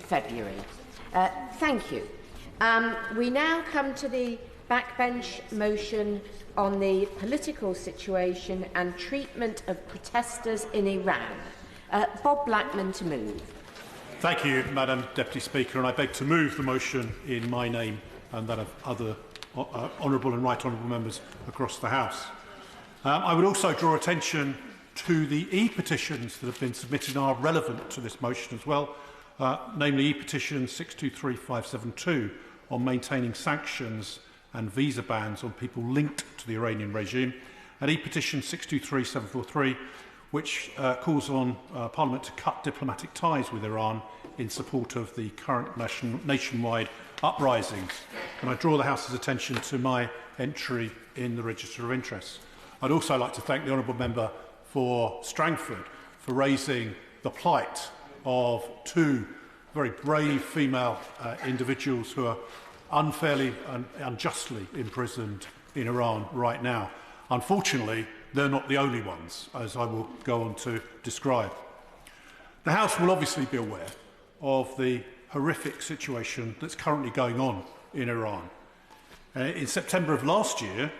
February. Thank you. We now come to the backbench motion on the political situation and treatment of protesters in Iran. Bob Blackman to move. Thank you, Madam Deputy Speaker, and I beg to move the motion in my name and that of other honourable and right honourable members across the House. I would also draw attention to the e-petitions that have been submitted and are relevant to this motion as well, namely e-petition 623572 on maintaining sanctions and visa bans on people linked to the Iranian regime, and e-petition 623743, which calls on Parliament to cut diplomatic ties with Iran in support of the current nationwide uprisings. And I draw the House's attention to my entry in the Register of Interests. I'd also like to thank the honourable member for Strangford for raising the plight of two very brave female individuals who are unfairly and unjustly imprisoned in Iran right now. Unfortunately, they're not the only ones, as I will go on to describe. The House will obviously be aware of the horrific situation that's currently going on in Iran. In September of last year,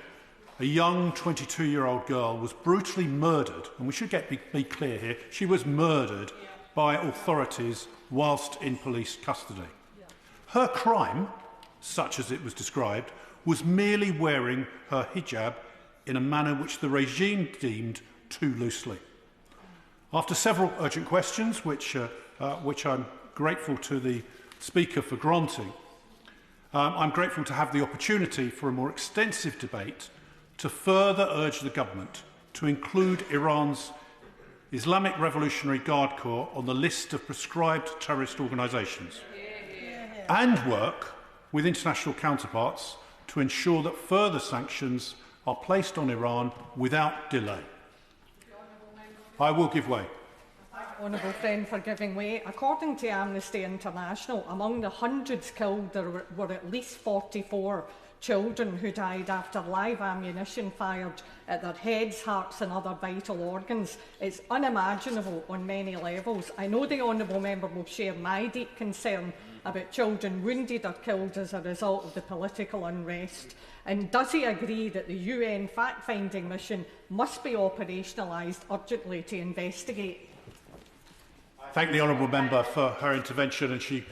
a young 22-year-old girl was brutally murdered, and we should be clear here, she was murdered by authorities whilst in police custody. Her crime, such as it was described, was merely wearing her hijab in a manner which the regime deemed too loosely. After several urgent questions, which I'm grateful to the Speaker for granting, I'm grateful to have the opportunity for a more extensive debate to further urge the government to include Iran's Islamic Revolutionary Guard Corps on the list of prescribed terrorist organisations and work with international counterparts to ensure that further sanctions are placed on Iran without delay. I will give way. Honourable friend for giving way. According to Amnesty International, among the hundreds killed, there were at least 44 children who died after live ammunition fired at their heads, hearts and other vital organs. It's unimaginable on many levels. I know the honourable member will share my deep concern about children wounded or killed as a result of the political unrest. And does he agree that the UN fact-finding mission must be operationalised urgently to investigate? I thank the honourable member for her intervention, and she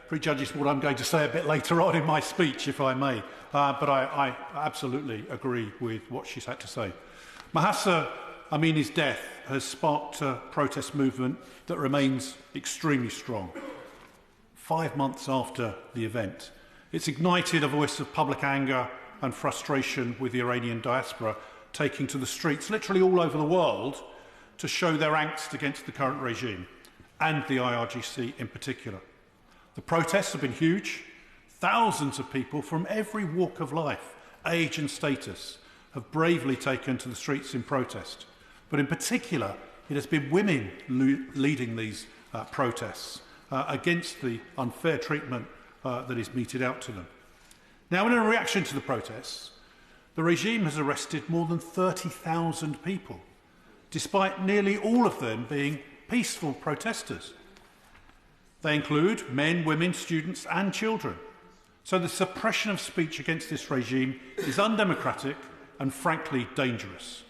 prejudges what I'm going to say a bit later on in my speech, if I may. But I absolutely agree with what she's had to say. Mahsa Amini's death has sparked a protest movement that remains extremely strong. 5 months after the event, it's ignited a voice of public anger and frustration with the Iranian diaspora taking to the streets literally all over the world to show their angst against the current regime and the IRGC in particular. The protests have been huge. Thousands of people from every walk of life, age and status have bravely taken to the streets in protest. But in particular, it has been women leading these protests against the unfair treatment that is meted out to them. Now, in a reaction to the protests, the regime has arrested more than 30,000 people, despite nearly all of them being peaceful protesters. They include men, women, students and children. So the suppression of speech against this regime is undemocratic and frankly dangerous.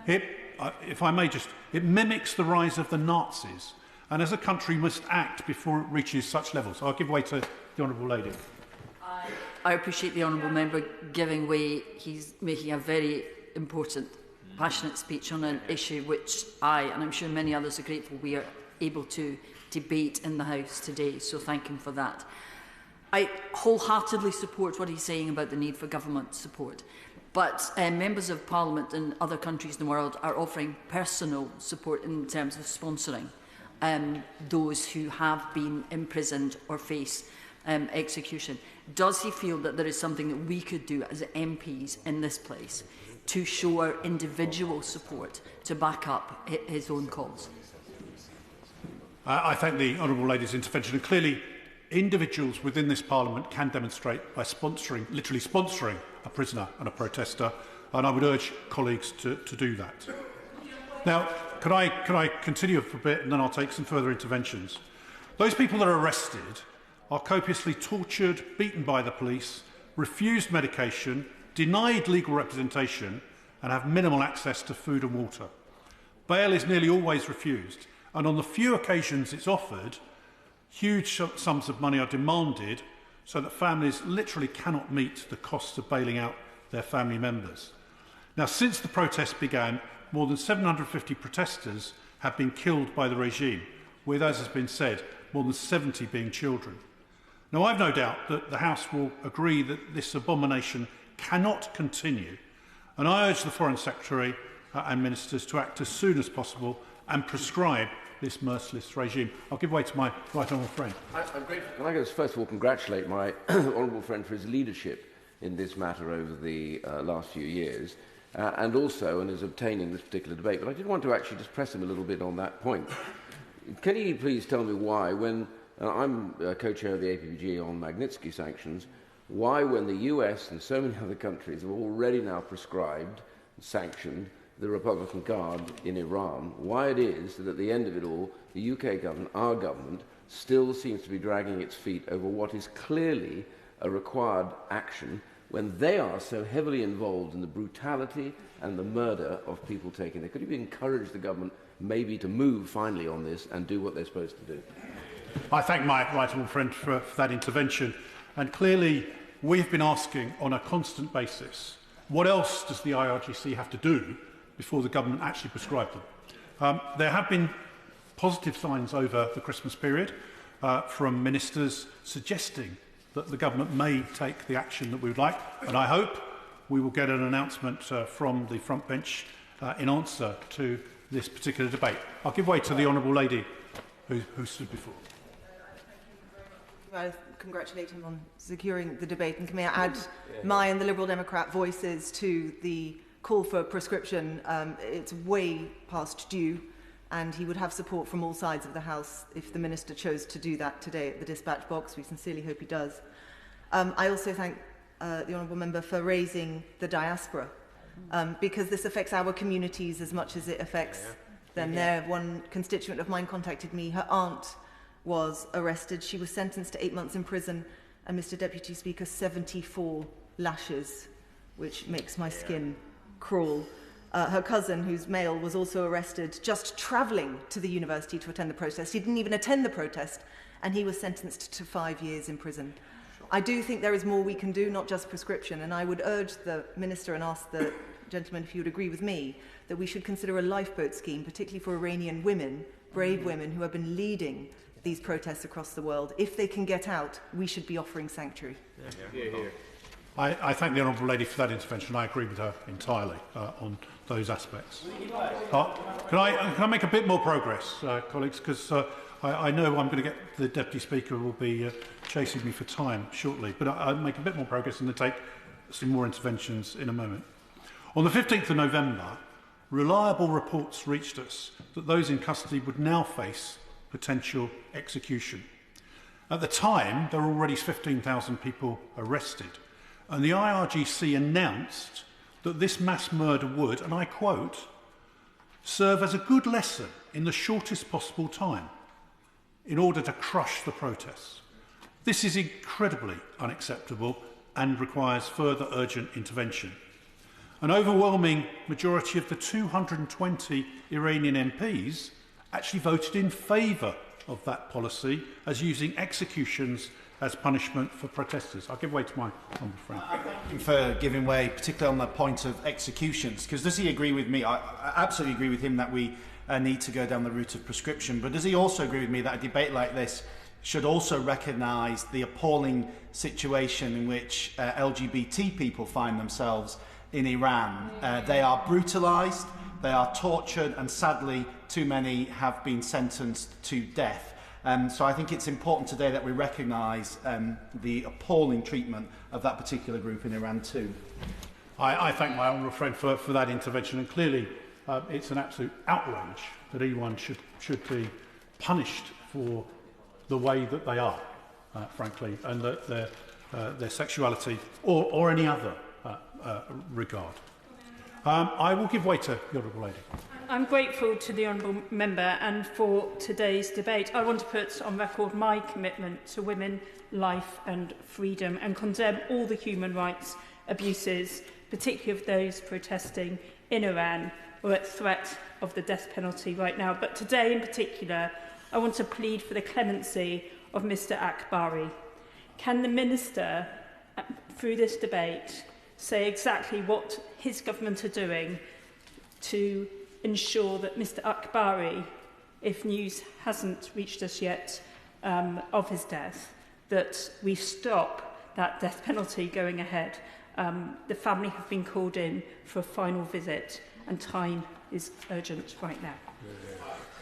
If I may it mimics the rise of the Nazis, and as a country must act before it reaches such levels. I'll give way to the honourable lady. I appreciate the honourable member giving way. He's making a very important, passionate speech on an issue which I, and I'm sure many others, are grateful we are able to debate in the House today, so thank him for that. I wholeheartedly support what he's saying about the need for government support, but members of Parliament in other countries in the world are offering personal support in terms of sponsoring those who have been imprisoned or face execution. Does he feel that there is something that we could do as MPs in this place to show our individual support to back up his own cause? I thank the honourable lady's intervention. And clearly, individuals within this Parliament can demonstrate by literally sponsoring a prisoner and a protester, and I would urge colleagues to do that. Now, can I continue for a bit, and then I'll take some further interventions? Those people that are arrested are copiously tortured, beaten by the police, refused medication, denied legal representation, and have minimal access to food and water. Bail is nearly always refused, and on the few occasions it's offered, huge sums of money are demanded so that families literally cannot meet the costs of bailing out their family members. Now, since the protests began, more than 750 protesters have been killed by the regime, with, as has been said, more than 70 being children. Now, I've no doubt that the House will agree that this abomination cannot continue, and I urge the Foreign Secretary and Ministers to act as soon as possible and prescribe this merciless regime. I'll give way to my right honourable friend. I'm grateful. Can I just first of all congratulate my honourable friend for his leadership in this matter over the last few years, and also in his obtaining this particular debate. But I did want to actually just press him a little bit on that point. Can he please tell me why, when I'm co-chair of the APPG on Magnitsky sanctions, why, when the US and so many other countries have already now prescribed, sanctioned the Republican Guard in Iran, why it is that at the end of it all, the UK government, our government, still seems to be dragging its feet over what is clearly a required action when they are so heavily involved in the brutality and the murder of people taken there. Could you encourage the government maybe to move finally on this and do what they're supposed to do? I thank my right honourable friend for that intervention. And clearly, we've been asking on a constant basis, what else does the IRGC have to do before the government actually prescribe them? There have been positive signs over the Christmas period from ministers suggesting that the government may take the action that we would like, and I hope we will get an announcement from the front bench in answer to this particular debate. I'll give way to the honourable lady who stood before. I congratulate him on securing the debate, and can I add my and the Liberal Democrat voices to the call for prescription. It's way past due, and he would have support from all sides of the House if the Minister chose to do that today at the dispatch box. We sincerely hope he does. I also thank the Honourable Member for raising the diaspora, because this affects our communities as much as it affects them. There, one constituent of mine contacted me. Her aunt was arrested. She was sentenced to 8 months in prison, and Mr. Deputy Speaker, 74 lashes, which makes my skin crawl. Her cousin, who's male, was also arrested just travelling to the university to attend the protest. He didn't even attend the protest, and he was sentenced to 5 years in prison. I do think there is more we can do, not just prescription, and I would urge the Minister and ask the gentleman if he would agree with me that we should consider a lifeboat scheme, particularly for Iranian women, brave women who have been leading these protests across the world. If they can get out, we should be offering sanctuary. I thank the honourable lady for that intervention. I agree with her entirely on those aspects. Can I make a bit more progress, colleagues? Because I know I'm going to get the Deputy Speaker will be chasing me for time shortly, but I'll make a bit more progress and then take some more interventions in a moment. On the 15th of November, reliable reports reached us that those in custody would now face potential execution. At the time, there were already 15,000 people arrested, and the IRGC announced that this mass murder would, and I quote, serve as a good lesson in the shortest possible time in order to crush the protests. This is incredibly unacceptable and requires further urgent intervention. An overwhelming majority of the 220 Iranian MPs actually voted in favour of that policy as using executions as punishment for protesters. I'll give way to my honourable friend. Thank you for giving way, particularly on the point of executions, because does he agree with me? I absolutely agree with him that we need to go down the route of prescription, but does he also agree with me that a debate like this should also recognise the appalling situation in which LGBT people find themselves in Iran? They are brutalised, they are tortured, and sadly too many have been sentenced to death. So I think it's important today that we recognise the appalling treatment of that particular group in Iran too. I thank my honourable friend for that intervention, and clearly it's an absolute outrage that anyone should be punished for the way that they are, frankly, and that their sexuality or any other regard. I will give way to the Honourable Lady. I'm grateful to the Honourable Member and for today's debate. I want to put on record my commitment to women, life and freedom and condemn all the human rights abuses, particularly of those protesting in Iran or at threat of the death penalty right now. But today in particular, I want to plead for the clemency of Mr Akbari. Can the Minister, through this debate, say exactly what his government are doing to ensure that Mr Akbari, if news hasn't reached us yet of his death, that we stop that death penalty going ahead? The family have been called in for a final visit and time is urgent right now.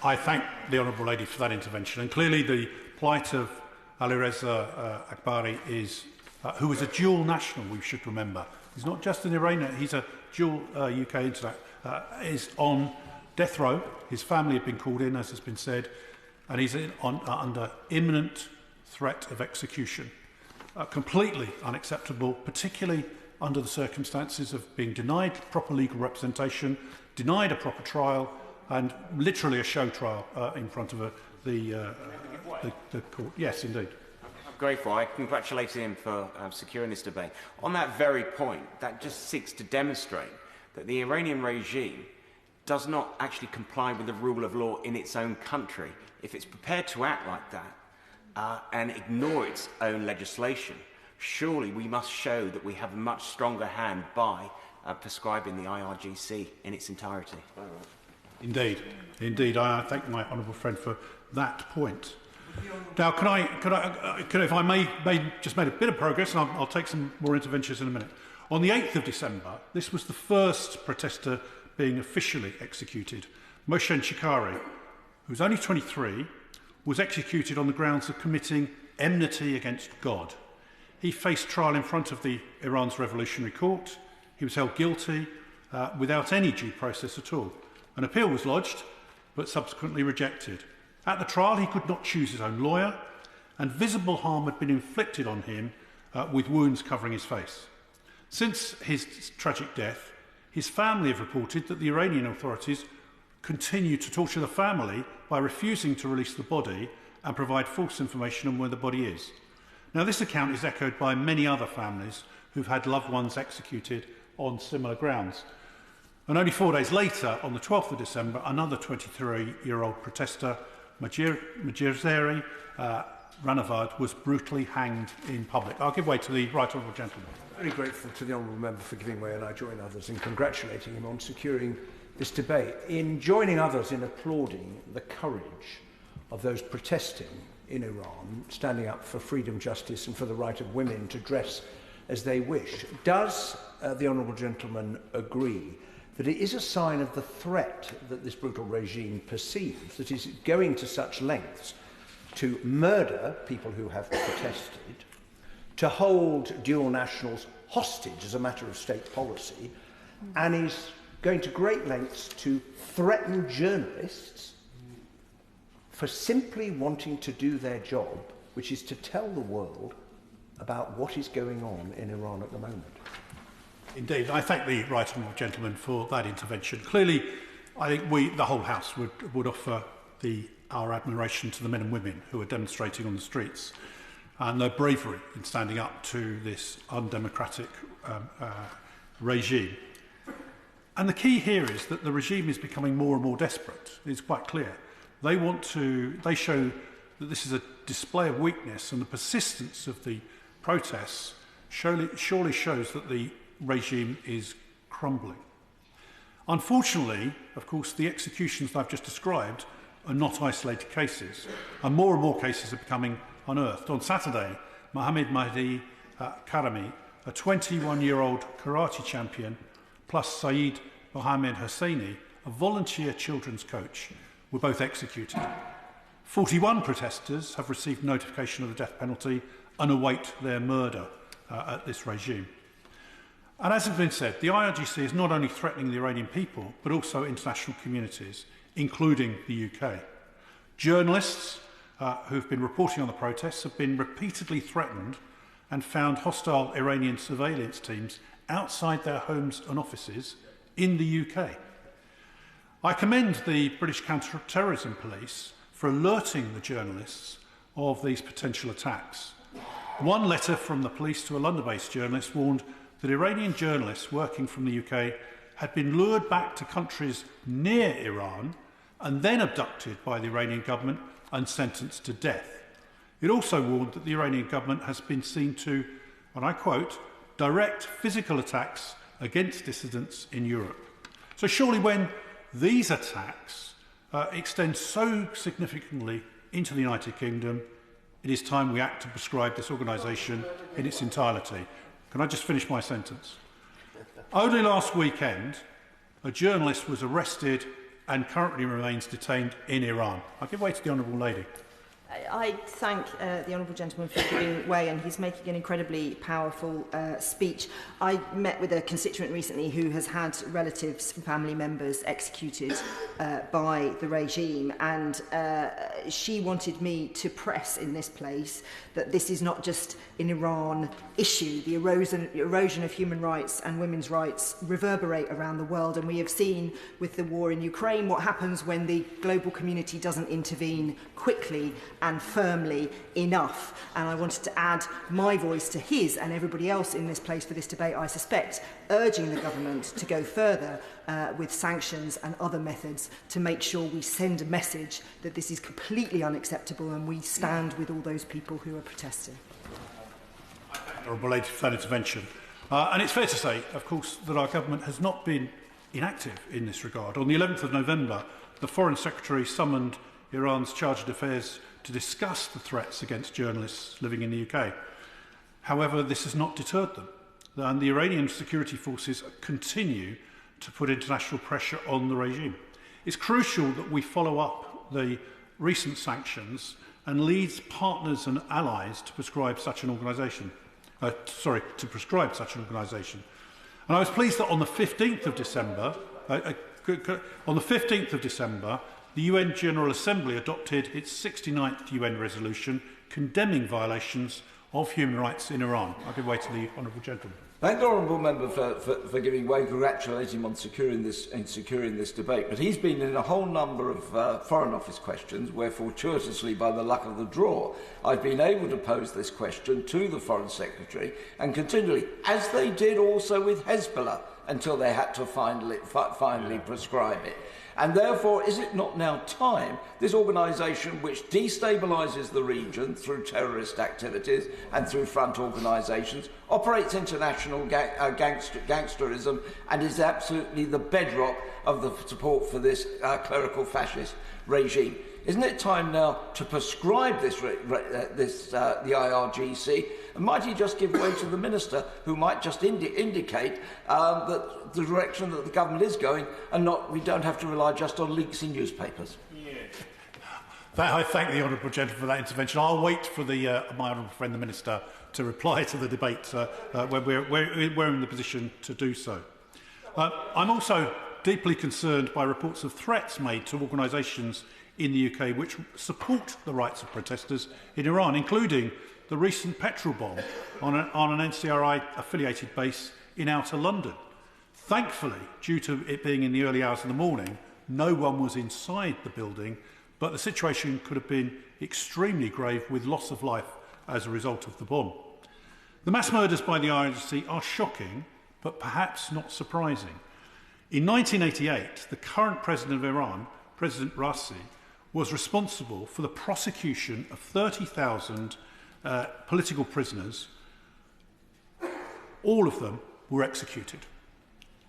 I thank the Honourable Lady for that intervention, and clearly the plight of Alireza Akbari is, who is a dual national, we should remember. He's not just an Iranian, he's a dual UK internet, is on death row. His family have been called in, as has been said, and he's under imminent threat of execution. Completely unacceptable, particularly under the circumstances of being denied proper legal representation, denied a proper trial, and literally a show trial in front of the court. Yes, indeed. I'm grateful. I congratulate him for securing this debate. On that very point, that just seeks to demonstrate that the Iranian regime does not actually comply with the rule of law in its own country. If it's prepared to act like that and ignore its own legislation, surely we must show that we have a much stronger hand by prescribing the IRGC in its entirety. Indeed, indeed. I thank my honourable friend for that point. Now, can I if I may just made a bit of progress, and I'll take some more interventions in a minute. On the 8th of December, this was the first protester being officially executed. Mohsen Shikari, who's only 23, was executed on the grounds of committing enmity against God. He faced trial in front of the Iran's Revolutionary Court. He was held guilty without any due process at all. An appeal was lodged, but subsequently rejected. At the trial, he could not choose his own lawyer, and visible harm had been inflicted on him with wounds covering his face. Since his tragic death, his family have reported that the Iranian authorities continue to torture the family by refusing to release the body and provide false information on where the body is. Now, this account is echoed by many other families who've had loved ones executed on similar grounds. And only 4 days later, on the 12th of December, another 23-year-old protester, Majrzeri Ranavad, was brutally hanged in public. I'll give way to the right honourable gentleman. Very grateful to the honourable member for giving way, and I join others in congratulating him on securing this debate. In joining others in applauding the courage of those protesting in Iran, standing up for freedom, justice and for the right of women to dress as they wish, does the honourable gentleman agree that it is a sign of the threat that this brutal regime perceives, that is going to such lengths to murder people who have protested, to hold dual nationals hostage as a matter of state policy, and is going to great lengths to threaten journalists for simply wanting to do their job, which is to tell the world about what is going on in Iran at the moment? Indeed, I thank the right honourable gentleman for that intervention. Clearly, I think the whole House, would offer our admiration to the men and women who are demonstrating on the streets and their bravery in standing up to this undemocratic regime. And the key here is that the regime is becoming more and more desperate. It's quite clear. They show that this is a display of weakness, and the persistence of the protests surely shows that the regime is crumbling. Unfortunately, of course, the executions that I've just described are not isolated cases, and more cases are becoming unearthed. On Saturday, Mohammed Mahdi Karami, a 21-year-old karate champion, plus Saeed Mohammed Hosseini, a volunteer children's coach, were both executed. 41 protesters have received notification of the death penalty and await their murder at this regime. And as has been said, the IRGC is not only threatening the Iranian people, but also international communities, including the UK. Journalists who've been reporting on the protests have been repeatedly threatened and found hostile Iranian surveillance teams outside their homes and offices in the UK. I commend the British Counter-Terrorism Police for alerting the journalists of these potential attacks. One letter from the police to a London-based journalist warned that Iranian journalists working from the UK had been lured back to countries near Iran and then abducted by the Iranian government and sentenced to death. It also warned that the Iranian government has been seen to, and I quote, direct physical attacks against dissidents in Europe. So surely when these attacks extend so significantly into the United Kingdom, it is time we act to prescribe this organisation in its entirety. Can I just finish my sentence? Only last weekend, a journalist was arrested and currently remains detained in Iran. I'll give way to the Honourable Lady. I thank the Honourable Gentleman for giving way, and he's making an incredibly powerful speech. I met with a constituent recently who has had relatives and family members executed by the regime, and she wanted me to press in this place that this is not just an Iran issue. The erosion of human rights and women's rights reverberate around the world, and we have seen with the war in Ukraine what happens when the global community doesn't intervene quickly and firmly enough. And I wanted to add my voice to his and everybody else in this place for this debate, I suspect, urging the government to go further with sanctions and other methods to make sure we send a message that this is completely unacceptable and we stand with all those people who are protesting. Honourable Lady for that intervention. And it's fair to say, of course, that our government has not been inactive in this regard. On the 11th of November, the Foreign Secretary summoned Iran's Chargé d'Affaires to discuss the threats against journalists living in the UK. However, this has not deterred them, and the Iranian security forces continue to put international pressure on the regime. It's crucial that we follow up the recent sanctions and lead partners and allies to prescribe such an organisation. And I was pleased that on the 15th of December, the UN General Assembly adopted its 69th UN resolution condemning violations of human rights in Iran. I'll give way to the Honourable Gentleman. Thank the Honourable Member for giving way, congratulate him on securing this debate. But he's been in a whole number of Foreign Office questions where, fortuitously, by the luck of the draw, I've been able to pose this question to the Foreign Secretary, and continually, as they did also with Hezbollah, until they had to finally prescribe it. And therefore, is it not now time, this organisation which destabilises the region through terrorist activities and through front organisations, operates international gangsterism and is absolutely the bedrock of the support for this clerical fascist regime? Isn't it time now to prescribe the IRGC? And might he just give way to the Minister, who might just indicate that the direction that the government is going, and we don't have to rely just on leaks in newspapers? I thank the Honourable Gentleman for that intervention. I'll wait for my Honourable friend, the Minister, to reply to the debate when we're in the position to do so. I'm also deeply concerned by reports of threats made to organisations in the UK which support the rights of protesters in Iran, including the recent petrol bomb on an NCRI-affiliated base in outer London. Thankfully, due to it being in the early hours of the morning, no one was inside the building, but the situation could have been extremely grave with loss of life as a result of the bomb. The mass murders by the IRGC are shocking, but perhaps not surprising. In 1988, the current president of Iran, President Raisi, was responsible for the prosecution of 30,000 political prisoners. All of them were executed.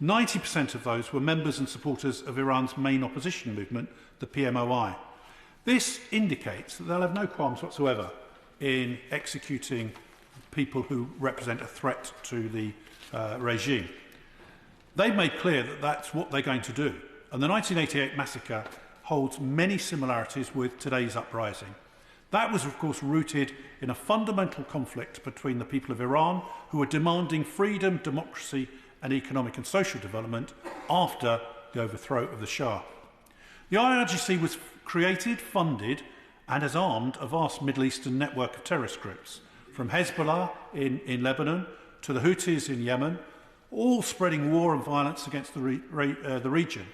90% of those were members and supporters of Iran's main opposition movement, the PMOI. This indicates that they'll have no qualms whatsoever in executing people who represent a threat to the regime. They've made clear that that's what they're going to do. And the 1988 massacre holds many similarities with today's uprising. That was, of course, rooted in a fundamental conflict between the people of Iran, who were demanding freedom, democracy and economic and social development after the overthrow of the Shah. The IRGC was created, funded and has armed a vast Middle Eastern network of terrorist groups, from Hezbollah in Lebanon to the Houthis in Yemen, all spreading war and violence against the region.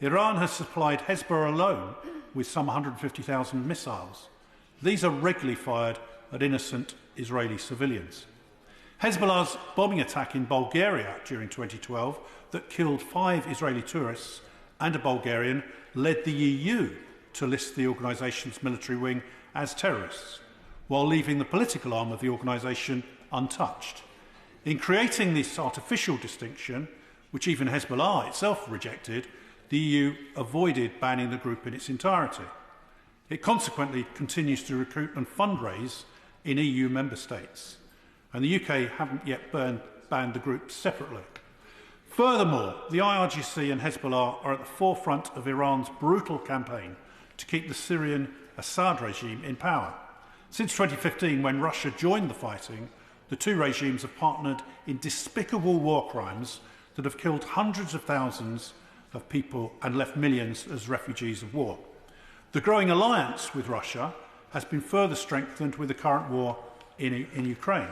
Iran has supplied Hezbollah alone with some 150,000 missiles. These are regularly fired at innocent Israeli civilians. Hezbollah's bombing attack in Bulgaria during 2012 that killed 5 Israeli tourists and a Bulgarian led the EU to list the organisation's military wing as terrorists, while leaving the political arm of the organisation untouched. In creating this artificial distinction, which even Hezbollah itself rejected, the EU avoided banning the group in its entirety. It consequently continues to recruit and fundraise in EU member states, and the UK haven't yet banned the group separately. Furthermore, the IRGC and Hezbollah are at the forefront of Iran's brutal campaign to keep the Syrian Assad regime in power. Since 2015, when Russia joined the fighting, the two regimes have partnered in despicable war crimes that have killed hundreds of thousands of people and left millions as refugees of war. The growing alliance with Russia has been further strengthened with the current war in Ukraine.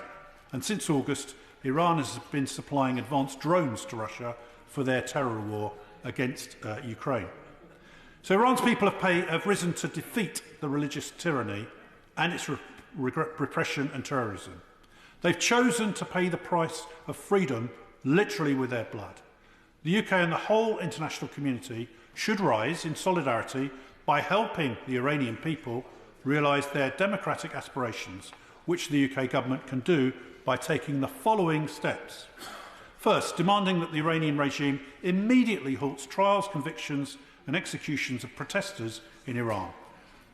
And since August, Iran has been supplying advanced drones to Russia for their terror war against Ukraine. So Iran's people have risen to defeat the religious tyranny and its repression and terrorism. They've chosen to pay the price of freedom literally with their blood. The UK and the whole international community should rise in solidarity by helping the Iranian people realise their democratic aspirations, which the UK government can do by taking the following steps. First, demanding that the Iranian regime immediately halts trials, convictions and executions of protesters in Iran.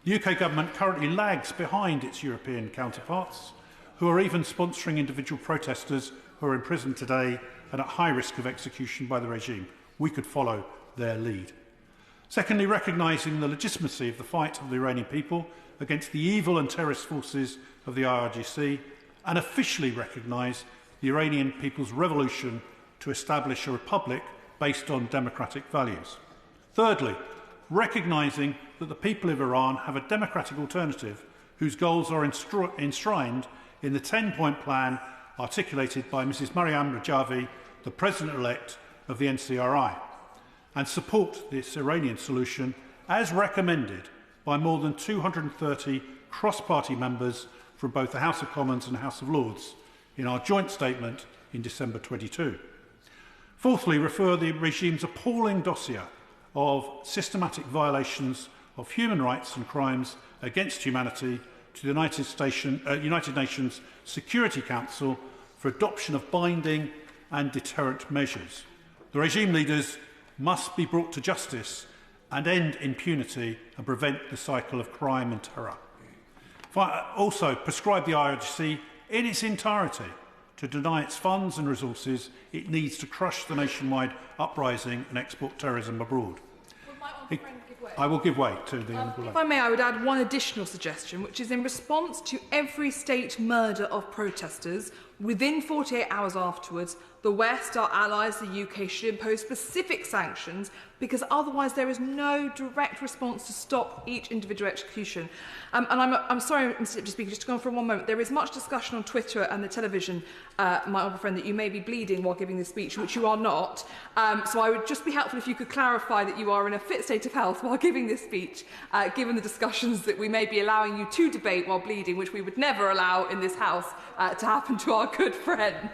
The UK government currently lags behind its European counterparts, who are even sponsoring individual protesters who are in prison today and at high risk of execution by the regime. We could follow their lead. Secondly, recognising the legitimacy of the fight of the Iranian people against the evil and terrorist forces of the IRGC and officially recognise the Iranian people's revolution to establish a republic based on democratic values. Thirdly, recognising that the people of Iran have a democratic alternative whose goals are enshrined in the 10-point plan articulated by Mrs. Maryam Rajavi, the President-elect of the NCRI, and support this Iranian solution as recommended by more than 230 cross-party members from both the House of Commons and the House of Lords in our joint statement in December 22. Fourthly, refer the regime's appalling dossier of systematic violations of human rights and crimes against humanity to the United Nations Security Council for adoption of binding and deterrent measures. The regime leaders must be brought to justice and end impunity and prevent the cycle of crime and terror. Also, prescribe the IRGC in its entirety to deny its funds and resources it needs to crush the nationwide uprising and export terrorism abroad. I will give way to the Honourable. If I may, I would add one additional suggestion, which is in response to every state murder of protesters, within 48 hours afterwards, the West, our allies, the UK, should impose specific sanctions because otherwise there is no direct response to stop each individual execution. And I'm sorry, Mr Deputy Speaker, just to go on for one moment. There is much discussion on Twitter and the television, my honourable friend, that you may be bleeding while giving this speech, which you are not. So I would just be helpful if you could clarify that you are in a fit state of health while giving this speech, given the discussions that we may be allowing you to debate while bleeding, which we would never allow in this House to happen to our good friend.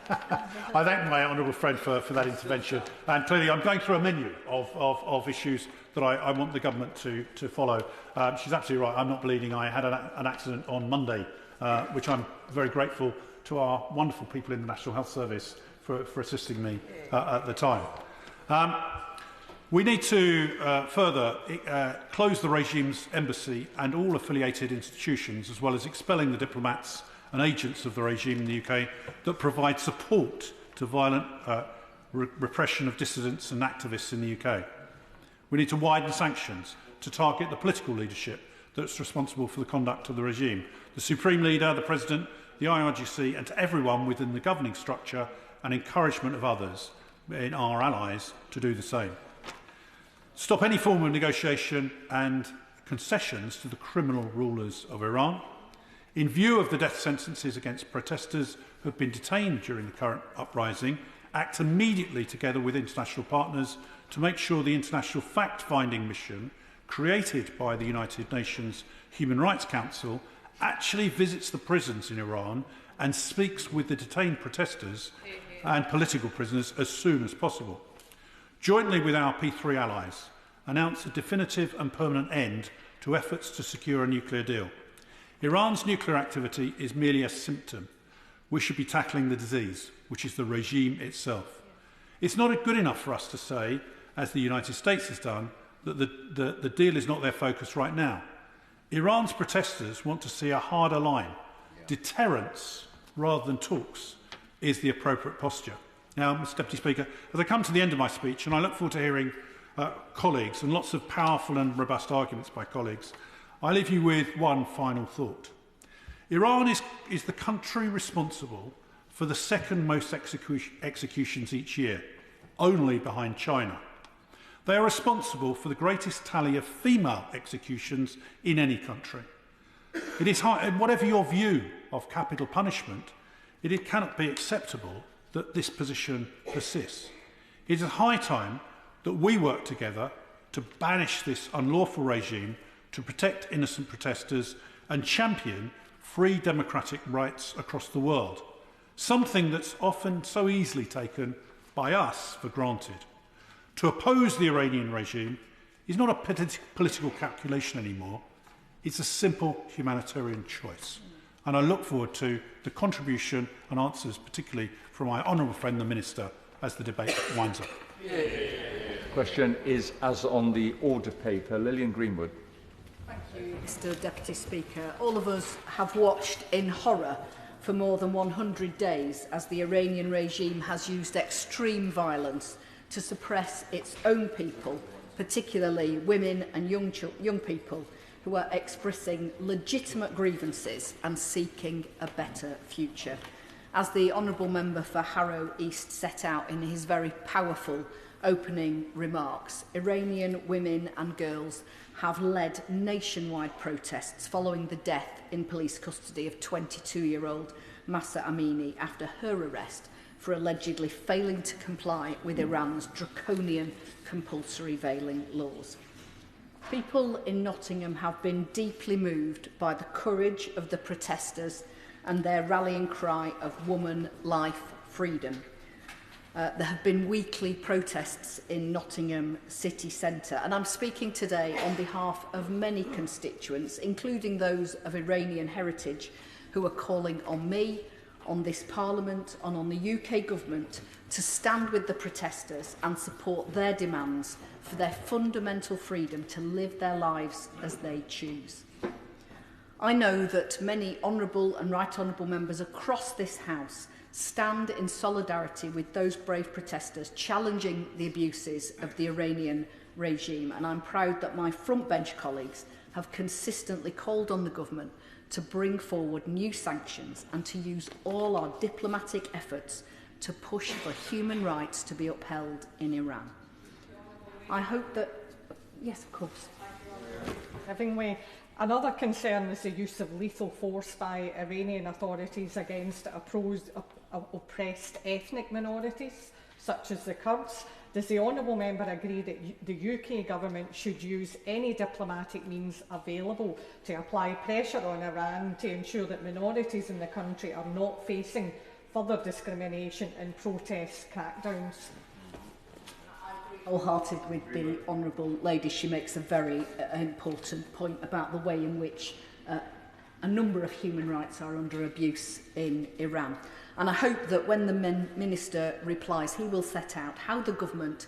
I thank my honourable friend for that intervention, and clearly I'm going through a menu of issues that I want the government to follow. She's absolutely right, I'm not bleeding. I had an accident on Monday, which I'm very grateful to our wonderful people in the National Health Service for assisting me at the time. We need to further close the regime's embassy and all affiliated institutions, as well as expelling the diplomats and agents of the regime in the UK that provide support to violent repression of dissidents and activists in the UK. We need to widen sanctions to target the political leadership that's responsible for the conduct of the regime, the Supreme Leader, the President, the IRGC, and to everyone within the governing structure, and encouragement of others, in our allies, to do the same. Stop any form of negotiation and concessions to the criminal rulers of Iran. In view of the death sentences against protesters who have been detained during the current uprising, act immediately together with international partners to make sure the international fact-finding mission created by the United Nations Human Rights Council actually visits the prisons in Iran and speaks with the detained protesters and political prisoners as soon as possible. Jointly with our P3 allies, announce a definitive and permanent end to efforts to secure a nuclear deal. Iran's nuclear activity is merely a symptom. We should be tackling the disease, which is the regime itself. It's not good enough for us to say, as the United States has done, that the deal is not their focus right now. Iran's protesters want to see a harder line. Deterrence, rather than talks, is the appropriate posture. Now, Mr Deputy Speaker, as I come to the end of my speech, and I look forward to hearing colleagues and lots of powerful and robust arguments by colleagues, I leave you with one final thought. Iran is the country responsible for the second most executions each year, only behind China. They are responsible for the greatest tally of female executions in any country. It is high, and whatever your view of capital punishment, it cannot be acceptable that this position persists. It is high time that we work together to banish this unlawful regime, to protect innocent protesters and champion free democratic rights across the world, something that's often so easily taken by us for granted. To oppose the Iranian regime is not a political calculation anymore, it's a simple humanitarian choice. And I look forward to the contribution and answers, particularly from my honourable friend, the Minister, as the debate winds up. Question is as on the order paper. Lillian Greenwood. Thank you, Mr Deputy Speaker. All of us have watched in horror for more than 100 days as the Iranian regime has used extreme violence to suppress its own people, particularly women and young people who are expressing legitimate grievances and seeking a better future. As the Honourable Member for Harrow East set out in his very powerful opening remarks, Iranian women and girls have led nationwide protests following the death in police custody of 22-year-old Mahsa Amini after her arrest for allegedly failing to comply with Iran's draconian compulsory veiling laws. People in Nottingham have been deeply moved by the courage of the protesters and their rallying cry of woman, life, freedom. There have been weekly protests in Nottingham city centre, and I'm speaking today on behalf of many constituents, including those of Iranian heritage, who are calling on me, on this Parliament and on the UK Government to stand with the protesters and support their demands for their fundamental freedom to live their lives as they choose. I know that many honourable and right honourable members across this House stand in solidarity with those brave protesters challenging the abuses of the Iranian regime, and I'm proud that my front bench colleagues have consistently called on the government to bring forward new sanctions and to use all our diplomatic efforts to push for human rights to be upheld in Iran. I hope that... Yes, of course. Having another concern is the use of lethal force by Iranian authorities against oppressed ethnic minorities, such as the Kurds. Does the honourable member agree that the UK government should use any diplomatic means available to apply pressure on Iran to ensure that minorities in the country are not facing further discrimination and protest crackdowns? Wholehearted with the honourable lady. She makes a very important point about the way in which a number of human rights are under abuse in Iran. And I hope that when the Minister replies, he will set out how the government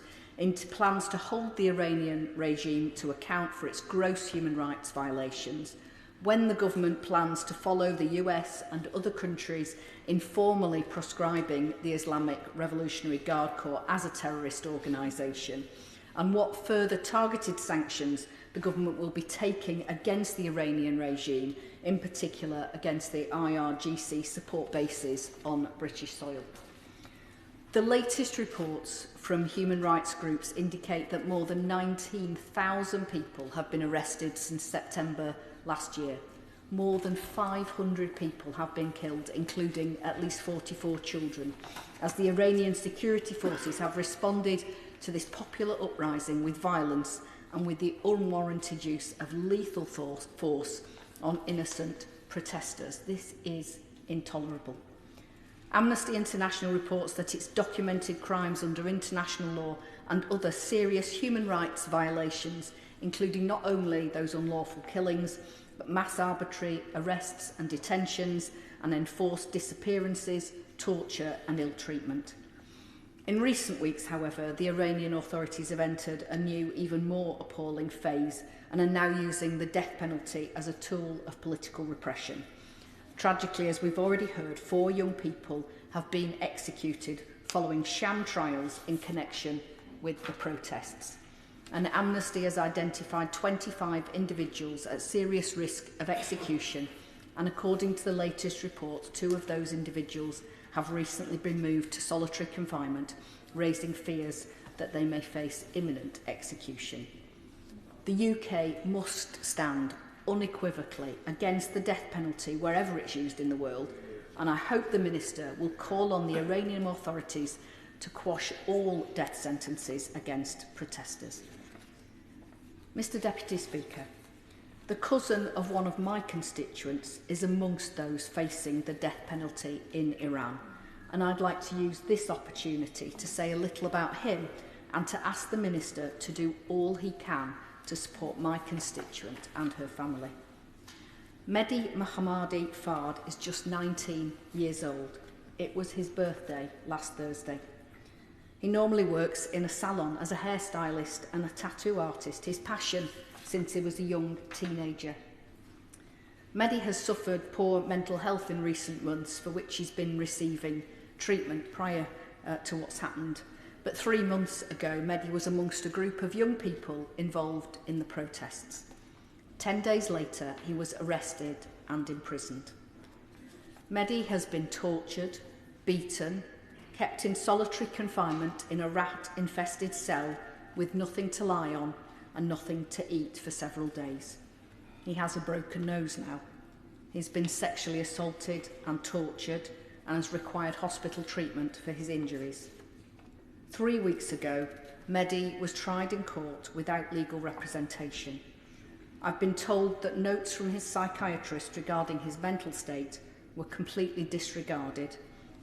plans to hold the Iranian regime to account for its gross human rights violations, when the government plans to follow the US and other countries in formally proscribing the Islamic Revolutionary Guard Corps as a terrorist organisation, and what further targeted sanctions the government will be taking against the Iranian regime, in particular against the IRGC support bases on British soil. The latest reports from human rights groups indicate that more than 19,000 people have been arrested since September last year. more than 500 people have been killed, including at least 44 children, as the Iranian security forces have responded to this popular uprising with violence and with the unwarranted use of lethal force on innocent protesters. This is intolerable. Amnesty International reports that its documented crimes under international law and other serious human rights violations, including not only those unlawful killings, but mass arbitrary arrests and detentions and enforced disappearances, torture and ill-treatment. In recent weeks, however, the Iranian authorities have entered a new, even more appalling phase and are now using the death penalty as a tool of political repression. Tragically, as we've already heard, 4 young people have been executed following sham trials in connection with the protests. And Amnesty has identified 25 individuals at serious risk of execution, and according to the latest report, 2 of those individuals have recently been moved to solitary confinement, raising fears that they may face imminent execution. The UK must stand unequivocally against the death penalty wherever it's used in the world, and I hope the Minister will call on the Iranian authorities to quash all death sentences against protesters. Mr Deputy Speaker, the cousin of one of my constituents is amongst those facing the death penalty in Iran, and I'd like to use this opportunity to say a little about him and to ask the Minister to do all he can to support my constituent and her family. Mehdi Mohammadi Fard is just 19 years old. It was his birthday last Thursday. He normally works in a salon as a hairstylist and a tattoo artist, his passion since he was a young teenager. Mehdi has suffered poor mental health in recent months, for which he's been receiving treatment prior to what's happened. But 3 months ago, Mehdi was amongst a group of young people involved in the protests. 10 days later, he was arrested and imprisoned. Mehdi has been tortured, beaten, kept in solitary confinement in a rat-infested cell with nothing to lie on and nothing to eat for several days. He has a broken nose now. He's been sexually assaulted and tortured and has required hospital treatment for his injuries. 3 weeks ago, Mehdi was tried in court without legal representation. I've been told that notes from his psychiatrist regarding his mental state were completely disregarded,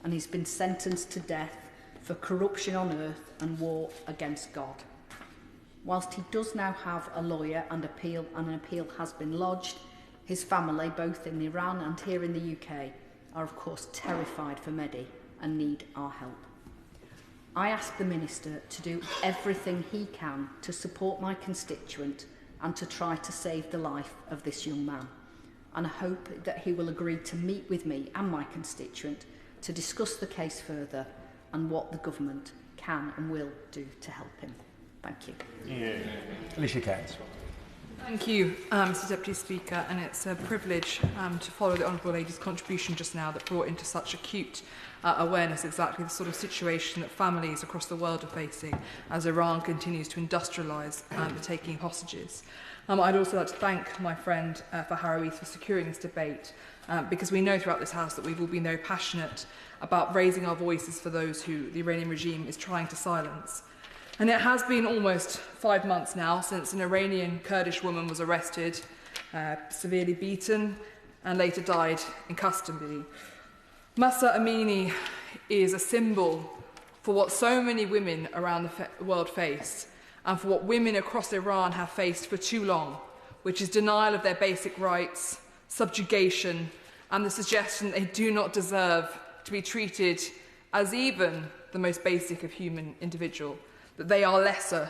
and he's been sentenced to death for corruption on earth and war against God. Whilst he does now have a lawyer and an appeal has been lodged, his family, both in Iran and here in the UK, are of course terrified for Mehdi and need our help. I ask the Minister to do everything he can to support my constituent and to try to save the life of this young man. And I hope that he will agree to meet with me and my constituent to discuss the case further and what the government can and will do to help him. Thank you. Yeah. Alicia Cairns. Thank you, Mr Deputy Speaker, and it's a privilege to follow the Honourable Lady's contribution just now that brought into such acute awareness exactly the sort of situation that families across the world are facing as Iran continues to industrialise the taking of hostages. I'd also like to thank my friend Fahar Eith for securing this debate, because we know throughout this House that we've all been very passionate about raising our voices for those who the Iranian regime is trying to silence. And it has been almost 5 months now since an Iranian Kurdish woman was arrested, severely beaten, and later died in custody. Mahsa Amini is a symbol for what so many women around the world face, and for what women across Iran have faced for too long, which is denial of their basic rights, subjugation, and the suggestion they do not deserve to be treated as even the most basic of human individual, that they are lesser,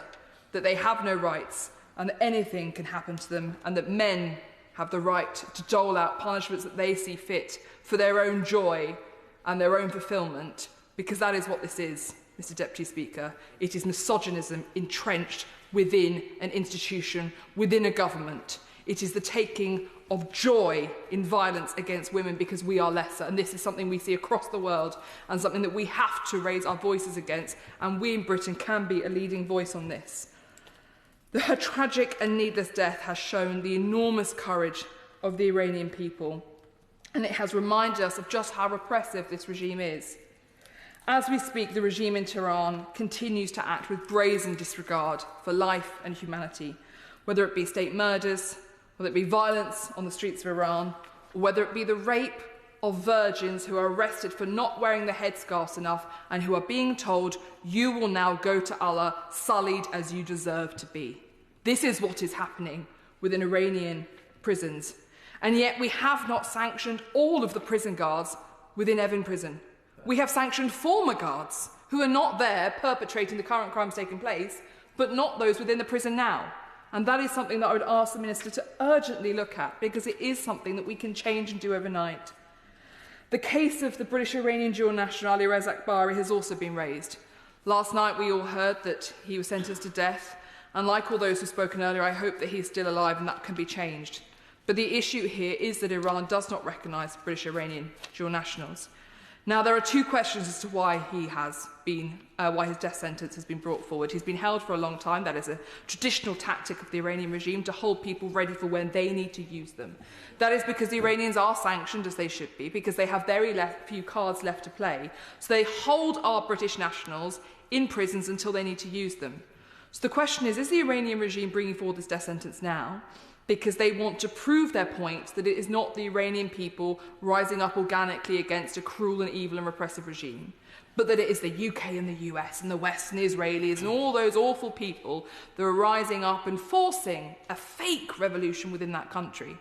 that they have no rights, and that anything can happen to them, and that men have the right to dole out punishments that they see fit for their own joy and their own fulfilment, because that is what this is, Mr Deputy Speaker. It is misogynism entrenched within an institution, within a government. It is the taking of joy in violence against women because we are lesser, and this is something we see across the world and something that we have to raise our voices against, and we in Britain can be a leading voice on this. Her tragic and needless death has shown the enormous courage of the Iranian people, and it has reminded us of just how repressive this regime is. As we speak, the regime in Tehran continues to act with brazen disregard for life and humanity, whether it be state murders, whether it be violence on the streets of Iran, or whether it be the rape of virgins who are arrested for not wearing the headscarves enough and who are being told, "You will now go to Allah sullied as you deserve to be." This is what is happening within Iranian prisons. And yet we have not sanctioned all of the prison guards within Evin prison. We have sanctioned former guards who are not there perpetrating the current crimes taking place, but not those within the prison now. And that is something that I would ask the Minister to urgently look at, because it is something that we can change and do overnight. The case of the British-Iranian dual national Ali Reza Akbari has also been raised. Last night we all heard that he was sentenced to death, and like all those who've spoken earlier, I hope that he's still alive and that can be changed. But the issue here is that Iran does not recognise British-Iranian dual nationals. Now, there are two questions as to why why his death sentence has been brought forward. He's been held for a long time. That is a traditional tactic of the Iranian regime, to hold people ready for when they need to use them. That is because the Iranians are sanctioned, as they should be, because they have very few cards left to play. So they hold our British nationals in prisons until they need to use them. So the question is the Iranian regime bringing forward this death sentence now because they want to prove their point that it is not the Iranian people rising up organically against a cruel and evil and repressive regime, but that it is the UK and the US and the West and the Israelis and all those awful people that are rising up and forcing a fake revolution within that country?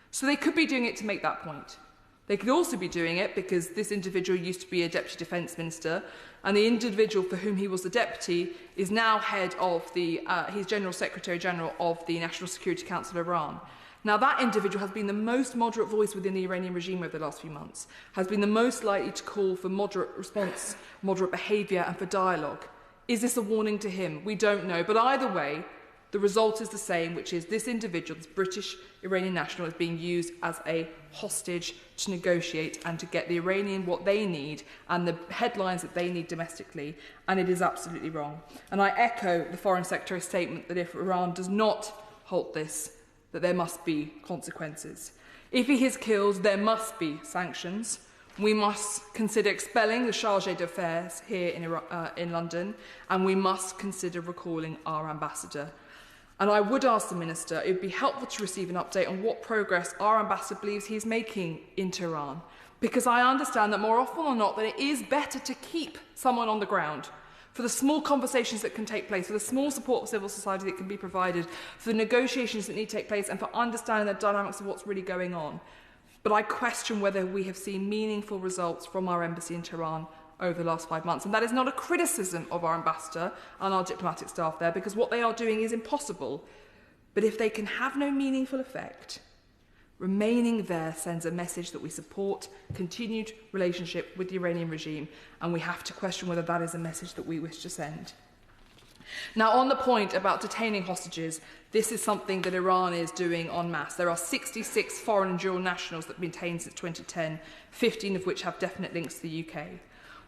So they could be doing it to make that point. They could also be doing it because this individual used to be a Deputy Defence Minister, and the individual for whom he was the Deputy is now head of he's General Secretary General of the National Security Council of Iran. Now, that individual has been the most moderate voice within the Iranian regime over the last few months, has been the most likely to call for moderate response, moderate behaviour and for dialogue. Is this a warning to him? We don't know. But either way, the result is the same, which is this individual, this British Iranian national, is being used as a hostage to negotiate and to get the Iranian what they need and the headlines that they need domestically, and it is absolutely wrong. And I echo the Foreign Secretary's statement that if Iran does not halt this, that there must be consequences. If he is killed, there must be sanctions. We must consider expelling the Chargé d'Affaires here in London, and we must consider recalling our ambassador. And I would ask the Minister, it would be helpful to receive an update on what progress our ambassador believes he is making in Tehran, because I understand that more often than not that it is better to keep someone on the ground for the small conversations that can take place, for the small support of civil society that can be provided, for the negotiations that need to take place, and for understanding the dynamics of what's really going on. But I question whether we have seen meaningful results from our embassy in Tehran over the last 5 months. And that is not a criticism of our ambassador and our diplomatic staff there, because what they are doing is impossible. But if they can have no meaningful effect, remaining there sends a message that we support continued relationship with the Iranian regime, and we have to question whether that is a message that we wish to send. Now, on the point about detaining hostages, this is something that Iran is doing en masse. There are 66 foreign and dual nationals that have been detained since 2010, 15 of which have definite links to the UK.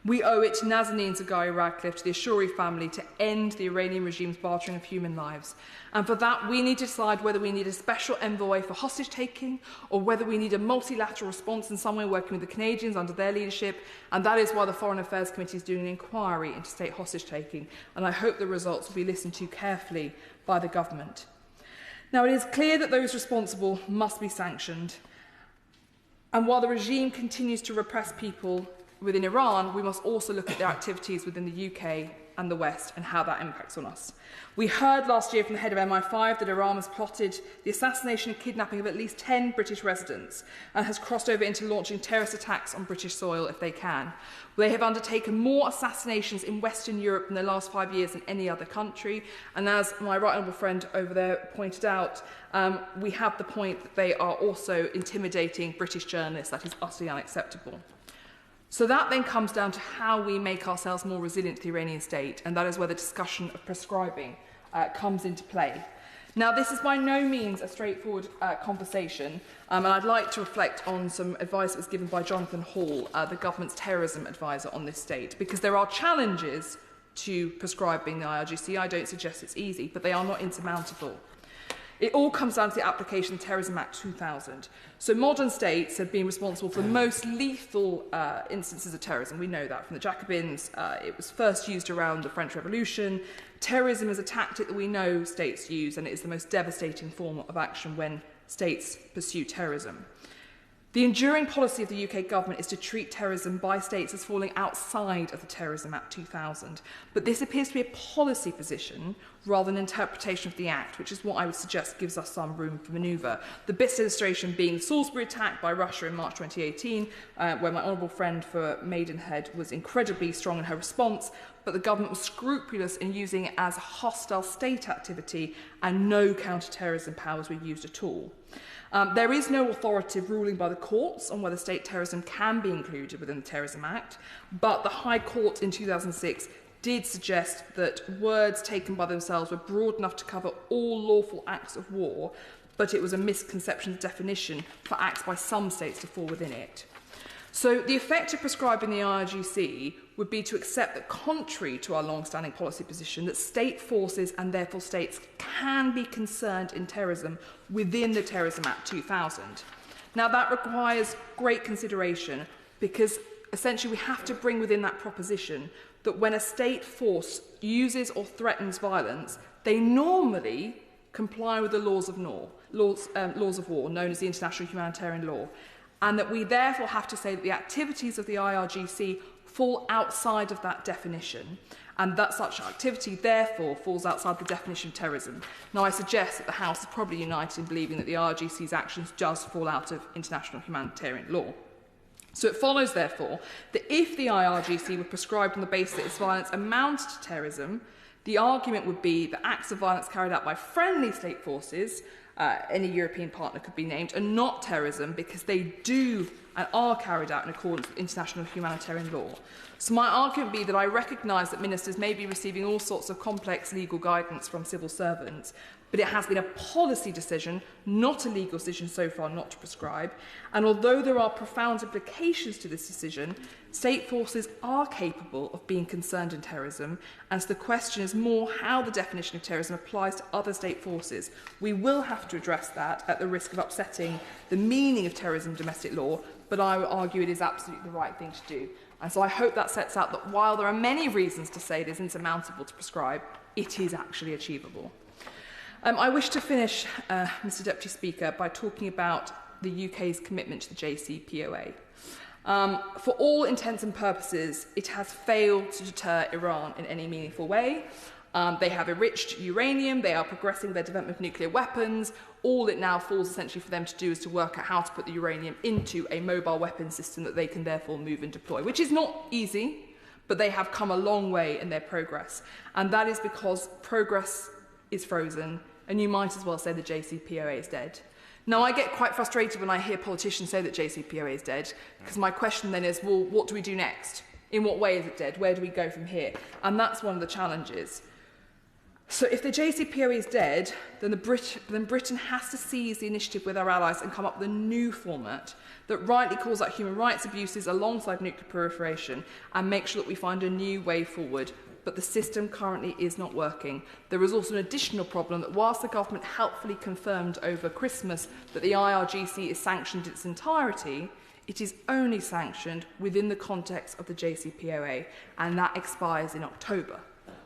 We owe it to Nazanin Zaghari-Ratcliffe, to the Ashuri family, to end the Iranian regime's bartering of human lives. And for that, we need to decide whether we need a special envoy for hostage-taking or whether we need a multilateral response in some way, working with the Canadians under their leadership. And that is why the Foreign Affairs Committee is doing an inquiry into state hostage-taking. And I hope the results will be listened to carefully by the government. Now, it is clear that those responsible must be sanctioned. And while the regime continues to repress people within Iran, we must also look at their activities within the UK and the West and how that impacts on us. We heard last year from the head of MI5 that Iran has plotted the assassination and kidnapping of at least 10 British residents and has crossed over into launching terrorist attacks on British soil if they can. They have undertaken more assassinations in Western Europe in the last 5 years than any other country. And as my right honourable friend over there pointed out, we have the point that they are also intimidating British journalists. That is utterly unacceptable. So that then comes down to how we make ourselves more resilient to the Iranian state, and that is where the discussion of prescribing comes into play. Now, this is by no means a straightforward conversation, and I'd like to reflect on some advice that was given by Jonathan Hall, the government's terrorism advisor on this state, because there are challenges to prescribing the IRGC. I don't suggest it's easy, but they are not insurmountable. It all comes down to the application of the Terrorism Act 2000. So modern states have been responsible for the most lethal instances of terrorism. We know that from the Jacobins. It was first used around the French Revolution. Terrorism is a tactic that we know states use, and it is the most devastating form of action when states pursue terrorism. The enduring policy of the UK government is to treat terrorism by states as falling outside of the Terrorism Act 2000. But this appears to be a policy position rather than an interpretation of the Act, which is what I would suggest gives us some room for manoeuvre. The best illustration being the Salisbury attack by Russia in March 2018, where my honourable friend for Maidenhead was incredibly strong in her response, but the government was scrupulous in using it as a hostile state activity, and no counter-terrorism powers were used at all. There is no authoritative ruling by the courts on whether state terrorism can be included within the Terrorism Act, but the High Court in 2006 did suggest that words taken by themselves were broad enough to cover all lawful acts of war, but it was a misconception of definition for acts by some states to fall within it. So the effect of prescribing the IRGC would be to accept that, contrary to our long-standing policy position, that state forces and therefore states can be concerned in terrorism within the Terrorism Act 2000. Now that requires great consideration, because essentially we have to bring within that proposition that when a state force uses or threatens violence, they normally comply with the laws of war, known as the international humanitarian law, and that we therefore have to say that the activities of the IRGC fall outside of that definition, and that such activity therefore falls outside the definition of terrorism. Now, I suggest that the House is probably united in believing that the IRGC's actions just fall out of international humanitarian law. So it follows, therefore, that if the IRGC were prescribed on the basis that its violence amounts to terrorism, the argument would be that acts of violence carried out by friendly state forces, any European partner could be named, and not terrorism, because they do and are carried out in accordance with international humanitarian law. So my argument would be that I recognise that ministers may be receiving all sorts of complex legal guidance from civil servants, but it has been a policy decision, not a legal decision so far, not to prescribe. And although there are profound implications to this decision, state forces are capable of being concerned in terrorism, and so the question is more how the definition of terrorism applies to other state forces. We will have to address that at the risk of upsetting the meaning of terrorism in domestic law, but I would argue it is absolutely the right thing to do. And so I hope that sets out that while there are many reasons to say it is insurmountable to prescribe, it is actually achievable. I wish to finish, Mr Deputy Speaker, by talking about the UK's commitment to the JCPOA. For all intents and purposes, it has failed to deter Iran in any meaningful way. They have enriched uranium, they are progressing their development of nuclear weapons. All it now falls essentially for them to do is to work out how to put the uranium into a mobile weapon system that they can therefore move and deploy, which is not easy, but they have come a long way in their progress. And that is because progress is frozen, and you might as well say the JCPOA is dead. Now, I get quite frustrated when I hear politicians say that JCPOA is dead, because my question then is, well, what do we do next? In what way is it dead? Where do we go from here? And that's one of the challenges. So if the JCPOA is dead, then Britain has to seize the initiative with our allies and come up with a new format that rightly calls out human rights abuses alongside nuclear proliferation, and make sure that we find a new way forward. But the system currently is not working. There is also an additional problem that whilst the government helpfully confirmed over Christmas that the IRGC is sanctioned in its entirety, it is only sanctioned within the context of the JCPOA, and that expires in October,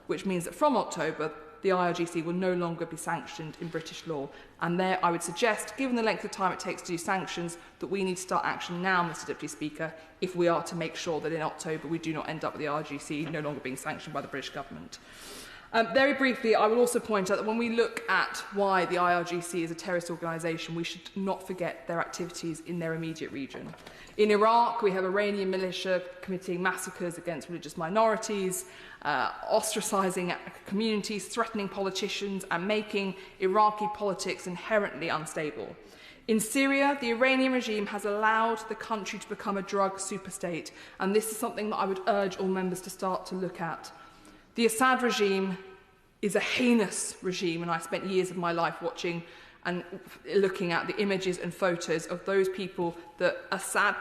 which means that from October, the IRGC will no longer be sanctioned in British law. And there, I would suggest, given the length of time it takes to do sanctions, that we need to start action now, Mr Deputy Speaker, if we are to make sure that in October we do not end up with the IRGC no longer being sanctioned by the British government. Very briefly, I will also point out that when we look at why the IRGC is a terrorist organisation, we should not forget their activities in their immediate region. In Iraq, we have Iranian militia committing massacres against religious minorities, ostracising communities, threatening politicians, and making Iraqi politics inherently unstable. In Syria, the Iranian regime has allowed the country to become a drug superstate, and this is something that I would urge all members to start to look at. The Assad regime is a heinous regime, and I spent years of my life watching and looking at the images and photos of those people that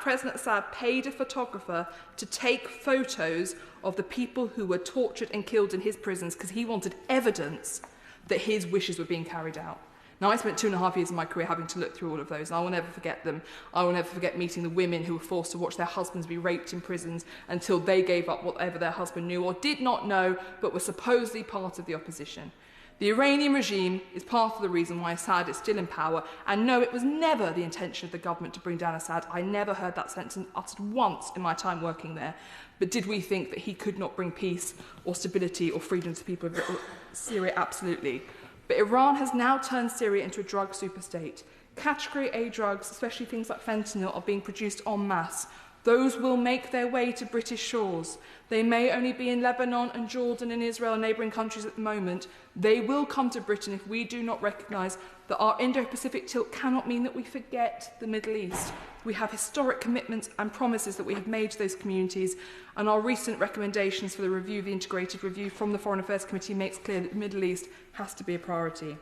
President Assad paid a photographer to take photos of the people who were tortured and killed in his prisons because he wanted evidence that his wishes were being carried out. Now, I spent 2.5 years of my career having to look through all of those, and I will never forget them. I will never forget meeting the women who were forced to watch their husbands be raped in prisons until they gave up whatever their husband knew or did not know, but were supposedly part of the opposition. The Iranian regime is part of the reason why Assad is still in power, and no, it was never the intention of the government to bring down Assad. I never heard that sentence uttered once in my time working there. But did we think that he could not bring peace or stability or freedom to the people of Syria? Absolutely. But Iran has now turned Syria into a drug superstate. Category A drugs, especially things like fentanyl, are being produced en masse. Those will make their way to British shores. They may only be in Lebanon and Jordan and Israel and neighbouring countries at the moment. They will come to Britain if we do not recognise that our Indo-Pacific tilt cannot mean that we forget the Middle East. We have historic commitments and promises that we have made to those communities, and our recent recommendations for the review, the integrated review from the Foreign Affairs Committee, makes clear that the Middle East has to be a priority.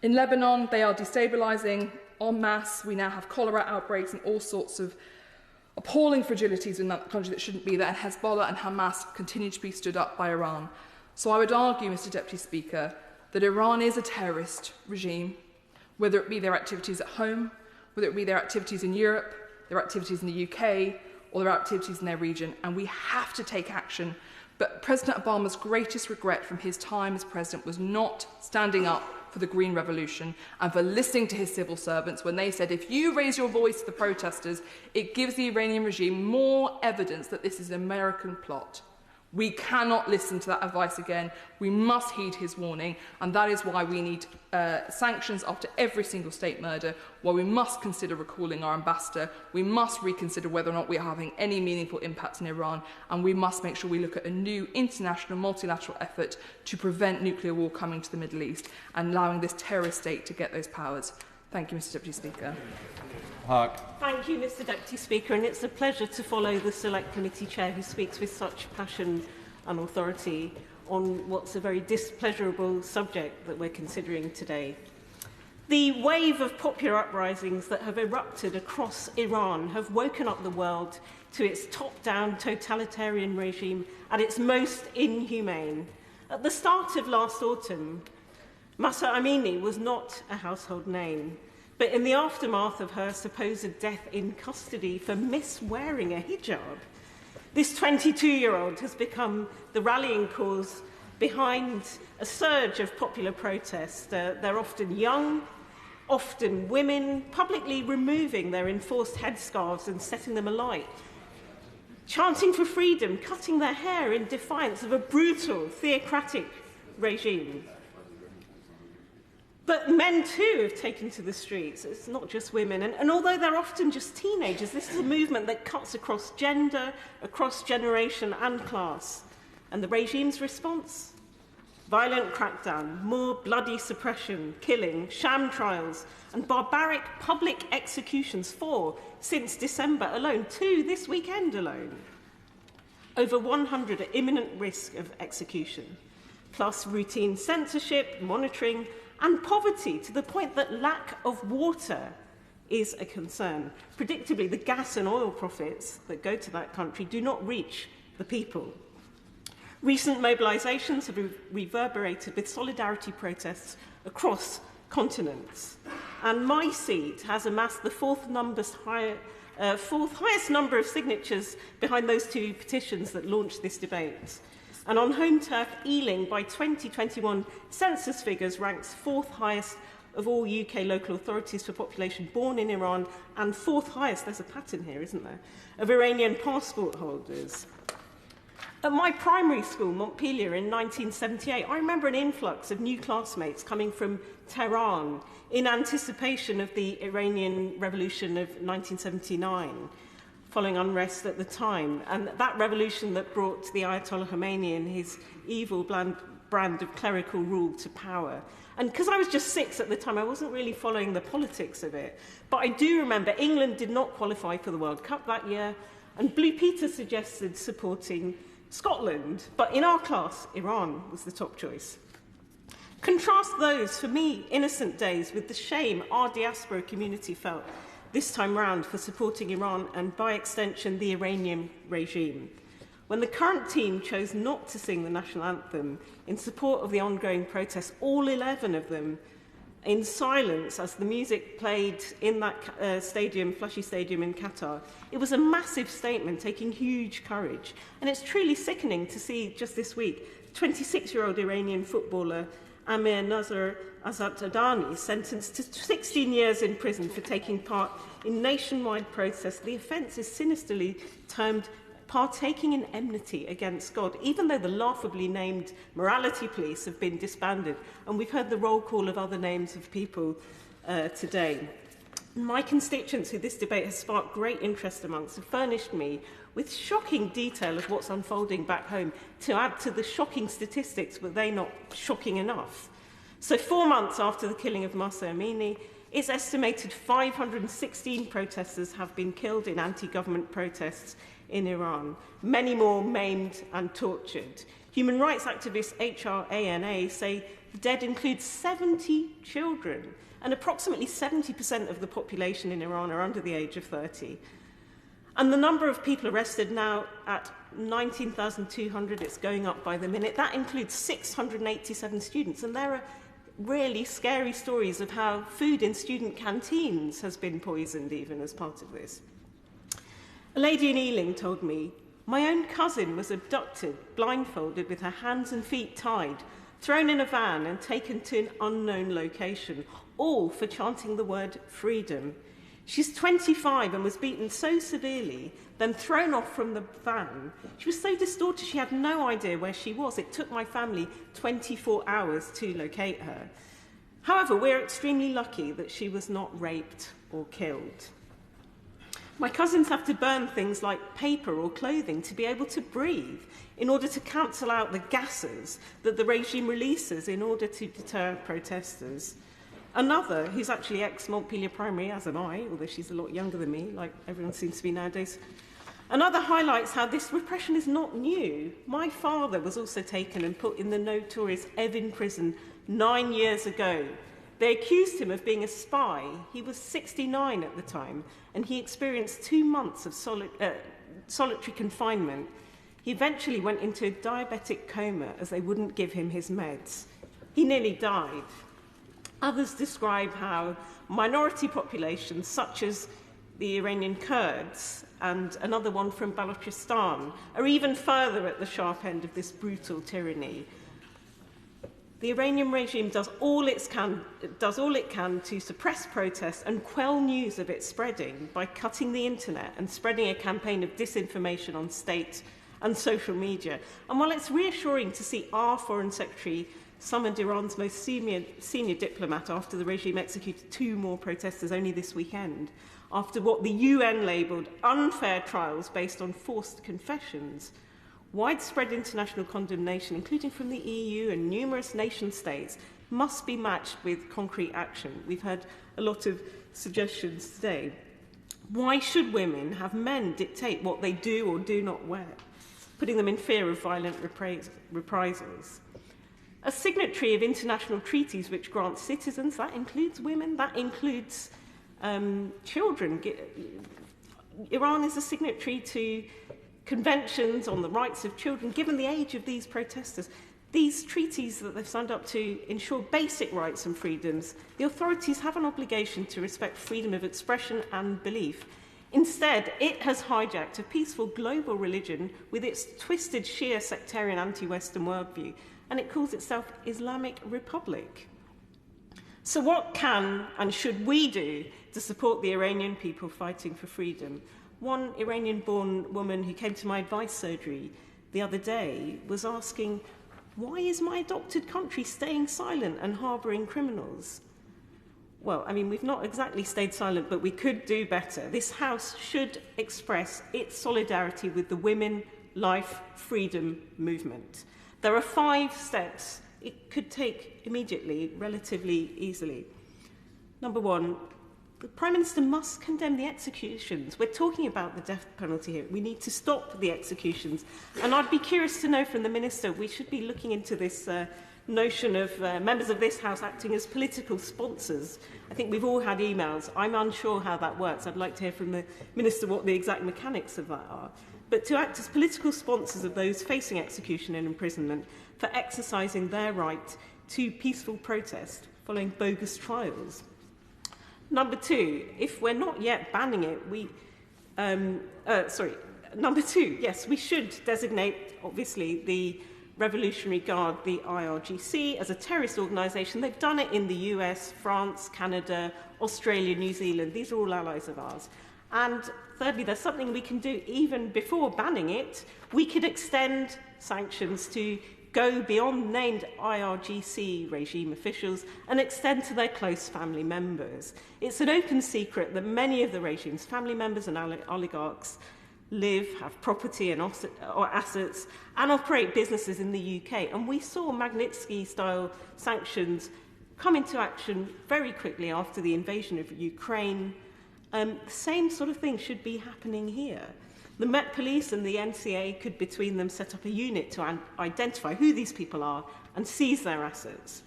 In Lebanon, they are destabilising en masse. We now have cholera outbreaks and all sorts of appalling fragilities in that country that shouldn't be there, and Hezbollah and Hamas continue to be stood up by Iran. So I would argue, Mr Deputy Speaker, that Iran is a terrorist regime, whether it be their activities at home, whether it be their activities in Europe, their activities in the UK, or their activities in their region, and we have to take action. But President Obama's greatest regret from his time as president was not standing up for the Green Revolution and for listening to his civil servants when they said, if you raise your voice to the protesters, it gives the Iranian regime more evidence that this is an American plot. We cannot listen to that advice again. We must heed his warning, and that is why we need sanctions after every single state murder, why we must consider recalling our ambassador, we must reconsider whether or not we are having any meaningful impact in Iran, and we must make sure we look at a new international multilateral effort to prevent nuclear war coming to the Middle East and allowing this terrorist state to get those powers. Thank you, Mr Deputy Speaker. Thank you, Mr Deputy Speaker, and it's a pleasure to follow the Select Committee Chair who speaks with such passion and authority on what's a very displeasurable subject that we're considering today. The wave of popular uprisings that have erupted across Iran have woken up the world to its top-down totalitarian regime at its most inhumane. At the start of last autumn, Mahsa Amini was not a household name. But in the aftermath of her supposed death in custody for miswearing a hijab, this 22-year-old has become the rallying cause behind a surge of popular protest. They're often young, often women, publicly removing their enforced headscarves and setting them alight, chanting for freedom, cutting their hair in defiance of a brutal, theocratic regime. But men, too, have taken to the streets. It's not just women. And although they're often just teenagers, this is a movement that cuts across gender, across generation and class. And the regime's response? Violent crackdown, more bloody suppression, killing, sham trials, and barbaric public executions, 4 since December alone, 2 this weekend alone. Over 100 at imminent risk of execution, plus routine censorship, monitoring, and poverty, to the point that lack of water is a concern. Predictably, the gas and oil profits that go to that country do not reach the people. Recent mobilisations have reverberated with solidarity protests across continents. And my seat has amassed the fourth highest number of signatures behind those 2 petitions that launched this debate. And on home turf, Ealing, by 2021 census figures, ranks 4th highest of all UK local authorities for population born in Iran, and 4th highest, there's a pattern here, isn't there, of Iranian passport holders. At my primary school, Montpellier, in 1978, I remember an influx of new classmates coming from Tehran in anticipation of the Iranian Revolution of 1979. Following unrest at the time, and that revolution that brought the Ayatollah Khomeini and his evil brand of clerical rule to power. And because I was just 6 at the time, I wasn't really following the politics of it. But I do remember England did not qualify for the World Cup that year, and Blue Peter suggested supporting Scotland. But in our class, Iran was the top choice. Contrast those, for me, innocent days with the shame our diaspora community felt this time round for supporting Iran and, by extension, the Iranian regime. When the current team chose not to sing the national anthem in support of the ongoing protests, all 11 of them in silence as the music played in that stadium, Flushie Stadium in Qatar. It was a massive statement, taking huge courage. And it's truly sickening to see just this week 26-year-old Iranian footballer Amir Nazar Azatadani sentenced to 16 years in prison for taking part in nationwide protests. The offence is sinisterly termed partaking in enmity against God, even though the laughably named morality police have been disbanded. And we've heard the roll call of other names of people today. My constituents, who this debate has sparked great interest amongst, have furnished me with shocking detail of what's unfolding back home to add to the shocking statistics, were they not shocking enough? So 4 months after the killing of Mahsa Amini, it's estimated 516 protesters have been killed in anti-government protests in Iran, many more maimed and tortured. Human rights activists HRANA say the dead include 70 children, and approximately 70% of the population in Iran are under the age of 30. And the number of people arrested now at 19,200, it's going up by the minute. That includes 687 students, and there are really scary stories of how food in student canteens has been poisoned even as part of this. A lady in Ealing told me, "My own cousin was abducted, blindfolded, with her hands and feet tied, thrown in a van and taken to an unknown location, all for chanting the word freedom. She's 25 and was beaten so severely, then thrown off from the van. She was so distorted she had no idea where she was. It took my family 24 hours to locate her. However, we're extremely lucky that she was not raped or killed." My cousins have to burn things like paper or clothing to be able to breathe in order to cancel out the gases that the regime releases in order to deter protesters. Another, who's actually ex-Montpellier Primary, as am I, although she's a lot younger than me, like everyone seems to be nowadays. Another highlights how this repression is not new. My father was also taken and put in the notorious Evin prison 9 years ago. They accused him of being a spy. He was 69 at the time, and he experienced 2 months of solitary confinement. He eventually went into a diabetic coma as they wouldn't give him his meds. He nearly died. Others describe how minority populations, such as the Iranian Kurds and another one from Balochistan, are even further at the sharp end of this brutal tyranny. The Iranian regime does all it can to suppress protests and quell news of it spreading by cutting the internet and spreading a campaign of disinformation on state and social media. And while it's reassuring to see our Foreign Secretary summoned Iran's most senior diplomat after the regime executed 2 more protesters only this weekend, after what the UN labelled unfair trials based on forced confessions, widespread international condemnation, including from the EU and numerous nation-states, must be matched with concrete action. We've had a lot of suggestions today. Why should women have men dictate what they do or do not wear, putting them in fear of violent reprisals? A signatory of international treaties which grant citizens, that includes women, that includes children. Iran is a signatory to conventions on the rights of children. Given the age of these protesters, these treaties that they've signed up to ensure basic rights and freedoms. The authorities have an obligation to respect freedom of expression and belief. Instead, it has hijacked a peaceful global religion with its twisted Shia sectarian anti-Western worldview, and it calls itself Islamic Republic. So what can and should we do to support the Iranian people fighting for freedom? One Iranian-born woman who came to my advice surgery the other day was asking, why is my adopted country staying silent and harbouring criminals? Well, I mean, we've not exactly stayed silent, but we could do better. This House should express its solidarity with the Women, Life, Freedom movement. There are 5 steps it could take immediately, relatively easily. Number 1, the Prime Minister must condemn the executions. We're talking about the death penalty here. We need to stop the executions. And I'd be curious to know from the Minister, we should be looking into this notion of members of this House acting as political sponsors. I think we've all had emails. I'm unsure how that works. I'd like to hear from the Minister what the exact mechanics of that are. But to act as political sponsors of those facing execution and imprisonment for exercising their right to peaceful protest. following bogus trials. Number two, if we're not yet banning it, Number two, yes, we should designate, obviously, the Revolutionary Guard, the IRGC, as a terrorist organisation. They've done it in the US, France, Canada, Australia, New Zealand. These are all allies of ours. And thirdly, there's something we can do even before banning it. We could extend sanctions to go beyond named IRGC regime officials and extend to their close family members. It's an open secret that many of the regime's family members and oligarchs live, have property and or assets, and operate businesses in the UK. And we saw Magnitsky-style sanctions come into action very quickly after the invasion of Ukraine. The same sort of thing should be happening here. The Met Police and the NCA could, between them, set up a unit to identify who these people are and seize their assets.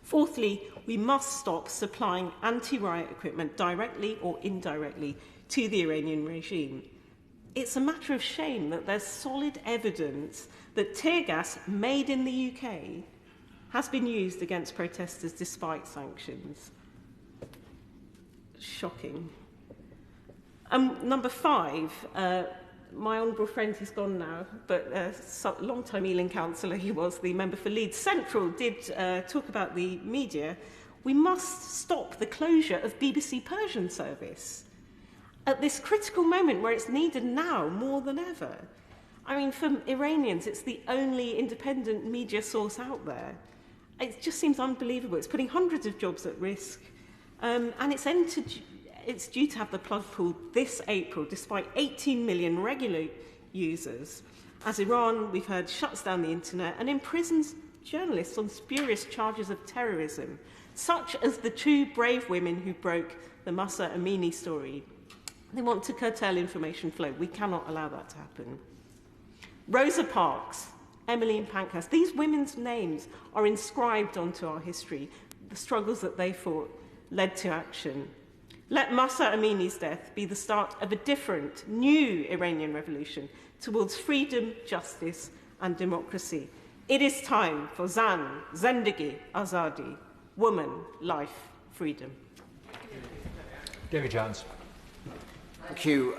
Fourthly, we must stop supplying anti-riot equipment directly or indirectly to the Iranian regime. It's a matter of shame that there's solid evidence that tear gas made in the UK has been used against protesters despite sanctions. Shocking. Number five, my honourable friend, he's gone now, but a long-time Ealing councillor he was, the member for Leeds Central, did talk about the media. We must stop the closure of BBC Persian service at this critical moment where it's needed now more than ever. I mean, for Iranians, it's the only independent media source out there. It just seems unbelievable. It's putting hundreds of jobs at risk, and it's due to have the plug pulled this April, despite 18 million regular users, as Iran, we've heard, shuts down the internet and imprisons journalists on spurious charges of terrorism, such as the two brave women who broke the Mahsa Amini story. They want to curtail information flow. We cannot allow that to happen. Rosa Parks, Emmeline Pankhurst, these women's names are inscribed onto our history. The struggles that they fought led to action. Let Mahsa Amini's death be the start of a different, new Iranian revolution towards freedom, justice, and democracy. It is time for Zan, Zendegi, Azadi, woman, life, freedom. David Jones. Thank you,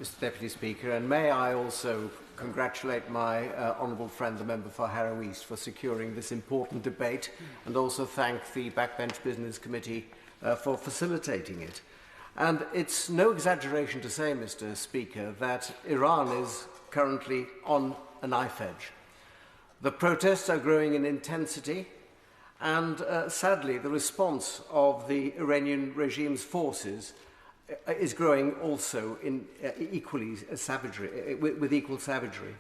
Mr. Deputy Speaker, and may I also congratulate my honourable friend, the member for Harrow East, for securing this important debate, and also thank the Backbench Business Committee for facilitating it. And it's no exaggeration to say, Mr. Speaker, that Iran is currently on a knife edge. The protests are growing in intensity, and sadly, the response of the Iranian regime's forces is growing also in equally savagery, with equal savagery.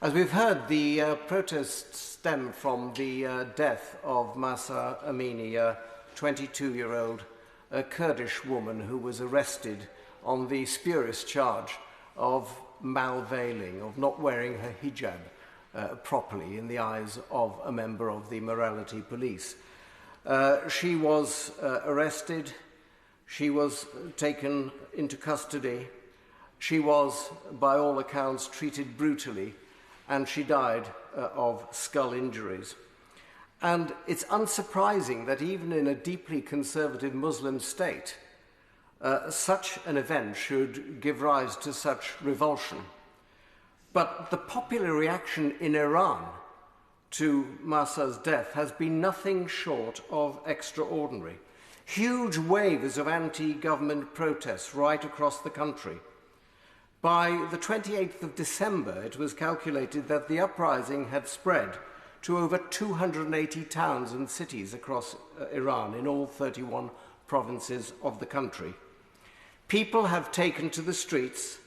As we've heard, the protests stem from the death of Mahsa Amini, a 22-year-old Kurdish woman who was arrested on the spurious charge of malveiling, of not wearing her hijab properly in the eyes of a member of the morality police. She was arrested. She was taken into custody. She was, by all accounts, treated brutally, and she died of skull injuries. And it's unsurprising that even in a deeply conservative Muslim state, such an event should give rise to such revulsion. But the popular reaction in Iran to Mahsa's death has been nothing short of extraordinary. Huge waves of anti-government protests right across the country. By the 28th of December, it was calculated that the uprising had spread to over 280 towns and cities across Iran in all 31 provinces of the country. People have taken to the streets,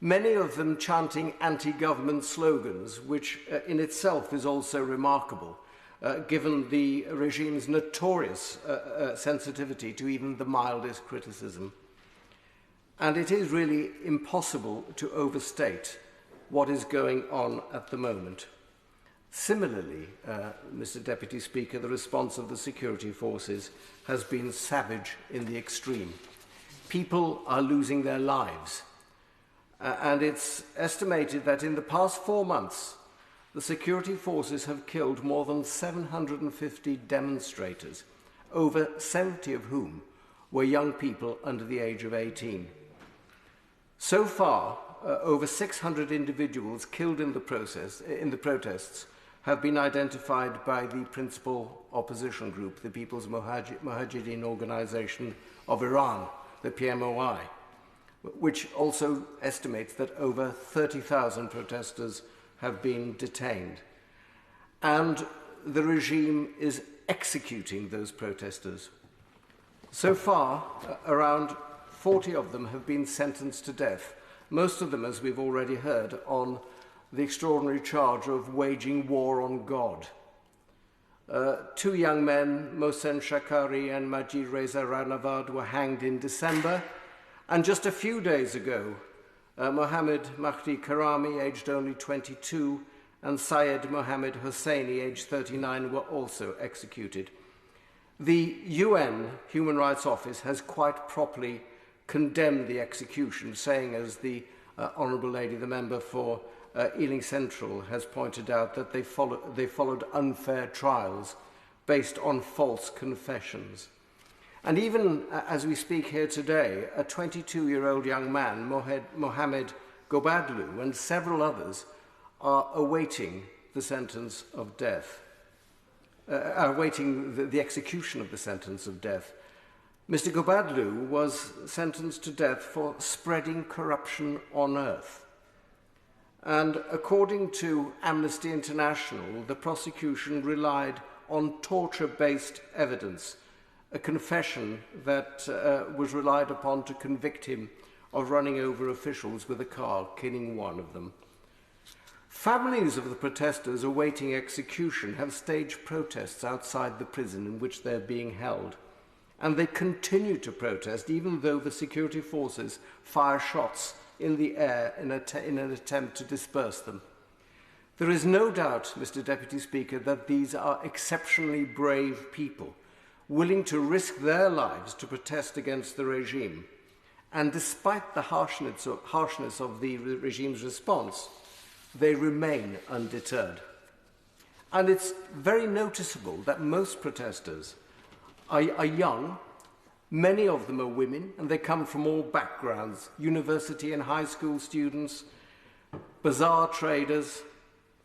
many of them chanting anti-government slogans, which in itself is also remarkable, given the regime's notorious sensitivity to even the mildest criticism. And it is really impossible to overstate what is going on at the moment. Similarly, Mr. Deputy Speaker, the response of the security forces has been savage in the extreme. People are losing their lives. And it's estimated that in the past 4 months, the security forces have killed more than 750 demonstrators, over 70 of whom were young people under the age of 18. So far, over 600 individuals killed in the protests have been identified by the principal opposition group, the People's Mujahideen Organization of Iran, the PMOI, which also estimates that over 30,000 protesters have been detained. And the regime is executing those protesters. So far, around 40 of them have been sentenced to death, most of them, as we've already heard, on the extraordinary charge of waging war on God. Two young men, Mohsen Shakari and Majid Reza Ranavad, were hanged in December, and just a few days ago, Mohammed Mahdi Karami, aged only 22, and Syed Mohammed Hosseini, aged 39, were also executed. The UN Human Rights Office has quite properly condemned the execution, saying, as the Honourable Lady, the member for Ealing Central, has pointed out, that they followed unfair trials based on false confessions. And even as we speak here today, a 22-year-old young man, Mohammed Gobadlu, and several others are awaiting the sentence of death, awaiting the execution of the sentence of death. Mr. Gobadlu was sentenced to death for spreading corruption on earth. And according to Amnesty International, the prosecution relied on torture-based evidence, a confession that was relied upon to convict him of running over officials with a car, killing one of them. Families of the protesters awaiting execution have staged protests outside the prison in which they're being held. And they continue to protest even though the security forces fire shots in the air in an attempt to disperse them. There is no doubt, Mr. Deputy Speaker, that these are exceptionally brave people, willing to risk their lives to protest against the regime. And despite the harshness of the regime's response, they remain undeterred. And it's very noticeable that most protesters are young. Many of them are women, and they come from all backgrounds: university and high school students, bazaar traders,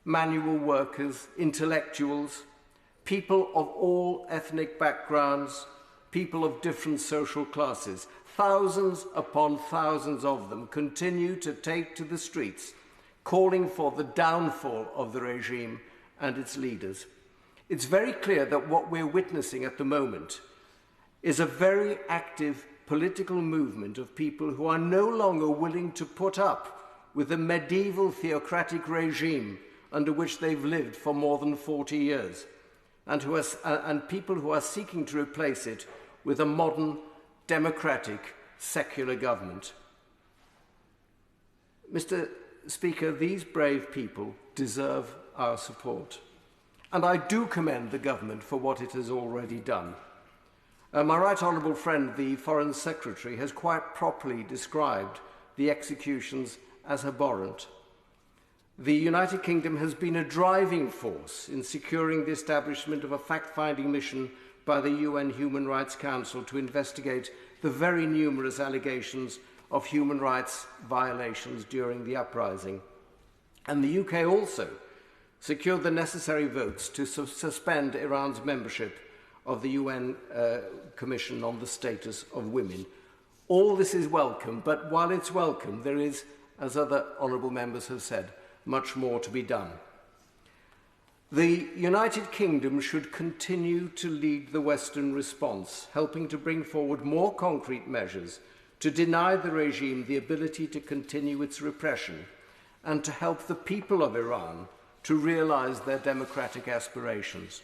manual workers, intellectuals, people of all ethnic backgrounds, people of different social classes. Thousands upon thousands of them continue to take to the streets, calling for the downfall of the regime and its leaders. It's very clear that what we're witnessing at the moment is a very active political movement of people who are no longer willing to put up with the medieval theocratic regime under which they've lived for more than 40 years, and people who are seeking to replace it with a modern, democratic, secular government. Mr. Speaker, these brave people deserve our support. And I do commend the government for what it has already done. My right honourable friend, the Foreign Secretary, has quite properly described the executions as abhorrent. The United Kingdom has been a driving force in securing the establishment of a fact-finding mission by the UN Human Rights Council to investigate the very numerous allegations of human rights violations during the uprising. And the UK also secured the necessary votes to suspend Iran's membership of the UN Commission on the Status of Women. All this is welcome, but while it's welcome, there is, as other honourable members have said, much more to be done. The United Kingdom should continue to lead the Western response, helping to bring forward more concrete measures to deny the regime the ability to continue its repression and to help the people of Iran to realise their democratic aspirations.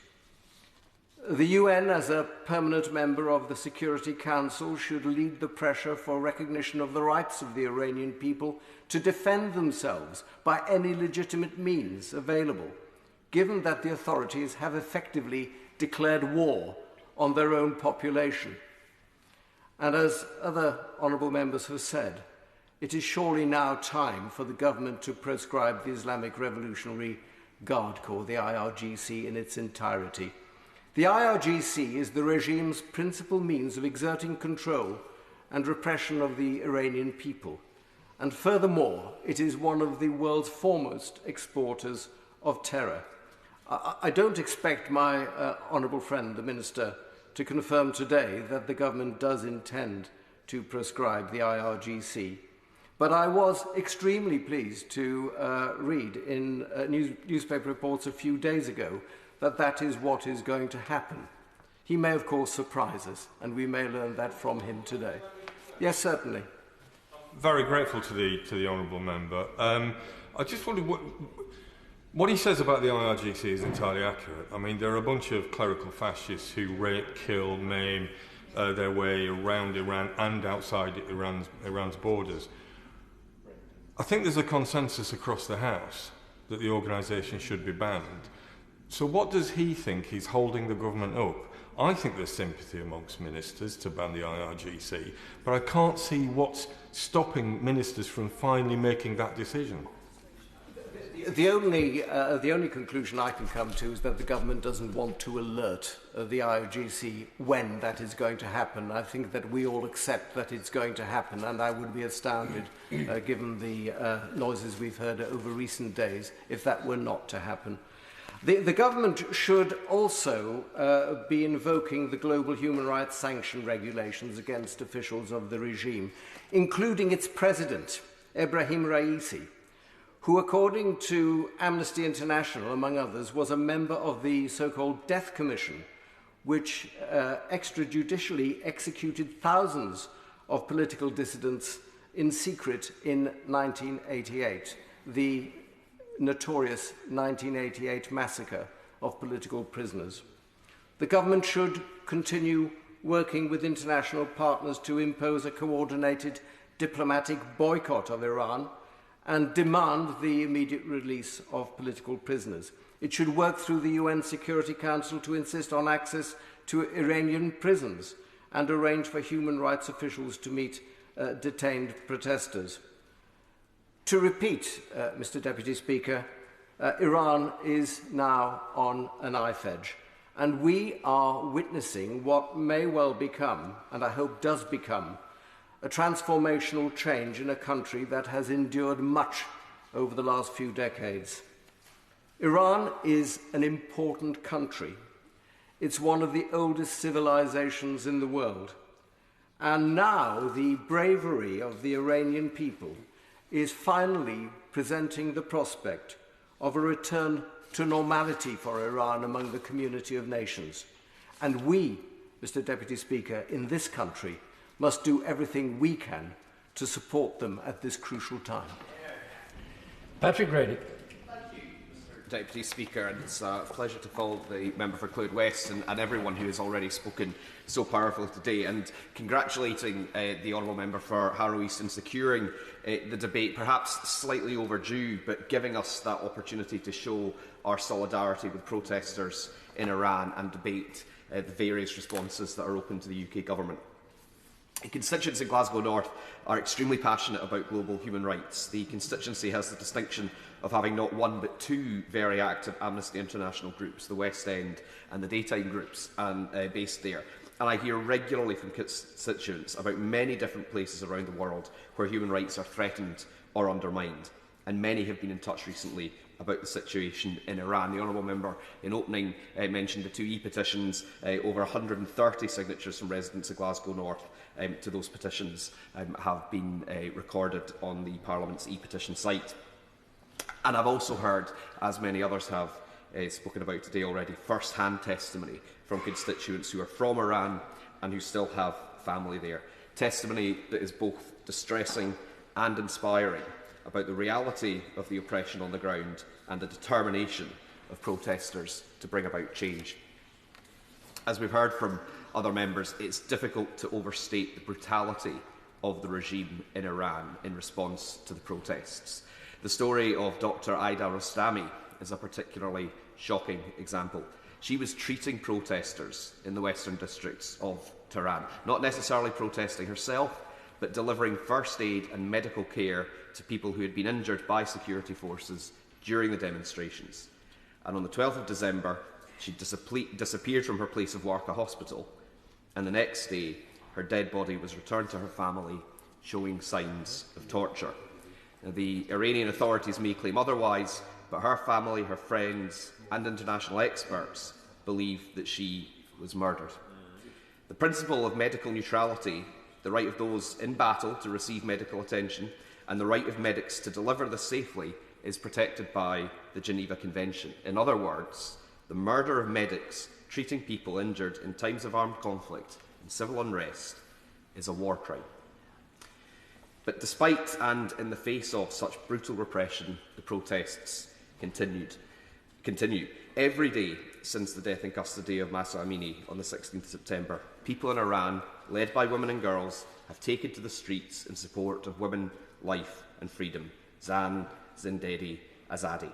The UN, as a permanent member of the Security Council, should lead the pressure for recognition of the rights of the Iranian people to defend themselves by any legitimate means available, given that the authorities have effectively declared war on their own population. And as other honourable members have said, it is surely now time for the government to proscribe the Islamic Revolutionary Guard Corps, the IRGC, in its entirety. The IRGC is the regime's principal means of exerting control and repression of the Iranian people. And furthermore, it is one of the world's foremost exporters of terror. I don't expect my honourable friend, the Minister, to confirm today that the government does intend to proscribe the IRGC. But I was extremely pleased to read in newspaper reports a few days ago that that is what is going to happen. He may, of course, surprise us, and we may learn that from him today. Yes, certainly. Very grateful to the honourable member. I just wondered what he says about the IRGC is entirely accurate. I mean, there are a bunch of clerical fascists who rape, kill, maim their way around Iran and outside Iran's borders. I think there's a consensus across the House that the organisation should be banned. So what does he think he's holding the government up? I think there's sympathy amongst ministers to ban the IRGC, but I can't see what's stopping ministers from finally making that decision. The only conclusion I can come to is that the government doesn't want to alert the IRGC when that is going to happen. I think that we all accept that it's going to happen, and I would be astounded, given the noises we've heard over recent days, if that were not to happen. The government should also be invoking the global human rights sanction regulations against officials of the regime, including its president, Ebrahim Raisi, who, according to Amnesty International, among others, was a member of the so-called Death Commission, which extrajudicially executed thousands of political dissidents in secret in 1988, the notorious 1988 massacre of political prisoners. The government should continue working with international partners to impose a coordinated diplomatic boycott of Iran and demand the immediate release of political prisoners. It should work through the UN Security Council to insist on access to Iranian prisons and arrange for human rights officials to meet detained protesters. To repeat, Mr. Deputy Speaker, Iran is now on a knife edge, and we are witnessing what may well become, and I hope does become, a transformational change in a country that has endured much over the last few decades. Iran is an important country. It's one of the oldest civilizations in the world. And now the bravery of the Iranian people is finally presenting the prospect of a return to normality for Iran among the community of nations. And we, Mr. Deputy Speaker, in this country must do everything we can to support them at this crucial time. Patrick Grady. Deputy Speaker, and it's a pleasure to follow the member for Cloud West and everyone who has already spoken so powerfully today, and congratulating the honourable member for Harrow East in securing the debate, perhaps slightly overdue, but giving us that opportunity to show our solidarity with protesters in Iran and debate the various responses that are open to the UK government. The constituents in Glasgow North are extremely passionate about global human rights. The constituency has the distinction of having not one but two very active Amnesty International groups, the West End and the Daytime groups, based there. And I hear regularly from constituents about many different places around the world where human rights are threatened or undermined. And many have been in touch recently about the situation in Iran. The honourable member, in opening, mentioned the two e-petitions, over 130 signatures from residents of Glasgow North to those petitions have been recorded on the Parliament's e-petition site. And I've also heard, as many others have spoken about today already, first-hand testimony from constituents who are from Iran and who still have family there. Testimony that is both distressing and inspiring about the reality of the oppression on the ground and the determination of protesters to bring about change. As we've heard from other members, it's difficult to overstate the brutality of the regime in Iran in response to the protests. The story of Dr. Aida Rostami is a particularly shocking example. She was treating protesters in the western districts of Tehran, not necessarily protesting herself, but delivering first aid and medical care to people who had been injured by security forces during the demonstrations. and on the 12th of December, she disappeared from her place of work, a hospital, and the next day, her dead body was returned to her family, showing signs of torture. Now, the Iranian authorities may claim otherwise, but her family, her friends, and international experts believe that she was murdered. The principle of medical neutrality, the right of those in battle to receive medical attention, and the right of medics to deliver this safely is protected by the Geneva Convention. In other words, the murder of medics treating people injured in times of armed conflict and civil unrest is a war crime. But despite and in the face of such brutal repression, the protests continue. Every day since the death in custody of Mahsa Amini on the 16th of September, people in Iran, led by women and girls, have taken to the streets in support of women, life and freedom. Zan, Zindedi, Azadi.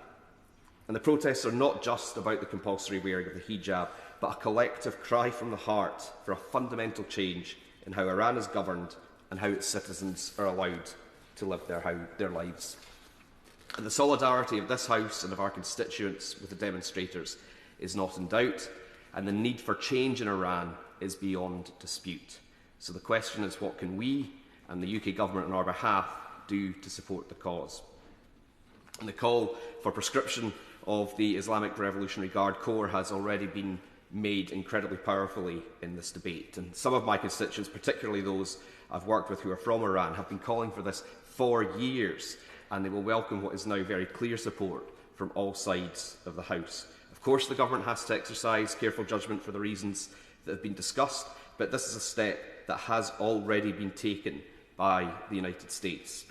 And the protests are not just about the compulsory wearing of the hijab, but a collective cry from the heart for a fundamental change in how Iran is governed and how its citizens are allowed to live their lives. And the solidarity of this House and of our constituents with the demonstrators is not in doubt, and the need for change in Iran is beyond dispute. So the question is, what can we and the UK Government on our behalf do to support the cause? And the call for proscription of the Islamic Revolutionary Guard Corps has already been made incredibly powerfully in this debate. And some of my constituents, particularly those I've worked with who are from Iran, have been calling for this for years, and they will welcome what is now very clear support from all sides of the House. Of course, the Government has to exercise careful judgment for the reasons that have been discussed, but this is a step that has already been taken by the United States.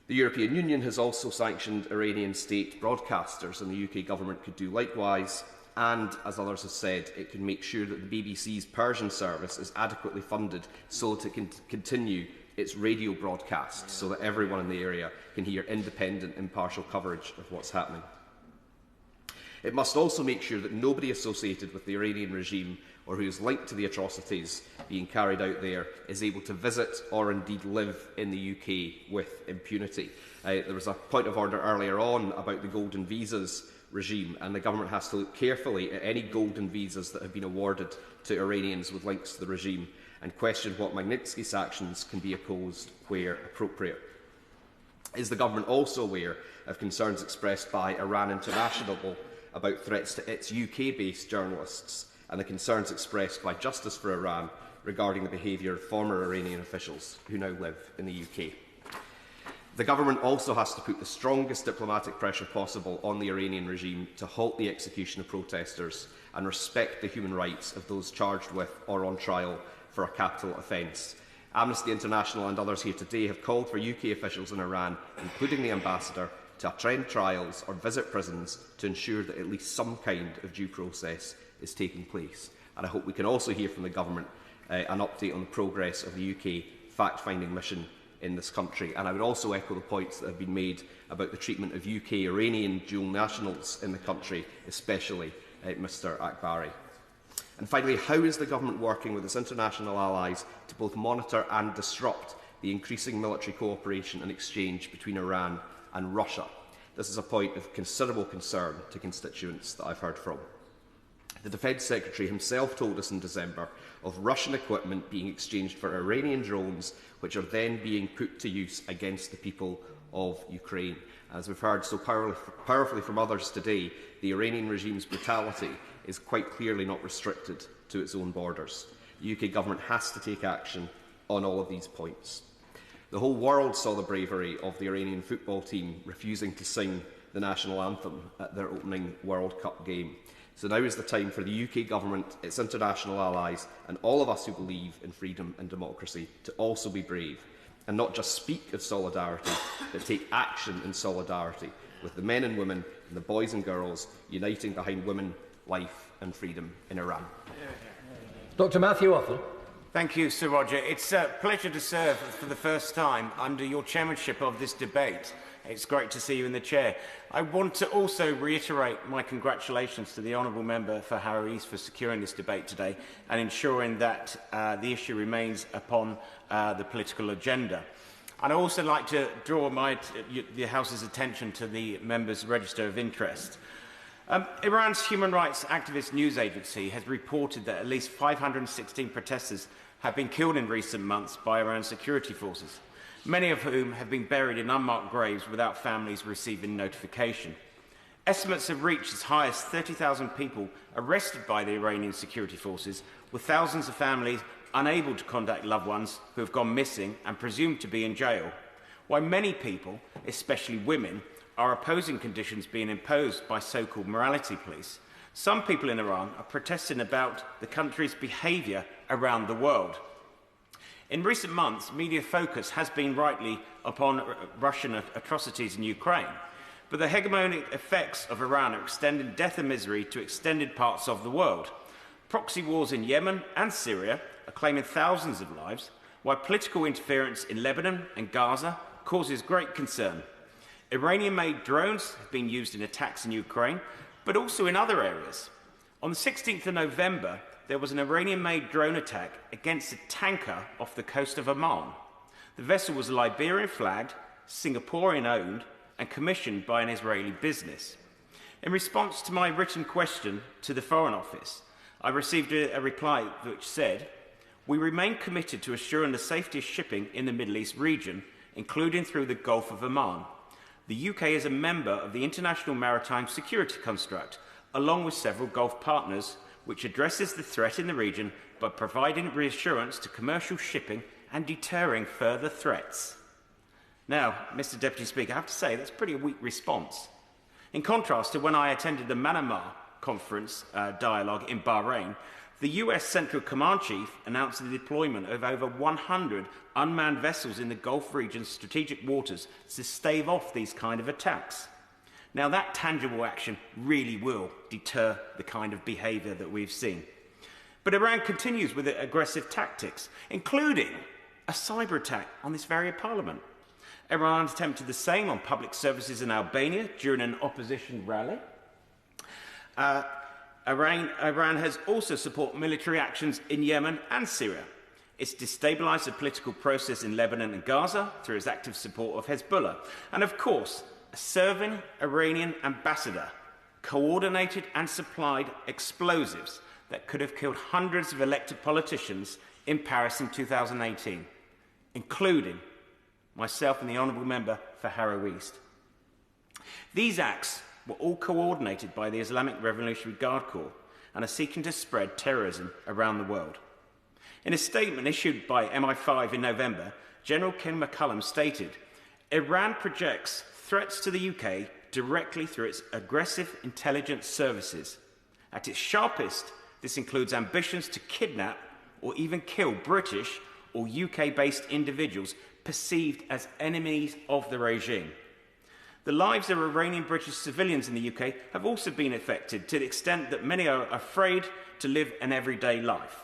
The European Union has also sanctioned Iranian state broadcasters, and the UK Government could do likewise. And, as others have said, it can make sure that the BBC's Persian service is adequately funded so that it can continue its radio broadcasts, so that everyone in the area can hear independent, impartial coverage of what's happening. It must also make sure that nobody associated with the Iranian regime or who is linked to the atrocities being carried out there is able to visit or indeed live in the UK with impunity. There was a point of order earlier on about the golden visas regime, and the Government has to look carefully at any golden visas that have been awarded to Iranians with links to the regime and question what Magnitsky sanctions can be opposed where appropriate. Is the Government also aware of concerns expressed by Iran International about threats to its UK-based journalists and the concerns expressed by Justice for Iran regarding the behaviour of former Iranian officials who now live in the UK? The Government also has to put the strongest diplomatic pressure possible on the Iranian regime to halt the execution of protesters and respect the human rights of those charged with or on trial for a capital offence. Amnesty International and others here today have called for UK officials in Iran, including the Ambassador, to attend trials or visit prisons to ensure that at least some kind of due process is taking place. And I hope we can also hear from the Government an update on the progress of the UK fact-finding mission in this country. And I would also echo the points that have been made about the treatment of UK Iranian dual nationals in the country, especially Mr Akbari. And finally, how is the Government working with its international allies to both monitor and disrupt the increasing military cooperation and exchange between Iran and Russia? This is a point of considerable concern to constituents that I've heard from. The Defence Secretary himself told us in December of Russian equipment being exchanged for Iranian drones, which are then being put to use against the people of Ukraine. As we've heard so powerfully from others today, the Iranian regime's brutality is quite clearly not restricted to its own borders. The UK Government has to take action on all of these points. The whole world saw the bravery of the Iranian football team refusing to sing the national anthem at their opening World Cup game. So now is the time for the UK Government, its international allies, and all of us who believe in freedom and democracy to also be brave and not just speak of solidarity, but take action in solidarity with the men and women and the boys and girls uniting behind women, life and freedom in Iran. Dr Matthew Offal. Thank you, Sir Roger. It's a pleasure to serve for the first time under your chairmanship of this debate. It's great to see you in the chair. I want to also reiterate my congratulations to the Honourable Member for Harrow East for securing this debate today and ensuring that the issue remains upon the political agenda. And I also like to draw the House's attention to the Members' Register of Interest. Iran's human rights activist news agency has reported that at least 516 protesters have been killed in recent months by Iran's security forces, many of whom have been buried in unmarked graves without families receiving notification. Estimates have reached as high as 30,000 people arrested by the Iranian security forces, with thousands of families unable to contact loved ones who have gone missing and presumed to be in jail, while many people, especially women, are opposing conditions being imposed by so-called morality police. Some people in Iran are protesting about the country's behaviour around the world. In recent months, media focus has been rightly upon Russian atrocities in Ukraine, but the hegemonic effects of Iran are extending death and misery to extended parts of the world. Proxy wars in Yemen and Syria are claiming thousands of lives, while political interference in Lebanon and Gaza causes great concern. Iranian-made drones have been used in attacks in Ukraine, but also in other areas. On the 16th of November, there was an Iranian-made drone attack against a tanker off the coast of Oman. The vessel was Liberian-flagged, Singaporean-owned, and commissioned by an Israeli business. In response to my written question to the Foreign Office, I received a reply which said, "We remain committed to assuring the safety of shipping in the Middle East region, including through the Gulf of Oman. The UK is a member of the International Maritime Security Construct, along with several Gulf partners, which addresses the threat in the region by providing reassurance to commercial shipping and deterring further threats." Now, Mr. Deputy Speaker, I have to say that's a pretty weak response. In contrast to when I attended the Manama Conference dialogue in Bahrain, the US Central Command Chief announced the deployment of over 100 unmanned vessels in the Gulf region's strategic waters to stave off these kind of attacks. Now, that tangible action really will deter the kind of behaviour that we've seen. But Iran continues with aggressive tactics, including a cyber attack on this very Parliament. Iran attempted the same on public services in Albania during an opposition rally. Iran has also supported military actions in Yemen and Syria. It's destabilised the political process in Lebanon and Gaza through its active support of Hezbollah. And of course, a serving Iranian ambassador coordinated and supplied explosives that could have killed hundreds of elected politicians in Paris in 2018, including myself and the Honourable Member for Harrow East. These acts were all coordinated by the Islamic Revolutionary Guard Corps and are seeking to spread terrorism around the world. In a statement issued by MI5 in November, General Ken McCullum stated, "Iran projects threats to the UK directly through its aggressive intelligence services. At its sharpest, this includes ambitions to kidnap or even kill British or UK-based individuals perceived as enemies of the regime. The lives of Iranian British civilians in the UK have also been affected to the extent that many are afraid to live an everyday life.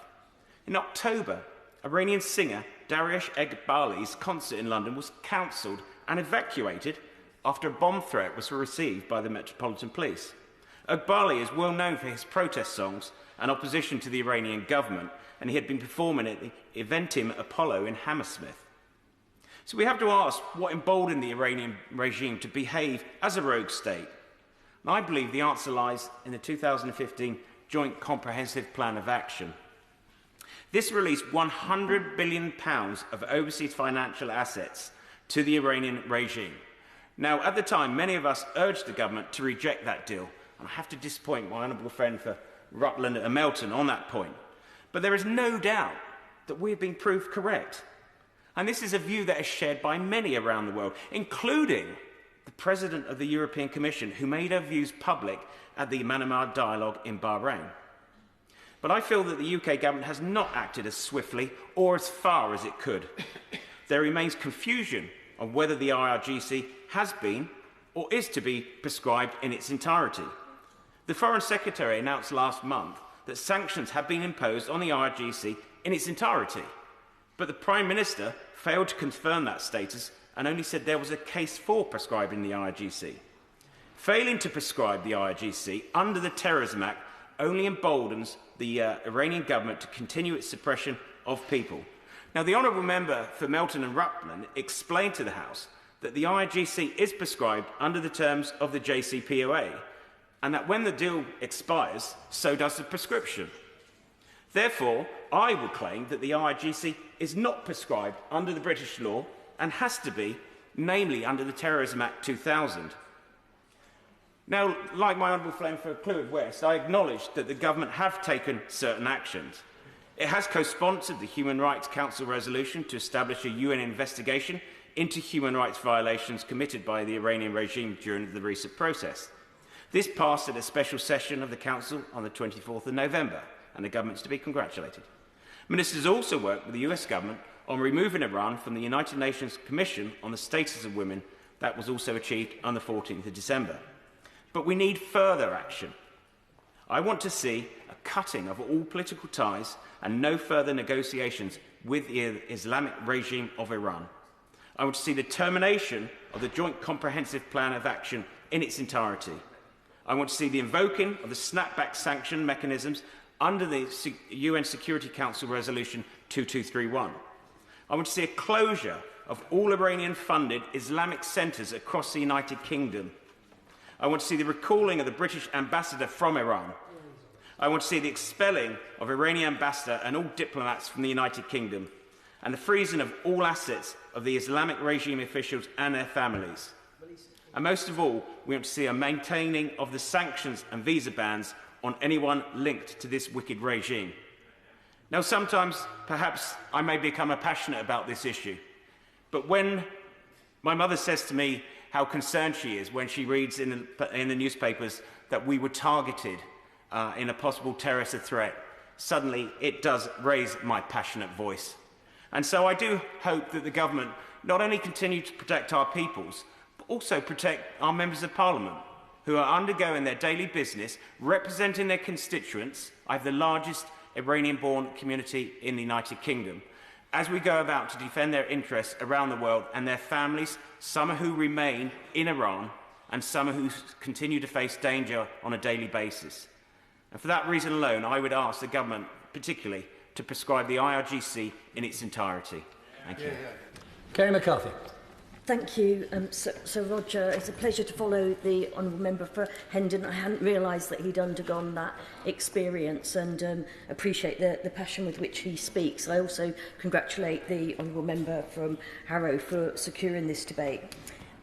In October, Iranian singer Dariush Eghbali's concert in London was cancelled and evacuated after a bomb threat was received by the Metropolitan Police. Eghbali is well known for his protest songs and opposition to the Iranian government, and he had been performing at the Eventim Apollo in Hammersmith. So we have to ask what emboldened the Iranian regime to behave as a rogue state. And I believe the answer lies in the 2015 Joint Comprehensive Plan of Action. This released £100 billion of overseas financial assets to the Iranian regime. Now, at the time, many of us urged the government to reject that deal, and I have to disappoint my honourable friend for Rutland and Melton on that point. But there is no doubt that we have been proved correct. And this is a view that is shared by many around the world, including the President of the European Commission, who made her views public at the Manama dialogue in Bahrain. But I feel that the UK government has not acted as swiftly or as far as it could. There remains confusion on whether the IRGC has been or is to be prescribed in its entirety. The Foreign Secretary announced last month that sanctions have been imposed on the IRGC in its entirety, but the Prime Minister failed to confirm that status and only said there was a case for prescribing the IRGC. Failing to prescribe the IRGC under the Terrorism Act only emboldens the Iranian government to continue its suppression of people. Now, the Honourable Member for Melton and Rutland explained to the House that the IRGC is prescribed under the terms of the JCPOA, and that when the deal expires, so does the prescription. Therefore, I would claim that the IRGC is not prescribed under the British law and has to be, namely under the Terrorism Act 2000. Now, like my honourable friend for Clwyd West, I acknowledge that the government have taken certain actions. It has co-sponsored the Human Rights Council resolution to establish a UN investigation into human rights violations committed by the Iranian regime during the recent process. This passed at a special session of the Council on the 24th of November, and the government is to be congratulated. Ministers also worked with the US government on removing Iran from the United Nations Commission on the Status of Women. That was also achieved on the 14th of December. But we need further action. I want to see a cutting of all political ties and no further negotiations with the Islamic regime of Iran. I want to see the termination of the Joint Comprehensive Plan of Action in its entirety. I want to see the invoking of the snapback sanction mechanisms under the UN Security Council Resolution 2231. I want to see a closure of all Iranian-funded Islamic centres across the United Kingdom. I want to see the recalling of the British ambassador from Iran. I want to see the expelling of Iranian ambassador and all diplomats from the United Kingdom, and the freezing of all assets of the Islamic regime officials and their families. And most of all, we want to see a maintaining of the sanctions and visa bans on anyone linked to this wicked regime. Now, sometimes, perhaps, I may become passionate about this issue, but when my mother says to me how concerned she is when she reads in the newspapers that we were targeted in a possible terrorist threat, suddenly it does raise my passionate voice. And so I do hope that the government not only continue to protect our peoples, but also protect our members of parliament who are undergoing their daily business, representing their constituents. I have the largest Iranian-born community in the United Kingdom, as we go about to defend their interests around the world and their families, some who remain in Iran and some who continue to face danger on a daily basis. And for that reason alone, I would ask the government, particularly, to prescribe the IRGC in its entirety. Thank you. Kerry McCarthy. Thank you, Sir Roger. It's a pleasure to follow the Honourable Member for Hendon. I hadn't realised that he'd undergone that experience and appreciate the passion with which he speaks. I also congratulate the Honourable Member from Harrow for securing this debate.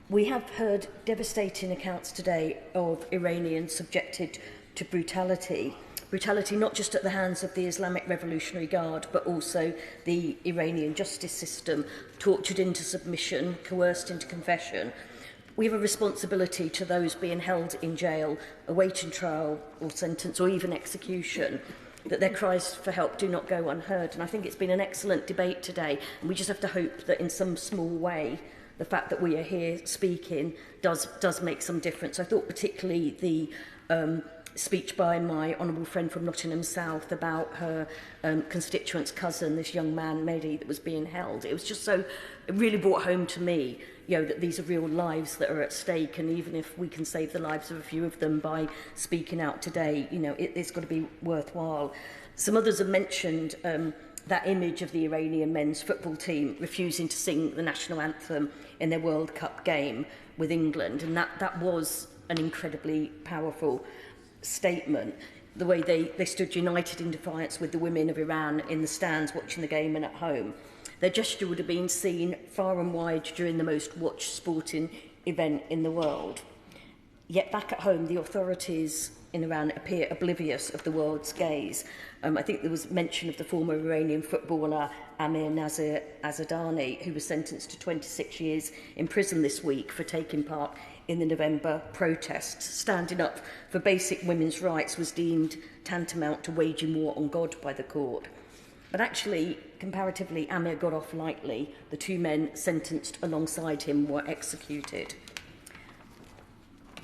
We have heard devastating accounts today of Iranians subjected to brutality. Brutality not just at the hands of the Islamic Revolutionary Guard, but also the Iranian justice system, tortured into submission, coerced into confession. We have a responsibility to those being held in jail, awaiting trial or sentence or even execution, that their cries for help do not go unheard. And I think it's been an excellent debate today, and we just have to hope that in some small way, the fact that we are here speaking does make some difference. I thought particularly the speech by my honourable friend from Nottingham South about her constituent's cousin, this young man, Mehdi, that was being held. It was just so, it really brought home to me, that these are real lives that are at stake, and even if we can save the lives of a few of them by speaking out today, it's got to be worthwhile. Some others have mentioned that image of the Iranian men's football team refusing to sing the national anthem in their World Cup game with England, and that was an incredibly powerful statement. The way they stood united in defiance with the women of Iran in the stands watching the game and at home. Their gesture would have been seen far and wide during the most watched sporting event in the world. Yet back at home, the authorities in Iran appear oblivious of the world's gaze. I think there was mention of the former Iranian footballer Amir Nasir Azadani, who was sentenced to 26 years in prison this week for taking part in the November protests. Standing up for basic women's rights was deemed tantamount to waging war on God by the court. But actually, comparatively, Amir got off lightly. The two men sentenced alongside him were executed.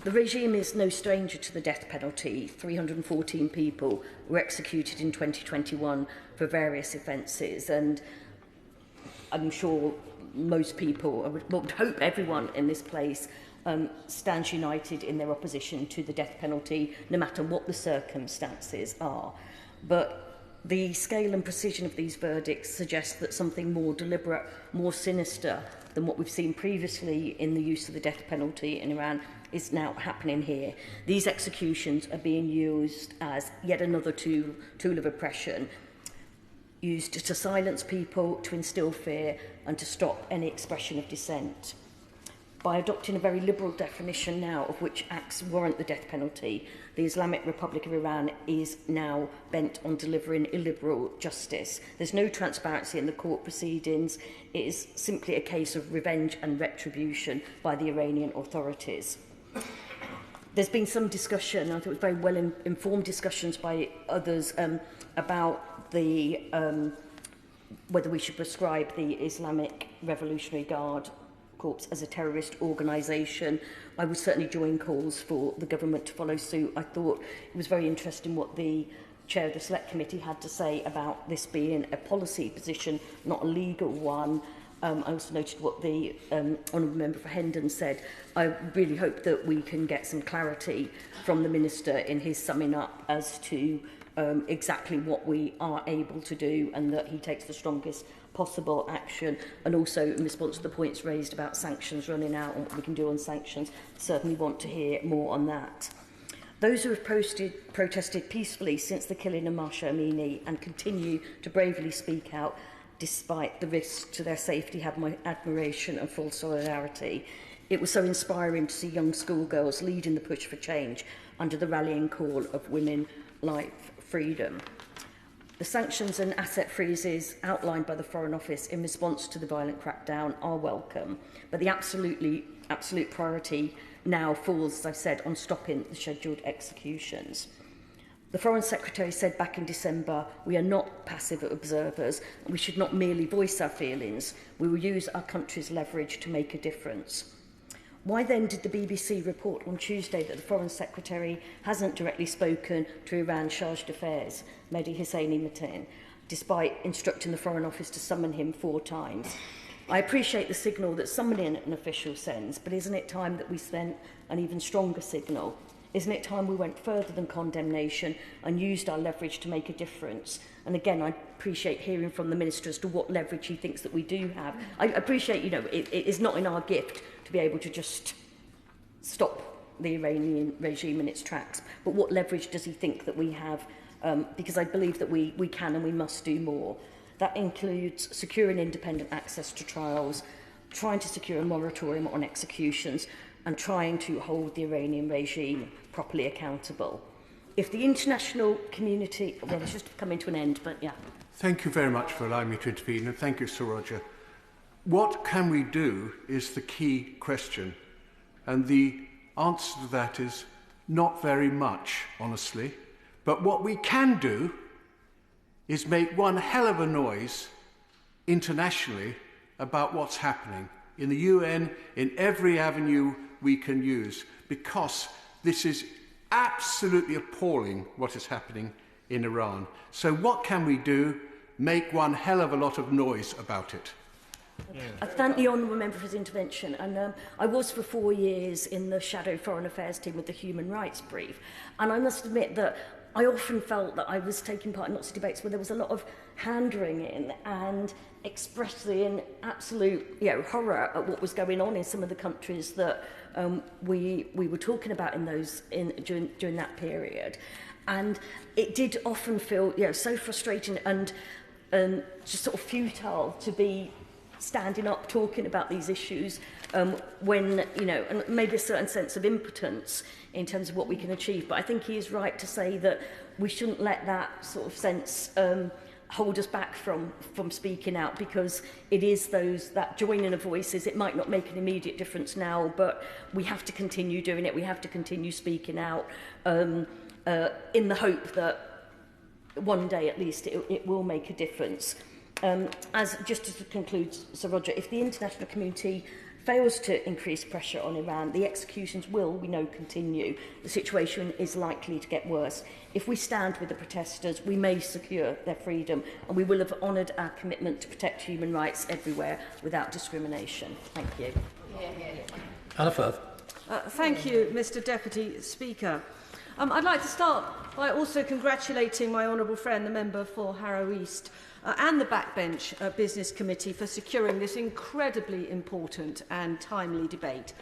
The regime is no stranger to the death penalty. 314 people were executed in 2021 for various offences, and I'm sure most people, I would hope everyone in this place, stands united in their opposition to the death penalty, no matter what the circumstances are. But the scale and precision of these verdicts suggests that something more deliberate, more sinister than what we've seen previously in the use of the death penalty in Iran is now happening here. These executions are being used as yet another tool of oppression, used to silence people, to instill fear, and to stop any expression of dissent. By adopting a very liberal definition now of which acts warrant the death penalty, the Islamic Republic of Iran is now bent on delivering illiberal justice. There's no transparency in the court proceedings. It is simply a case of revenge and retribution by the Iranian authorities. There's been some discussion, I think it was very well-informed discussions by others about the whether we should prescribe the Islamic Revolutionary Guard Corps as a terrorist organisation. I would certainly join calls for the government to follow suit. I thought it was very interesting what the chair of the Select Committee had to say about this being a policy position, not a legal one. I also noted what the Honourable Member for Hendon said. I really hope that we can get some clarity from the Minister in his summing up as to exactly what we are able to do, and that he takes the strongest possible action. And also in response to the points raised about sanctions running out and what we can do on sanctions, certainly want to hear more on that. Those who have protested peacefully since the killing of Mahsa Amini and continue to bravely speak out despite the risk to their safety have my admiration and full solidarity. It was so inspiring to see young schoolgirls leading the push for change under the rallying call of Women, Life, Freedom. The sanctions and asset freezes outlined by the Foreign Office in response to the violent crackdown are welcome, but the absolute priority now falls, as I said, on stopping the scheduled executions. The Foreign Secretary said back in December, we are not passive observers, and we should not merely voice our feelings. We will use our country's leverage to make a difference. Why then did the BBC report on Tuesday that the Foreign Secretary hasn't directly spoken to Iran's Charge d'Affaires, Mehdi Hosseini Matin, despite instructing the Foreign Office to summon him 4 times? I appreciate the signal that summoning an official sends, but isn't it time that we sent an even stronger signal? Isn't it time we went further than condemnation and used our leverage to make a difference? And again, I appreciate hearing from the Minister as to what leverage he thinks that we do have. I appreciate, it is not in our gift to be able to just stop the Iranian regime in its tracks. But what leverage does he think that we have? Because I believe that we can and we must do more. That includes securing independent access to trials, trying to secure a moratorium on executions, and trying to hold the Iranian regime properly accountable. If the international community... Well, it's just coming to an end, but yeah. Thank you very much for allowing me to intervene, and thank you, Sir Roger. What can we do is the key question, and the answer to that is not very much, honestly. But what we can do is make one hell of a noise internationally about what's happening in the UN, in every avenue we can use, because this is absolutely appalling what is happening in Iran. So what can we do? Make one hell of a lot of noise about it. I thank the Honourable Member for his intervention, and I was for 4 years in the Shadow Foreign Affairs team with the Human Rights Brief, and I must admit that I often felt that I was taking part in lots of debates where there was a lot of hand-wringing and expressing absolute horror at what was going on in some of the countries that we were talking about during that period. And it did often feel so frustrating and just sort of futile to be standing up talking about these issues when, and maybe a certain sense of impotence in terms of what we can achieve. But I think he is right to say that we shouldn't let that sort of sense hold us back from speaking out, because it is that joining of voices. It might not make an immediate difference now, but we have to continue doing it. We have to continue speaking out in the hope that one day at least it will make a difference. Just to conclude, Sir Roger, if the international community fails to increase pressure on Iran, the executions will, we know, continue. The situation is likely to get worse. If we stand with the protesters, we may secure their freedom, and we will have honoured our commitment to protect human rights everywhere without discrimination. Thank you. Anna Firth. Thank you, Mr Deputy Speaker. I'd like to start by also congratulating my honourable friend, the member for Harrow East, and the Backbench Business Committee for securing this incredibly important and timely debate.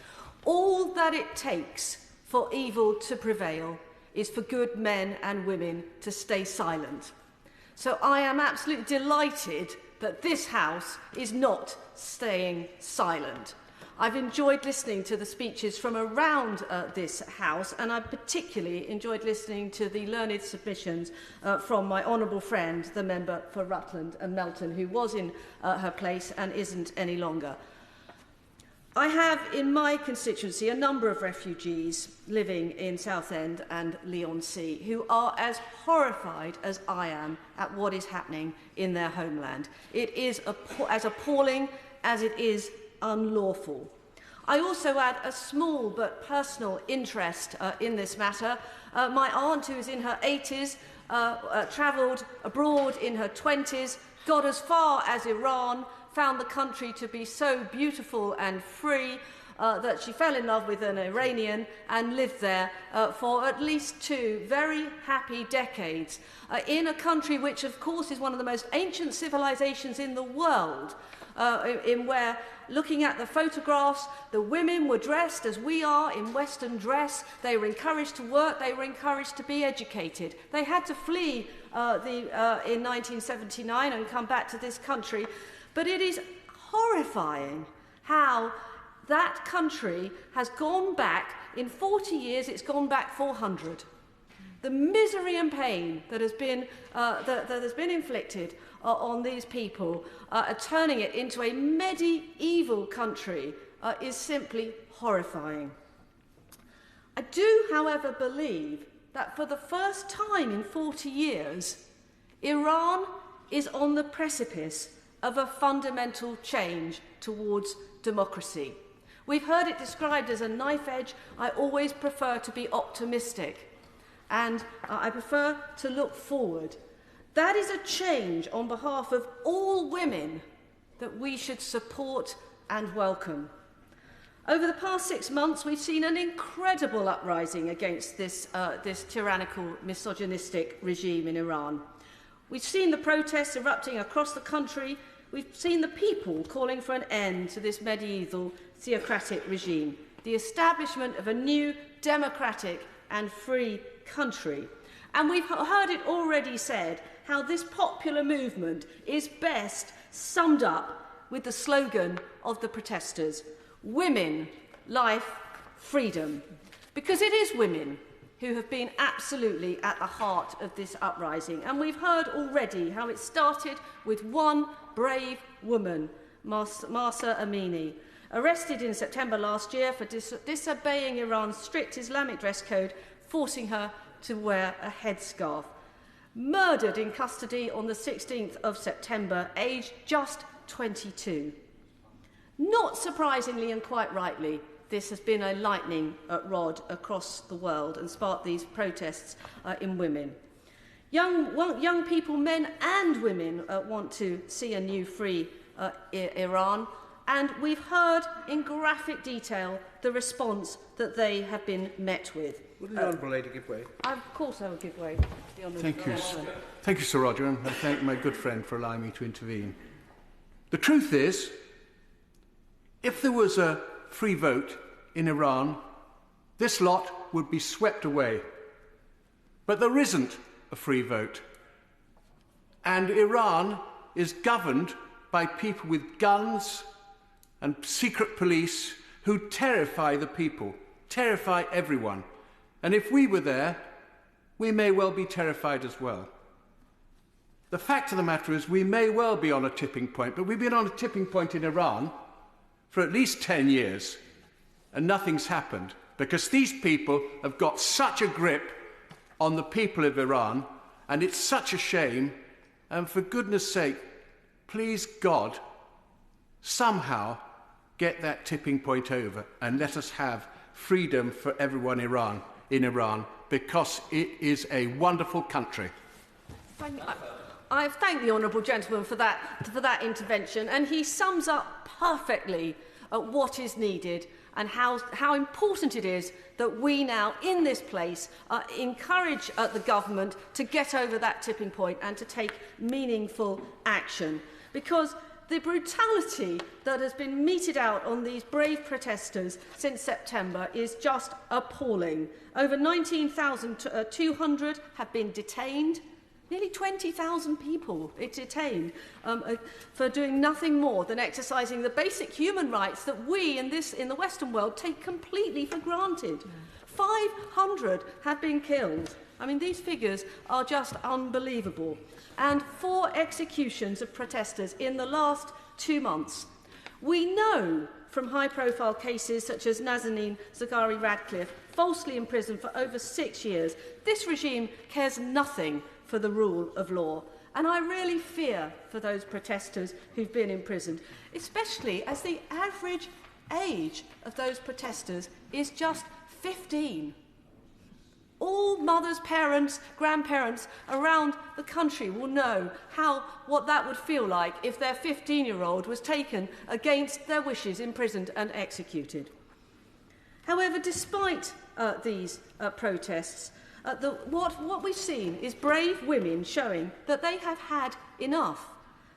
All that it takes for evil to prevail is for good men and women to stay silent. So I am absolutely delighted that this House is not staying silent. I've enjoyed listening to the speeches from around this House, and I've particularly enjoyed listening to the learned submissions from my honourable friend, the member for Rutland and Melton, who was in her place and isn't any longer. I have in my constituency a number of refugees living in Southend and Leigh-on-Sea who are as horrified as I am at what is happening in their homeland. It is as appalling as it is unlawful. I also add a small but personal interest in this matter. My aunt, who is in her 80s, travelled abroad in her 20s, got as far as Iran, found the country to be so beautiful and free that she fell in love with an Iranian and lived there for at least 2 very happy decades in a country which, of course, is one of the most ancient civilizations in the world, in where, looking at the photographs, the women were dressed as we are in Western dress. They were encouraged to work. They were encouraged to be educated. They had to flee in 1979 and come back to this country. But it is horrifying how that country has gone back, in 40 years, it's gone back 400. The misery and pain that has been inflicted on these people, turning it into a medieval country, is simply horrifying. I do, however, believe that for the first time in 40 years, Iran is on the precipice of a fundamental change towards democracy. We've heard it described as a knife edge. I always prefer to be optimistic, and I prefer to look forward. That is a change on behalf of all women that we should support and welcome. Over the past 6 months, we've seen an incredible uprising against this tyrannical, misogynistic regime in Iran. We've seen the protests erupting across the country. We've seen the people calling for an end to this medieval theocratic regime, the establishment of a new democratic and free country. And we've heard it already said how this popular movement is best summed up with the slogan of the protesters: women, life, freedom. Because it is women who have been absolutely at the heart of this uprising. And we've heard already how it started with one brave woman, Mahsa Amini, arrested in September last year for disobeying Iran's strict Islamic dress code, forcing her to wear a headscarf. Murdered in custody on the 16th of September, aged just 22. Not surprisingly, and quite rightly, this has been a lightning rod across the world and sparked these protests in women. Young people, men and women, want to see a new free Iran, and we've heard in graphic detail the response that they have been met with. Would the Honourable Lady give way? Of course I will give way. Thank you. Thank you, Sir Roger, and I thank my good friend for allowing me to intervene. The truth is, if there was a free vote in Iran, this lot would be swept away. But there isn't a free vote. And Iran is governed by people with guns and secret police who terrify the people, terrify everyone. And if we were there, we may well be terrified as well. The fact of the matter is we may well be on a tipping point, but we've been on a tipping point in Iran for at least 10 years, and nothing's happened, because these people have got such a grip on the people of Iran, and it's such a shame. And for goodness sake, please God, somehow get that tipping point over and let us have freedom for everyone in Iran, because it is a wonderful country. I thank the honourable gentleman for that intervention, and he sums up perfectly what is needed and how important it is that we now, in this place, encourage the government to get over that tipping point and to take meaningful action. Because the brutality that has been meted out on these brave protesters since September is just appalling. Over 19,200 have been detained. Nearly 20,000 people detained for doing nothing more than exercising the basic human rights that we in the Western world take completely for granted. 500 have been killed. I mean, these figures are just unbelievable. And 4 executions of protesters in the last 2 months. We know from high-profile cases such as Nazanin Zaghari-Ratcliffe, falsely imprisoned for over 6 years, this regime cares nothing for the rule of law. And I really fear for those protesters who've been imprisoned, especially as the average age of those protesters is just 15. All mothers, parents, grandparents around the country will know what that would feel like if their 15-year-old was taken against their wishes, imprisoned and executed. However, despite these protests, what we've seen is brave women showing that they have had enough.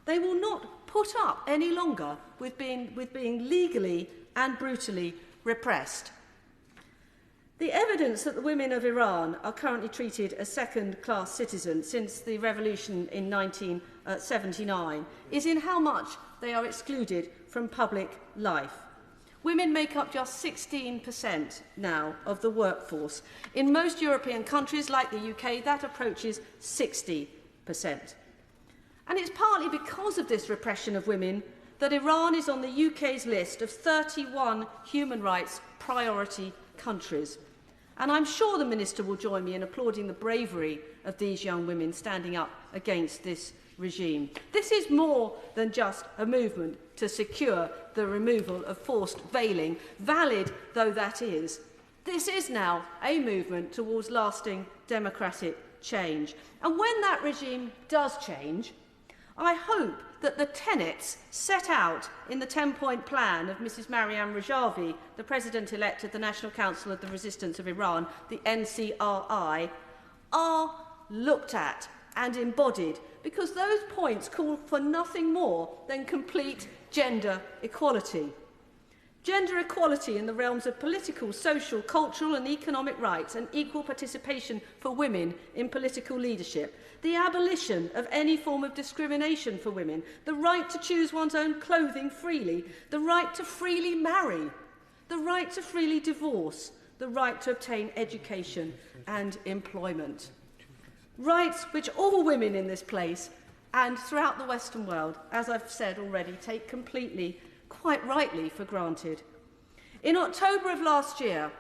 They will not put up any longer with being legally and brutally repressed. The evidence that the women of Iran are currently treated as second-class citizens since the revolution in 1979 is in how much they are excluded from public life. Women make up just 16% now of the workforce. In most European countries, like the UK, that approaches 60%. And it's partly because of this repression of women that Iran is on the UK's list of 31 human rights priority countries. And I'm sure the Minister will join me in applauding the bravery of these young women standing up against this regime. This is more than just a movement to secure the removal of forced veiling, valid though that is. This is now a movement towards lasting democratic change. And when that regime does change, I hope that the tenets set out in the 10-point plan of Mrs. Maryam Rajavi, the President-elect of the National Council of the Resistance of Iran, the NCRI, are looked at and embodied, because those points call for nothing more than complete gender equality. Gender equality in the realms of political, social, cultural and economic rights, and equal participation for women in political leadership, the abolition of any form of discrimination for women, the right to choose one's own clothing freely, the right to freely marry, the right to freely divorce, the right to obtain education and employment. Rights which all women in this place and throughout the Western world, as I've said already, take completely, quite rightly, for granted. In October of last year,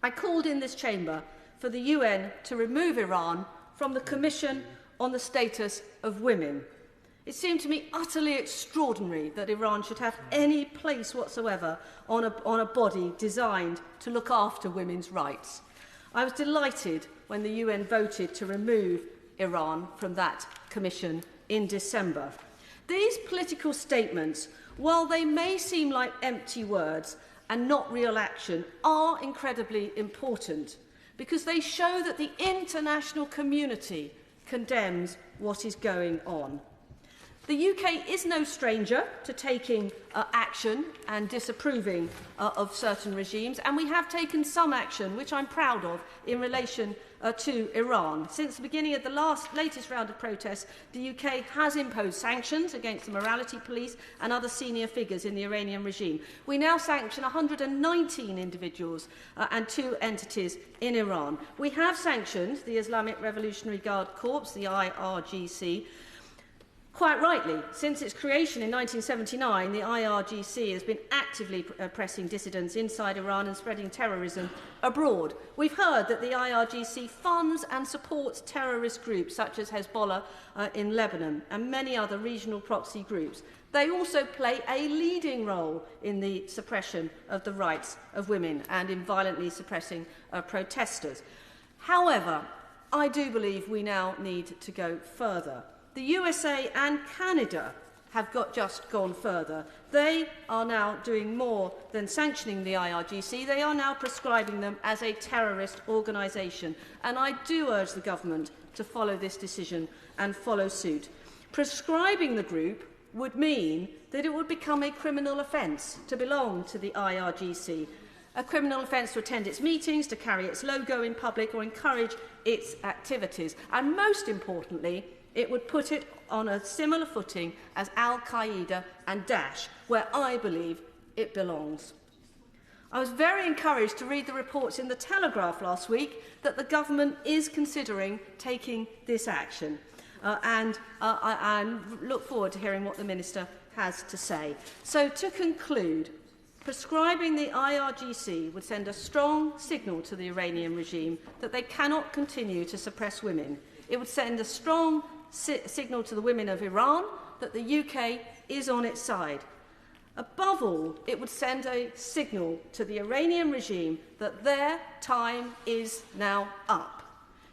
I called in this chamber for the UN to remove Iran from the Commission on the Status of Women. It seemed to me utterly extraordinary that Iran should have any place whatsoever on a body designed to look after women's rights. I was delighted when the UN voted to remove Iran from that commission in December. These political statements, while they may seem like empty words and not real action, are incredibly important because they show that the international community condemns what is going on. The UK is no stranger to taking action and disapproving of certain regimes, and we have taken some action, which I'm proud of, in relation to Iran. Since the beginning of the latest round of protests, the UK has imposed sanctions against the morality police and other senior figures in the Iranian regime. We now sanction 119 individuals and 2 entities in Iran. We have sanctioned the Islamic Revolutionary Guard Corps, the IRGC. Quite rightly, since its creation in 1979, the IRGC has been actively oppressing dissidents inside Iran and spreading terrorism abroad. We've heard that the IRGC funds and supports terrorist groups such as Hezbollah in Lebanon and many other regional proxy groups. They also play a leading role in the suppression of the rights of women and in violently suppressing protesters. However, I do believe we now need to go further. The USA and Canada have just gone further. They are now doing more than sanctioning the IRGC. They are now prescribing them as a terrorist organisation. And I do urge the government to follow this decision and follow suit. Prescribing the group would mean that it would become a criminal offence to belong to the IRGC, a criminal offence to attend its meetings, to carry its logo in public or encourage its activities. And most importantly, it would put it on a similar footing as Al-Qaeda and Daesh, where I believe it belongs. I was very encouraged to read the reports in the Telegraph last week that the government is considering taking this action. I look forward to hearing what the Minister has to say. So, to conclude, prescribing the IRGC would send a strong signal to the Iranian regime that they cannot continue to suppress women. It would send a strong signal to the women of Iran that the UK is on its side. Above all, it would send a signal to the Iranian regime that their time is now up.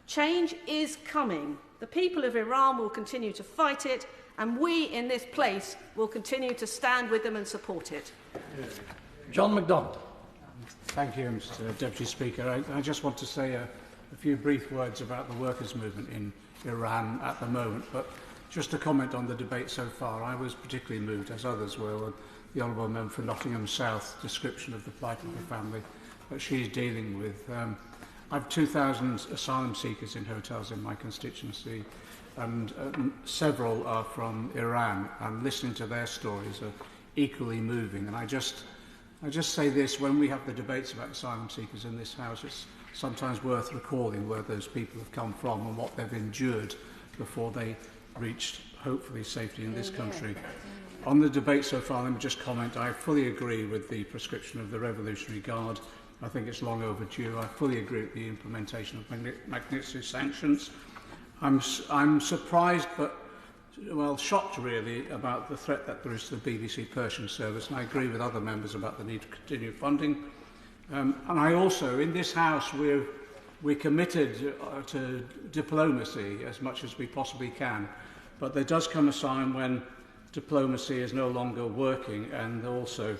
Change is coming. The people of Iran will continue to fight it, and we in this place will continue to stand with them and support it. John MacDonald. Thank you, Mr. Deputy Speaker. I just want to say a few brief words about the workers' movement in Iran at the moment, but just to comment on the debate so far. I was particularly moved, as others were, with the Honourable Member for Nottingham South description of the plight of the family that she's dealing with. I have 2,000 asylum seekers in hotels in my constituency, and several are from Iran, and listening to their stories are equally moving. And I just say this: when we have the debates about asylum seekers in this House, it's sometimes worth recalling where those people have come from and what they've endured before they reached, hopefully, safety in this country. On the debate so far, let me just comment. I fully agree with the prescription of the Revolutionary Guard. I think it's long overdue. I fully agree with the implementation of Magnitsky sanctions. I'm surprised, but well, shocked really, about the threat that there is to the BBC Persian service, and I agree with other members about the need to continue funding. And I also, in this House, we're committed to diplomacy as much as we possibly can, but there does come a time when diplomacy is no longer working, and also,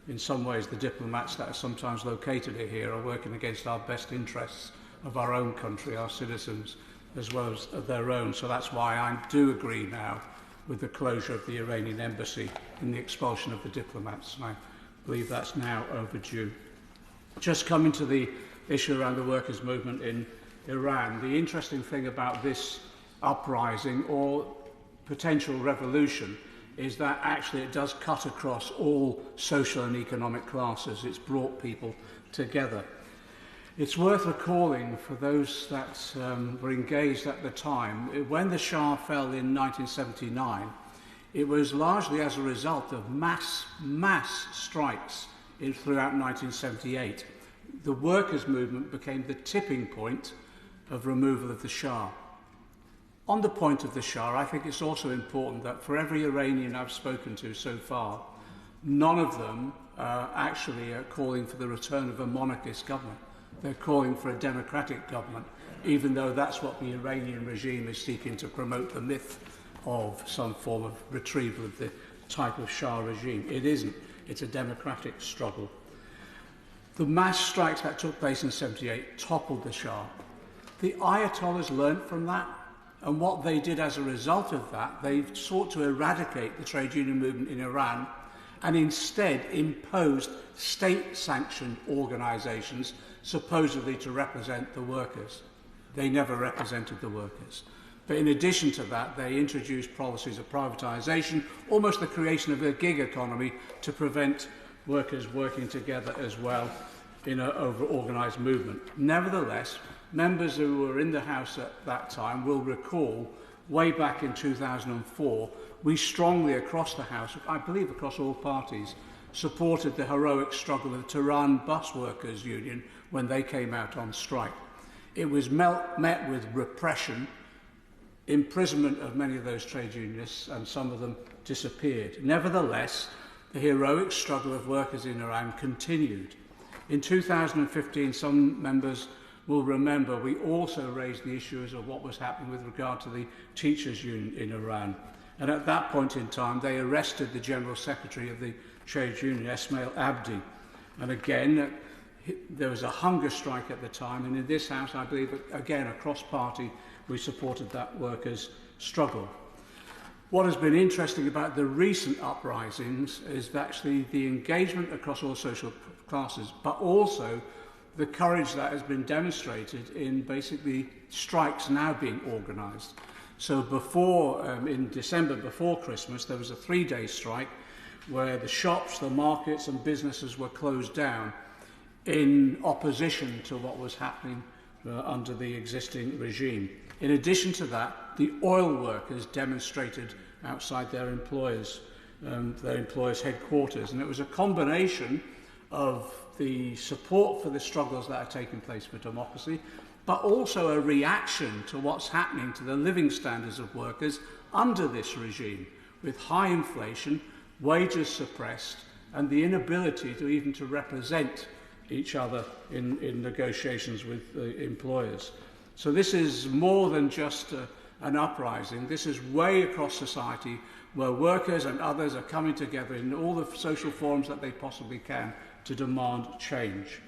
in some ways, the diplomats that are sometimes located here are working against our best interests of our own country, our citizens, as well as their own. So that's why I do agree now with the closure of the Iranian embassy and the expulsion of the diplomats, and I believe that's now overdue. Just coming to the issue around the workers' movement in Iran, the interesting thing about this uprising or potential revolution is that actually it does cut across all social and economic classes. It's brought people together. It's worth recalling for those that were engaged at the time, when the Shah fell in 1979, it was largely as a result of mass strikes throughout 1978. The workers' movement became the tipping point of removal of the Shah. On the point of the Shah, I think it's also important that for every Iranian I've spoken to so far, none of them actually are calling for the return of a monarchist government. They're calling for a democratic government, even though that's what the Iranian regime is seeking to promote, the myth of some form of retrieval of the type of Shah regime. It isn't. It's a democratic struggle. The mass strikes that took place in 1978 toppled the Shah. The Ayatollahs learnt from that, and what they did as a result of that, they sought to eradicate the trade union movement in Iran and instead imposed state-sanctioned organisations supposedly to represent the workers. They never represented the workers. But in addition to that, they introduced policies of privatisation, almost the creation of a gig economy to prevent workers working together as well in an over-organised movement. Nevertheless, members who were in the House at that time will recall, way back in 2004, we strongly across the House, I believe across all parties, supported the heroic struggle of the Tehran Bus Workers Union when they came out on strike. It was met with repression, imprisonment of many of those trade unionists, and some of them disappeared. Nevertheless, the heroic struggle of workers in Iran continued. In 2015, some members will remember we also raised the issues of what was happening with regard to the teachers' union in Iran. And at that point in time, they arrested the General Secretary of the Trade Union, Esmail Abdi. And again, there was a hunger strike at the time, and in this House, I believe, again, across party, we supported that workers' struggle. What has been interesting about the recent uprisings is actually the engagement across all social classes, but also the courage that has been demonstrated in basically strikes now being organised. So before, in December, before Christmas, there was a 3-day strike where the shops, the markets and businesses were closed down in opposition to what was happening under the existing regime. In addition to that, the oil workers demonstrated outside their employers' headquarters. And it was a combination of the support for the struggles that are taking place for democracy, but also a reaction to what's happening to the living standards of workers under this regime, with high inflation, wages suppressed, and the inability to even to represent each other in negotiations with employers. So this is more than just an uprising. This is way across society where workers and others are coming together in all the social forums that they possibly can to demand change.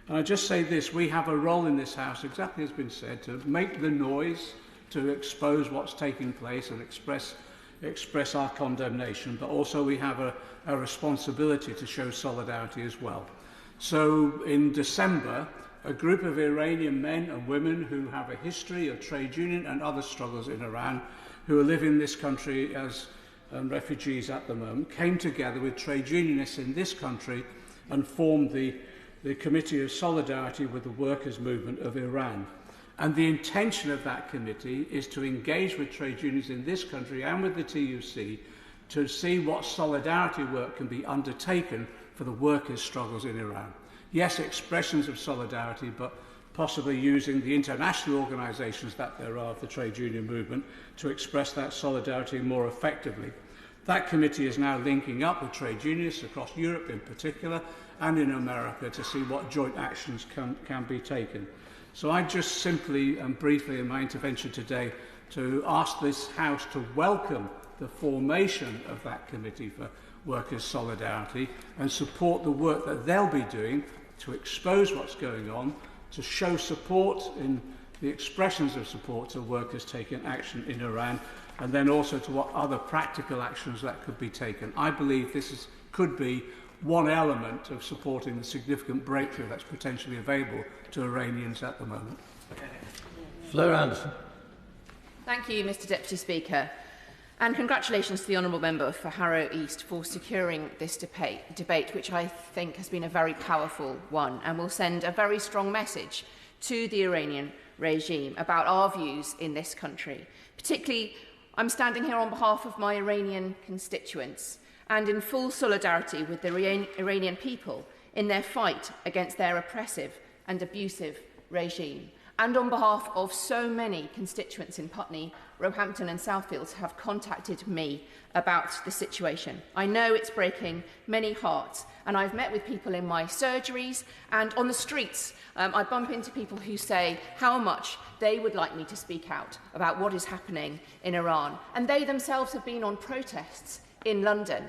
And I just say this, we have a role in this House, exactly as has been said, to make the noise, to expose what's taking place and express our condemnation, but also we have a responsibility to show solidarity as well. So in December, a group of Iranian men and women who have a history of trade union and other struggles in Iran, who are living in this country as refugees at the moment, came together with trade unionists in this country and formed the Committee of Solidarity with the Workers' Movement of Iran. And the intention of that committee is to engage with trade unions in this country and with the TUC to see what solidarity work can be undertaken for the workers' struggles in Iran. Yes, expressions of solidarity, but possibly using the international organisations that there are of the trade union movement to express that solidarity more effectively. That committee is now linking up with trade unionists across Europe in particular and in America to see what joint actions can be taken. So I just simply and briefly in my intervention today to ask this House to welcome the formation of that committee for workers' solidarity and support the work that they'll be doing to expose what's going on, to show support in the expressions of support to workers taking action in Iran, and then also to what other practical actions that could be taken. I believe this could be one element of supporting the significant breakthrough that's potentially available to Iranians at the moment. Fleur Anderson. Thank you, Mr Deputy Speaker. And congratulations to the Honourable Member for Harrow East for securing this debate, which I think has been a very powerful one and will send a very strong message to the Iranian regime about our views in this country. Particularly, I'm standing here on behalf of my Iranian constituents and in full solidarity with the Iranian people in their fight against their oppressive and abusive regime. And on behalf of so many constituents in Putney, Roehampton and Southfields have contacted me about the situation. I know it's breaking many hearts, and I've met with people in my surgeries and on the streets. I bump into people who say how much they would like me to speak out about what is happening in Iran. And they themselves have been on protests in London,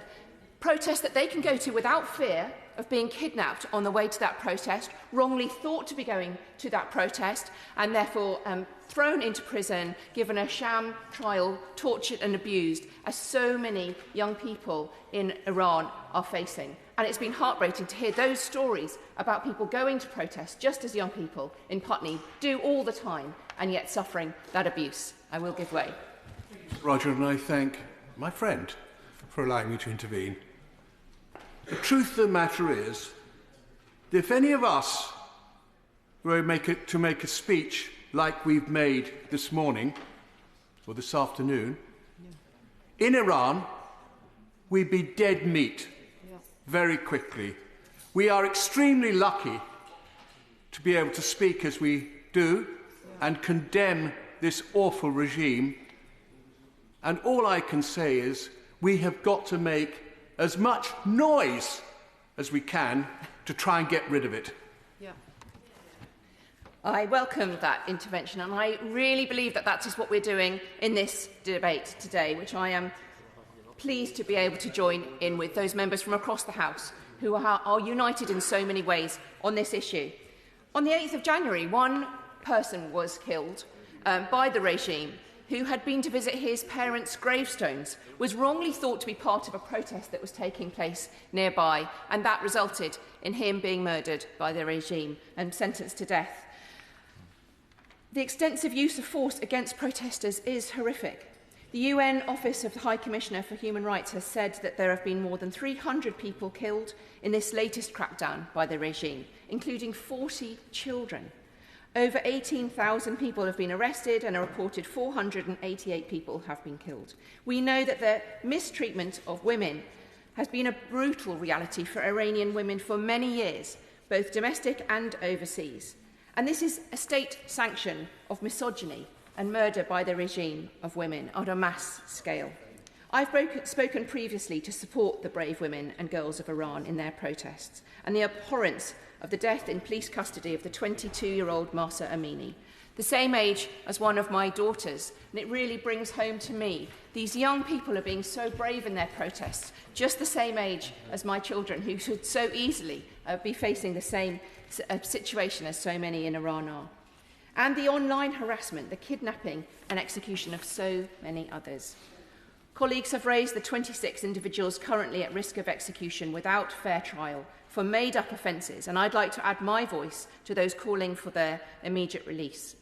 protests that they can go to without fear of being kidnapped on the way to that protest, wrongly thought to be going to that protest, and therefore thrown into prison, given a sham trial, tortured and abused, as so many young people in Iran are facing. And it's been heartbreaking to hear those stories about people going to protest, just as young people in Putney do all the time, and yet suffering that abuse. I will give way. Roger, and I thank my friend for allowing me to intervene. The truth of the matter is that if any of us were to make a speech like we've made this morning or this afternoon, in Iran, we'd be dead meat very quickly. We are extremely lucky to be able to speak as we do and condemn this awful regime. And all I can say is we have got to make as much noise as we can to try and get rid of it. I welcome that intervention, and I really believe that that is what we're doing in this debate today, which I am pleased to be able to join in with those members from across the House who are united in so many ways on this issue. On the 8th of January, one person was killed by the regime who had been to visit his parents' gravestones, was wrongly thought to be part of a protest that was taking place nearby, and that resulted in him being murdered by the regime and sentenced to death. The extensive use of force against protesters is horrific. The UN Office of the High Commissioner for Human Rights has said that there have been more than 300 people killed in this latest crackdown by the regime, including 40 children. Over 18,000 people have been arrested and a reported 488 people have been killed. We know that the mistreatment of women has been a brutal reality for Iranian women for many years, both domestic and overseas. And this is a state sanction of misogyny and murder by the regime of women on a mass scale. I've spoken previously to support the brave women and girls of Iran in their protests and the abhorrence of the death in police custody of the 22-year-old Mahsa Amini, the same age as one of my daughters. And it really brings home to me, these young people are being so brave in their protests, just the same age as my children, who should so easily be facing the same situation as so many in Iran are. And the online harassment, the kidnapping and execution of so many others. Colleagues have raised the 26 individuals currently at risk of execution without fair trial for made-up offences, and I'd like to add my voice to those calling for their immediate release.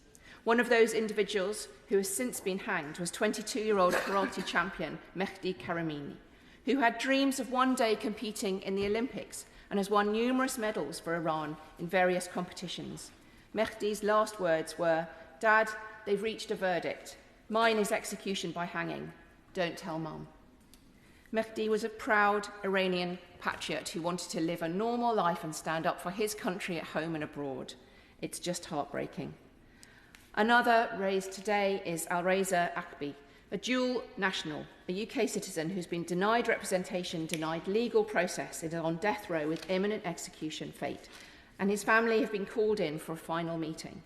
One of those individuals who has since been hanged was 22-year-old karate champion Mehdi Karamini, who had dreams of one day competing in the Olympics and has won numerous medals for Iran in various competitions. Mehdi's last words were, "Dad, they've reached a verdict. Mine is execution by hanging. Don't tell Mum." Mehdi was a proud Iranian patriot who wanted to live a normal life and stand up for his country at home and abroad. It's just heartbreaking. Another raised today is Alreza Akbi, a dual national, a UK citizen who's been denied representation, denied legal process, and is on death row with imminent execution fate, and his family have been called in for a final meeting.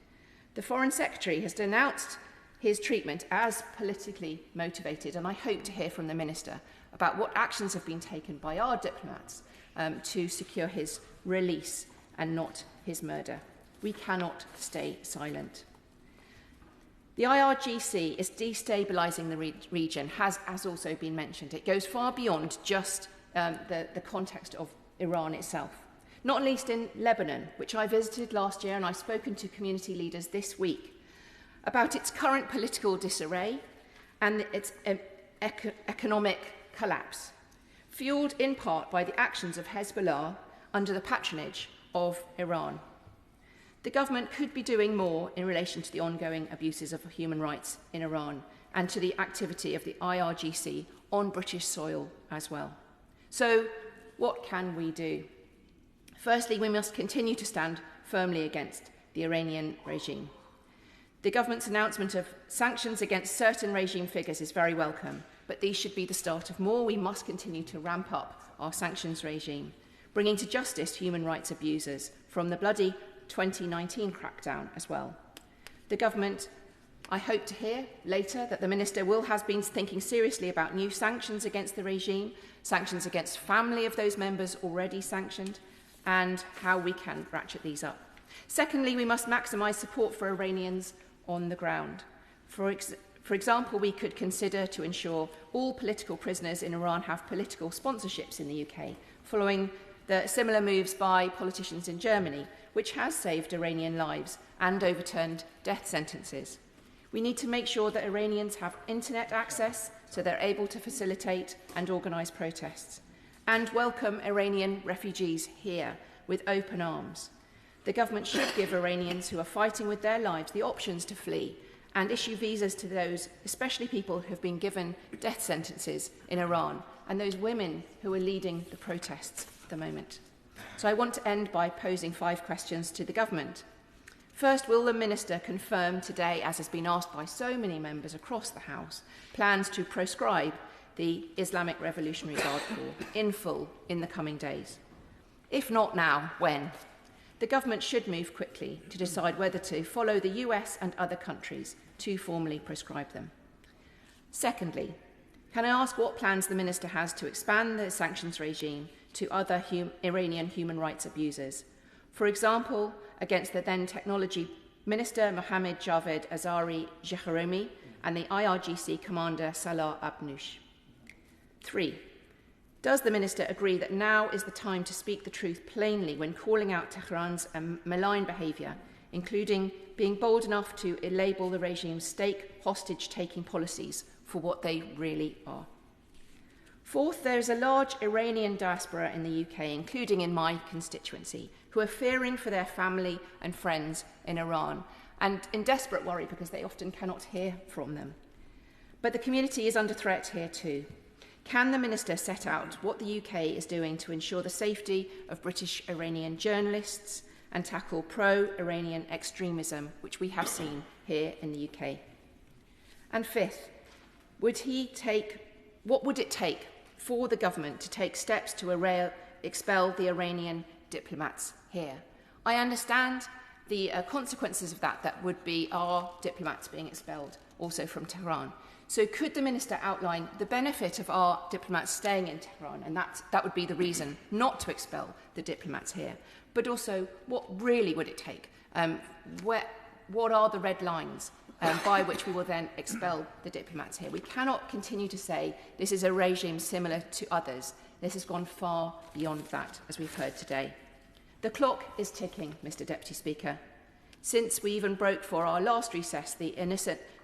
The Foreign Secretary has denounced his treatment as politically motivated, and I hope to hear from the Minister about what actions have been taken by our diplomats to secure his release and not his murder. We cannot stay silent. The IRGC is destabilising the region, has also been mentioned. It goes far beyond just the context of Iran itself. Not least in Lebanon, which I visited last year, and I've spoken to community leaders this week about its current political disarray and its economic collapse, fuelled in part by the actions of Hezbollah under the patronage of Iran. The government could be doing more in relation to the ongoing abuses of human rights in Iran and to the activity of the IRGC on British soil as well. So, what can we do? Firstly, we must continue to stand firmly against the Iranian regime. The government's announcement of sanctions against certain regime figures is very welcome, but these should be the start of more. We must continue to ramp up our sanctions regime, bringing to justice human rights abusers from the bloody 2019 crackdown as well. The government, I hope to hear later that the Minister has been thinking seriously about new sanctions against the regime, sanctions against family of those members already sanctioned, and how we can ratchet these up. Secondly, we must maximise support for Iranians on the ground. For example, we could consider to ensure all political prisoners in Iran have political sponsorships in the UK, following the similar moves by politicians in Germany, which has saved Iranian lives and overturned death sentences. We need to make sure that Iranians have internet access so they're able to facilitate and organise protests, and welcome Iranian refugees here with open arms. The government should give Iranians who are fighting with their lives the options to flee and issue visas to those, especially people who have been given death sentences in Iran, and those women who are leading the protests at the moment. So I want to end by posing 5 questions to the government. First, will the Minister confirm today, as has been asked by so many members across the House, plans to proscribe the Islamic Revolutionary Guard Corps in full in the coming days? If not now, when? the government should move quickly to decide whether to follow the US and other countries to formally prescribe them. Secondly, can I ask what plans the Minister has to expand the sanctions regime to other Iranian human rights abusers? For example, against the then Technology Minister Mohammad Javed Azari Jahromi and the IRGC Commander Salah Abnoush. 3. Does the Minister agree that now is the time to speak the truth plainly when calling out Tehran's malign behaviour, including being bold enough to label the regime's state hostage-taking policies for what they really are? Fourth, there is a large Iranian diaspora in the UK, including in my constituency, who are fearing for their family and friends in Iran and in desperate worry because they often cannot hear from them. But the community is under threat here too. Can the Minister set out what the UK is doing to ensure the safety of British Iranian journalists and tackle pro-Iranian extremism, which we have seen here in the UK? And fifth, what would it take for the government to take steps to expel the Iranian diplomats here? I understand the consequences of that would be our diplomats being expelled also from Tehran. So could the Minister outline the benefit of our diplomats staying in Tehran, and that would be the reason not to expel the diplomats here, but also what really would it take? What are the red lines by which we will then expel the diplomats here? We cannot continue to say this is a regime similar to others. This has gone far beyond that, as we've heard today. The clock is ticking, Mr. Deputy Speaker. Since we even broke for our last recess,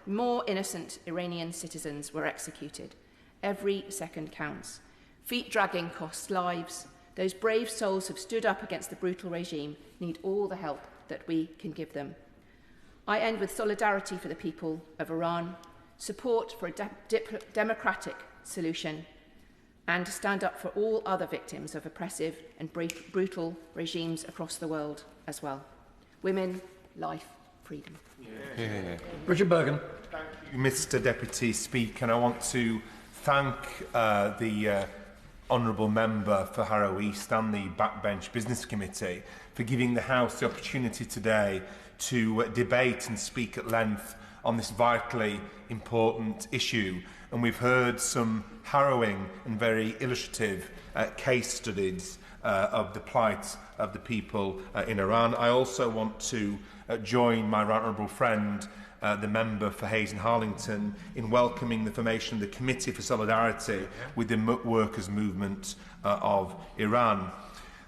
more innocent Iranian citizens were executed. Every second counts. Feet dragging costs lives. Those brave souls who have stood up against the brutal regime need all the help that we can give them. I end with solidarity for the people of Iran, support for a democratic solution, and to stand up for all other victims of oppressive and brutal regimes across the world as well. Women, life, freedom. Richard Bergen. Thank you, Mr. Deputy Speaker, and I want to thank the Honourable Member for Harrow East and the Backbench Business Committee for giving the House the opportunity today to debate and speak at length on this vitally important issue. And we've heard some harrowing and very illustrative case studies of the plight of the people in Iran. I also want to join my right honourable friend, the member for Hayes and Harlington, in welcoming the formation of the Committee for Solidarity with the Workers' Movement of Iran.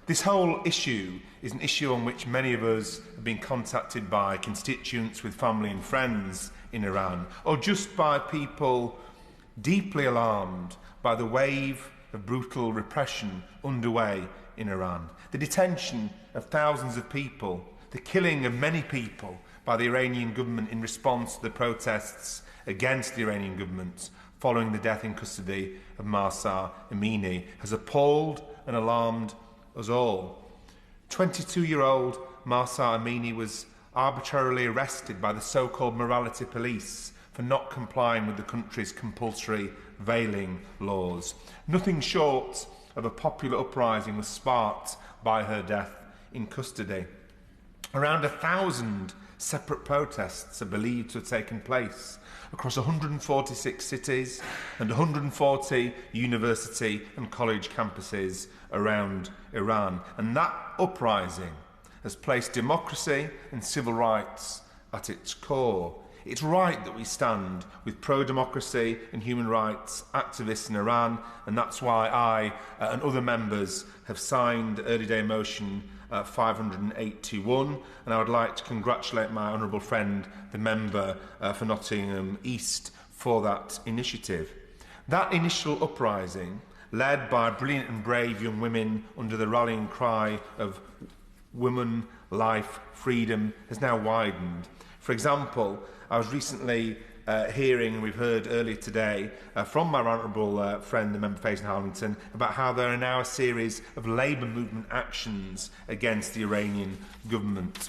This whole issue is an issue on which many of us have been contacted by constituents with family and friends in Iran, or just by people deeply alarmed by the wave of brutal repression underway in Iran. The detention of thousands of people, the killing of many people by the Iranian government in response to the protests against the Iranian government following the death in custody of Mahsa Amini has appalled and alarmed us all. 22-year-old Mahsa Amini was arbitrarily arrested by the so-called morality police for not complying with the country's compulsory veiling laws. Nothing short of a popular uprising was sparked by her death in custody. Around 1,000 separate protests are believed to have taken place across 146 cities and 140 university and college campuses around Iran. And that uprising has placed democracy and civil rights at its core. It's right that we stand with pro-democracy and human rights activists in Iran, and that's why I and other members have signed Early Day Motion 581, and I would like to congratulate my honourable friend, the member for Nottingham East, for that initiative. That initial uprising, led by brilliant and brave young women under the rallying cry of women, life, freedom, has now widened. For example, I was recently hearing, and we've heard earlier today, from my honourable friend, the member for Hayes and Harlington, about how there are now a series of labour movement actions against the Iranian government.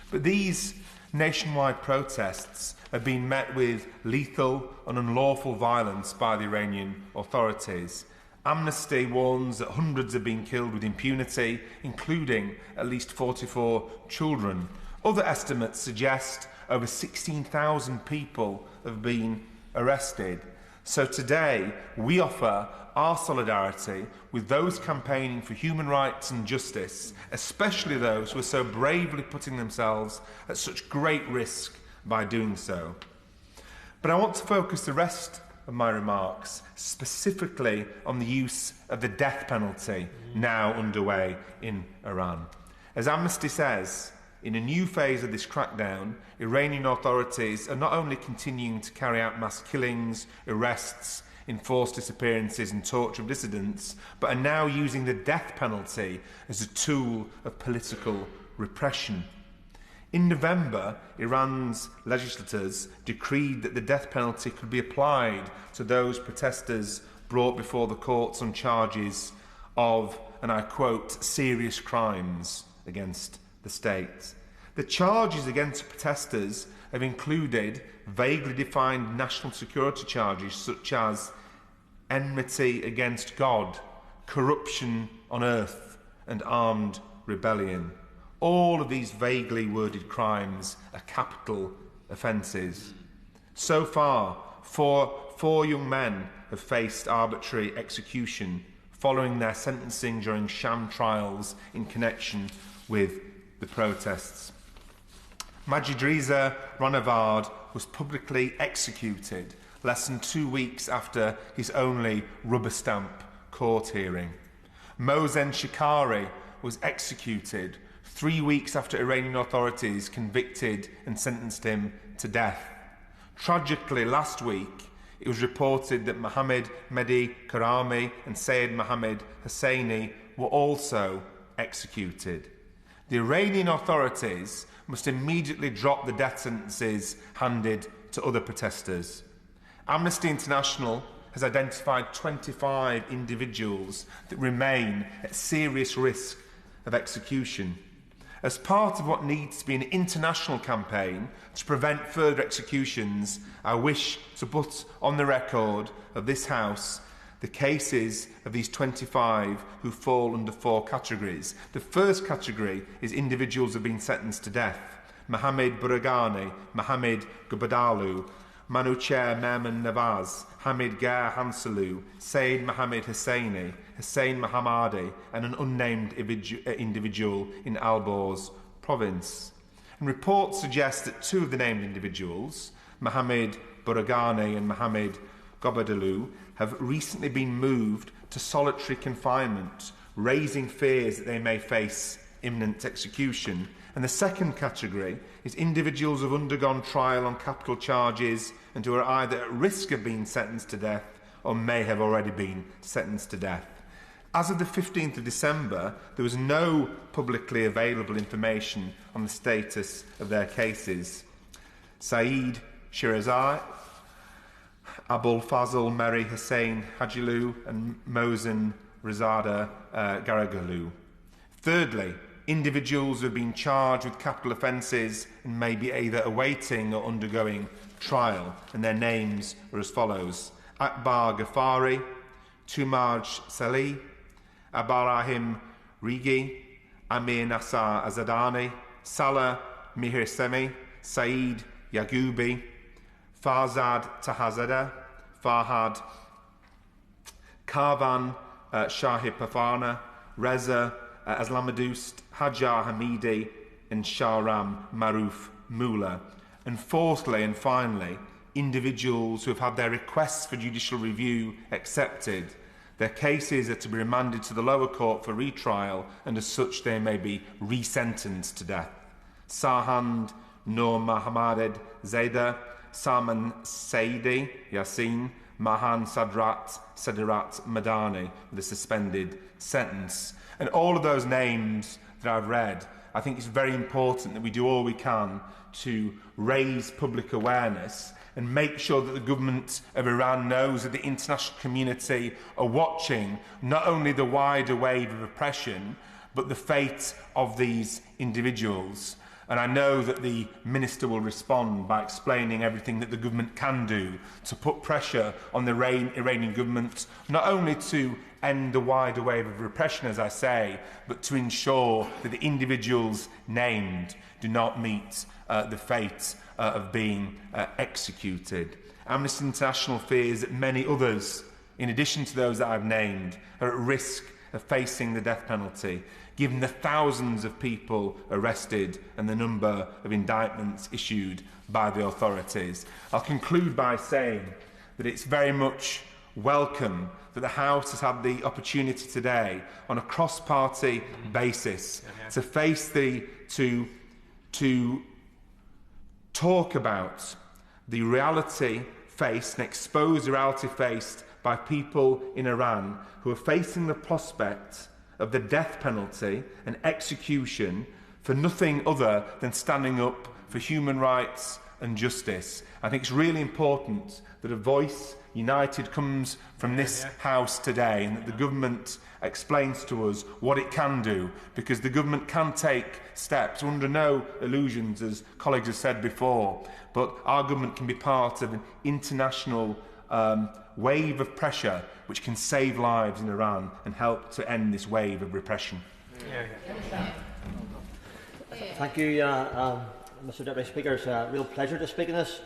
But these nationwide protests have been met with lethal and unlawful violence by the Iranian authorities. Amnesty warns that hundreds have been killed with impunity, including at least 44 children. Other estimates suggest over 16,000 people have been arrested. So today, we offer our solidarity with those campaigning for human rights and justice, especially those who are so bravely putting themselves at such great risk by doing so. But I want to focus the rest of my remarks specifically on the use of the death penalty now underway in Iran. As Amnesty says, in a new phase of this crackdown, Iranian authorities are not only continuing to carry out mass killings, arrests, enforced disappearances and torture of dissidents, but are now using the death penalty as a tool of political repression. In November, Iran's legislators decreed that the death penalty could be applied to those protesters brought before the courts on charges of, and I quote, serious crimes against the state. The charges against protesters have included vaguely defined national security charges such as enmity against God, corruption on earth, and armed rebellion. All of these vaguely worded crimes are capital offences. So far, four young men have faced arbitrary execution following their sentencing during sham trials in connection with the protests. Majid Reza Ranavard was publicly executed less than 2 weeks after his only rubber stamp court hearing. Mohsen Shikari was executed 3 weeks after Iranian authorities convicted and sentenced him to death. Tragically, last week, it was reported that Mohammad Mehdi Karami and Sayyid Mohammad Hosseini were also executed. The Iranian authorities must immediately drop the death sentences handed to other protesters. Amnesty International has identified 25 individuals that remain at serious risk of execution. As part of what needs to be an international campaign to prevent further executions, I wish to put on the record of this House the cases of these 25 who fall under 4 categories. The first category is individuals who have been sentenced to death. Mohamed Buragani, Mohamed Gubadalu, Manucher Mehman Nawaz, Hamid Gar Hansalu, Sayyid Mohammad Hosseini, Hussein Mohammadi, and an unnamed individual in Alborz province. And reports suggest that 2 of the named individuals, Mohamed Buragani and Mohamed Gobadalu, have recently been moved to solitary confinement, raising fears that they may face imminent execution. And the second category is individuals who have undergone trial on capital charges and who are either at risk of being sentenced to death or may have already been sentenced to death. As of the 15th of December, there was no publicly available information on the status of their cases. Saeed Shirazai, Abul Fazl Meri Hussein Hajilu and Mohsen Rezada Garagalu. Thirdly, individuals who have been charged with capital offences and may be either awaiting or undergoing trial, and their names are as follows: Akbar Ghaffari, Tumaj Salih, Abarahim Rigi, Amir Nassar Azadani, Salah Mihirsemi, Saeed Yagoubi, Farzad Tahazada, Farhad Karvan Shahid Pafana, Reza Aslamadust, Hajar Hamidi, and Shahram Maruf Mula. And fourthly and finally, individuals who have had their requests for judicial review accepted. Their cases are to be remanded to the lower court for retrial, and as such they may be resentenced to death. Sarhand Noor Mahamaded Zeda, Salman Saidi Yassin, Mahan Sadrat Madani, with a suspended sentence. And all of those names that I've read, I think it's very important that we do all we can to raise public awareness and make sure that the government of Iran knows that the international community are watching not only the wider wave of oppression, but the fate of these individuals. And I know that the Minister will respond by explaining everything that the government can do to put pressure on the Iranian government, not only to end the wider wave of repression, as I say, but to ensure that the individuals named do not meet the fate of being executed. Amnesty International fears that many others, in addition to those that I've named, are at risk of facing the death penalty, given the thousands of people arrested and the number of indictments issued by the authorities. I'll conclude by saying that it's very much welcome that the House has had the opportunity today, on a cross-party basis, to talk about the reality faced and expose the reality faced by people in Iran who are facing the prospect of the death penalty and execution for nothing other than standing up for human rights and justice. I think it's really important that a voice united comes from this House today, and that the government explains to us what it can do, because the government can take steps under no illusions, as colleagues have said before, but our government can be part of an international wave of pressure which can save lives in Iran and help to end this wave of repression. Thank you, Mr Deputy Speaker. It's a real pleasure to speak in this.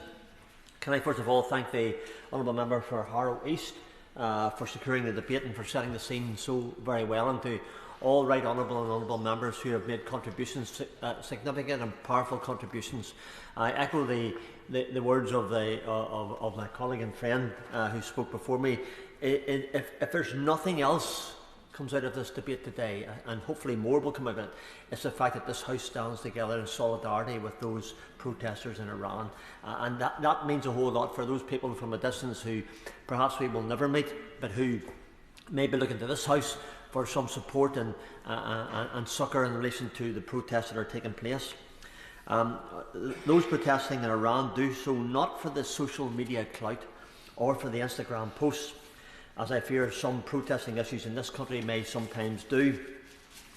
Can I first of all thank the Honourable Member for Harrow East for securing the debate and for setting the scene so very well, and to all right honourable and honourable members who have made contributions, significant and powerful contributions. I echo the words of my colleague and friend who spoke before me. If there's nothing else comes out of this debate today, and hopefully more will come out of it, it's the fact that this House stands together in solidarity with those protesters in Iran. And that means a whole lot for those people from a distance who perhaps we will never meet, but who may be looking to this House for some support and succour in relation to the protests that are taking place. Those protesting in Iran do so not for the social media clout or for the Instagram posts, as I fear some protesting issues in this country may sometimes do,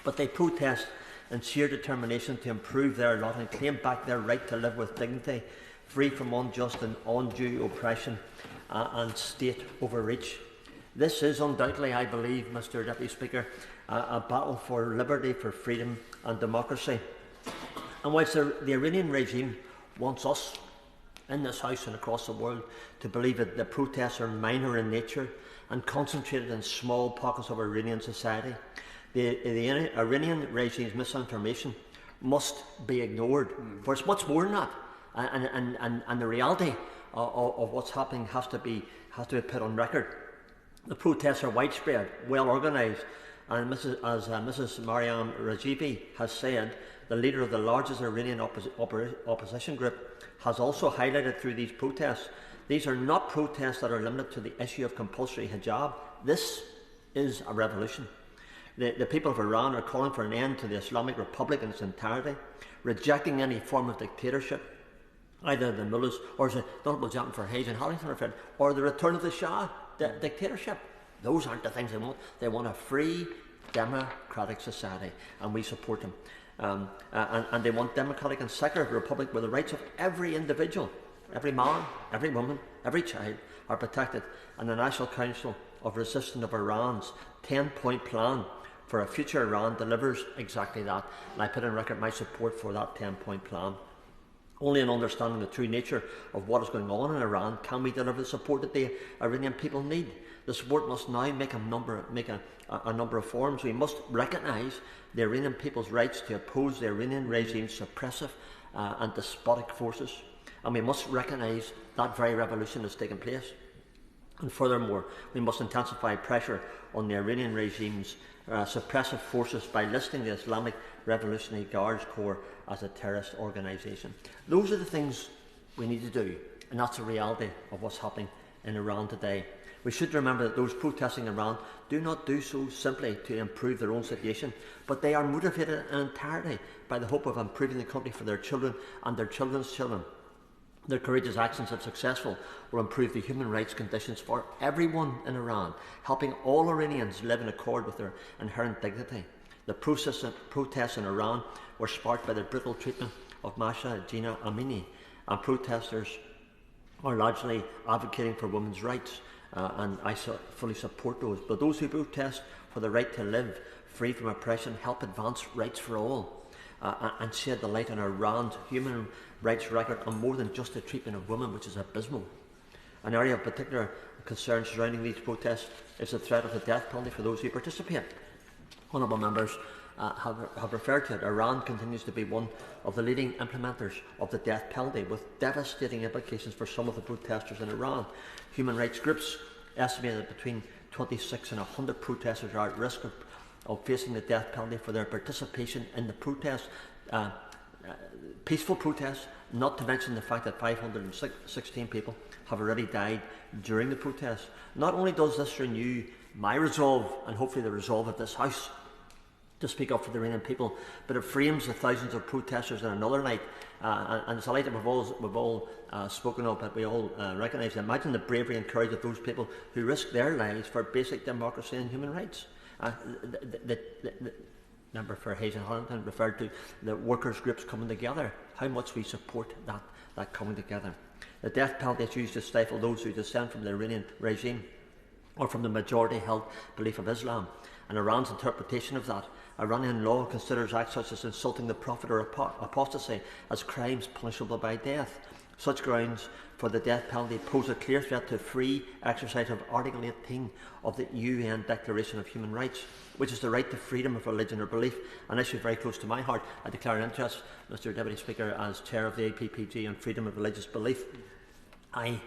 but they protest in sheer determination to improve their lot and claim back their right to live with dignity, free from unjust and undue oppression and state overreach. This is undoubtedly, I believe, Mr Deputy Speaker, a battle for liberty, for freedom and democracy. And whilst the Iranian regime wants us in this House and across the world to believe that the protests are minor in nature and concentrated in small pockets of Iranian society, the Iranian regime's misinformation must be ignored. For it's much more than that, and the reality of what's happening has to be put on record. The protests are widespread, well organised, and as Mrs. Mariam Rajivi has said, the leader of the largest Iranian opposition group, has also highlighted through these protests, these are not protests that are limited to the issue of compulsory hijab. This is a revolution. The people of Iran are calling for an end to the Islamic Republic in its entirety, rejecting any form of dictatorship, either the mullahs or as the Honourable Gentleman for Hayes and Harrington referred, or the return of the Shah dictatorship. Those aren't the things they want. They want a free, democratic society, and we support them. And they want democratic and secular republic where the rights of every individual, every man, every woman, every child are protected. And the National Council of Resistance of Iran's 10-point plan for a future Iran delivers exactly that. And I put on record my support for that 10-point plan. Only in understanding the true nature of what is going on in Iran can we deliver the support that the Iranian people need. The support must now make a number of forms. We must recognise the Iranian people's rights to oppose the Iranian regime's suppressive and despotic forces, and we must recognise that very revolution has taken place. And furthermore, we must intensify pressure on the Iranian regime's suppressive forces by listing the Islamic Revolutionary Guards Corps as a terrorist organisation. Those are the things we need to do, and that's the reality of what's happening in Iran today. We should remember that those protesting in Iran do not do so simply to improve their own situation, but they are motivated entirely by the hope of improving the country for their children and their children's children. Their courageous actions, if successful, will improve the human rights conditions for everyone in Iran, helping all Iranians live in accord with their inherent dignity. The protests in Iran were sparked by the brutal treatment of Masha Jina Amini, and protesters are largely advocating for women's rights, and I fully support those. But those who protest for the right to live free from oppression help advance rights for all, and shed the light on Iran's human rights record on more than just the treatment of women, which is abysmal. An area of particular concern surrounding these protests is the threat of the death penalty for those who participate. Honourable members have referred to it. Iran continues to be one of the leading implementers of the death penalty, with devastating implications for some of the protesters in Iran. Human rights groups estimate that between 26 and 100 protesters are at risk of facing the death penalty for their participation in the protest, peaceful protests, not to mention the fact that 516 people have already died during the protest. Not only does this renew my resolve, and hopefully the resolve of this House, to speak up for the Iranian people, but it frames the thousands of protesters in another light, and it's a light that we've all spoken of, but we all recognise. Imagine the bravery and courage of those people who risk their lives for basic democracy and human rights. The member for Hayes and Hollington referred to the workers' groups coming together. How much we support that coming together. The death penalty is used to stifle those who dissent from the Iranian regime or from the majority-held belief of Islam, and Iran's interpretation of that. Iranian law considers acts such as insulting the Prophet or apostasy as crimes punishable by death. Such grounds for the death penalty pose a clear threat to free exercise of Article 18 of the UN Declaration of Human Rights, which is the right to freedom of religion or belief, an issue very close to my heart. I declare an interest, Mr Deputy Speaker, as Chair of the APPG on freedom of religious belief. I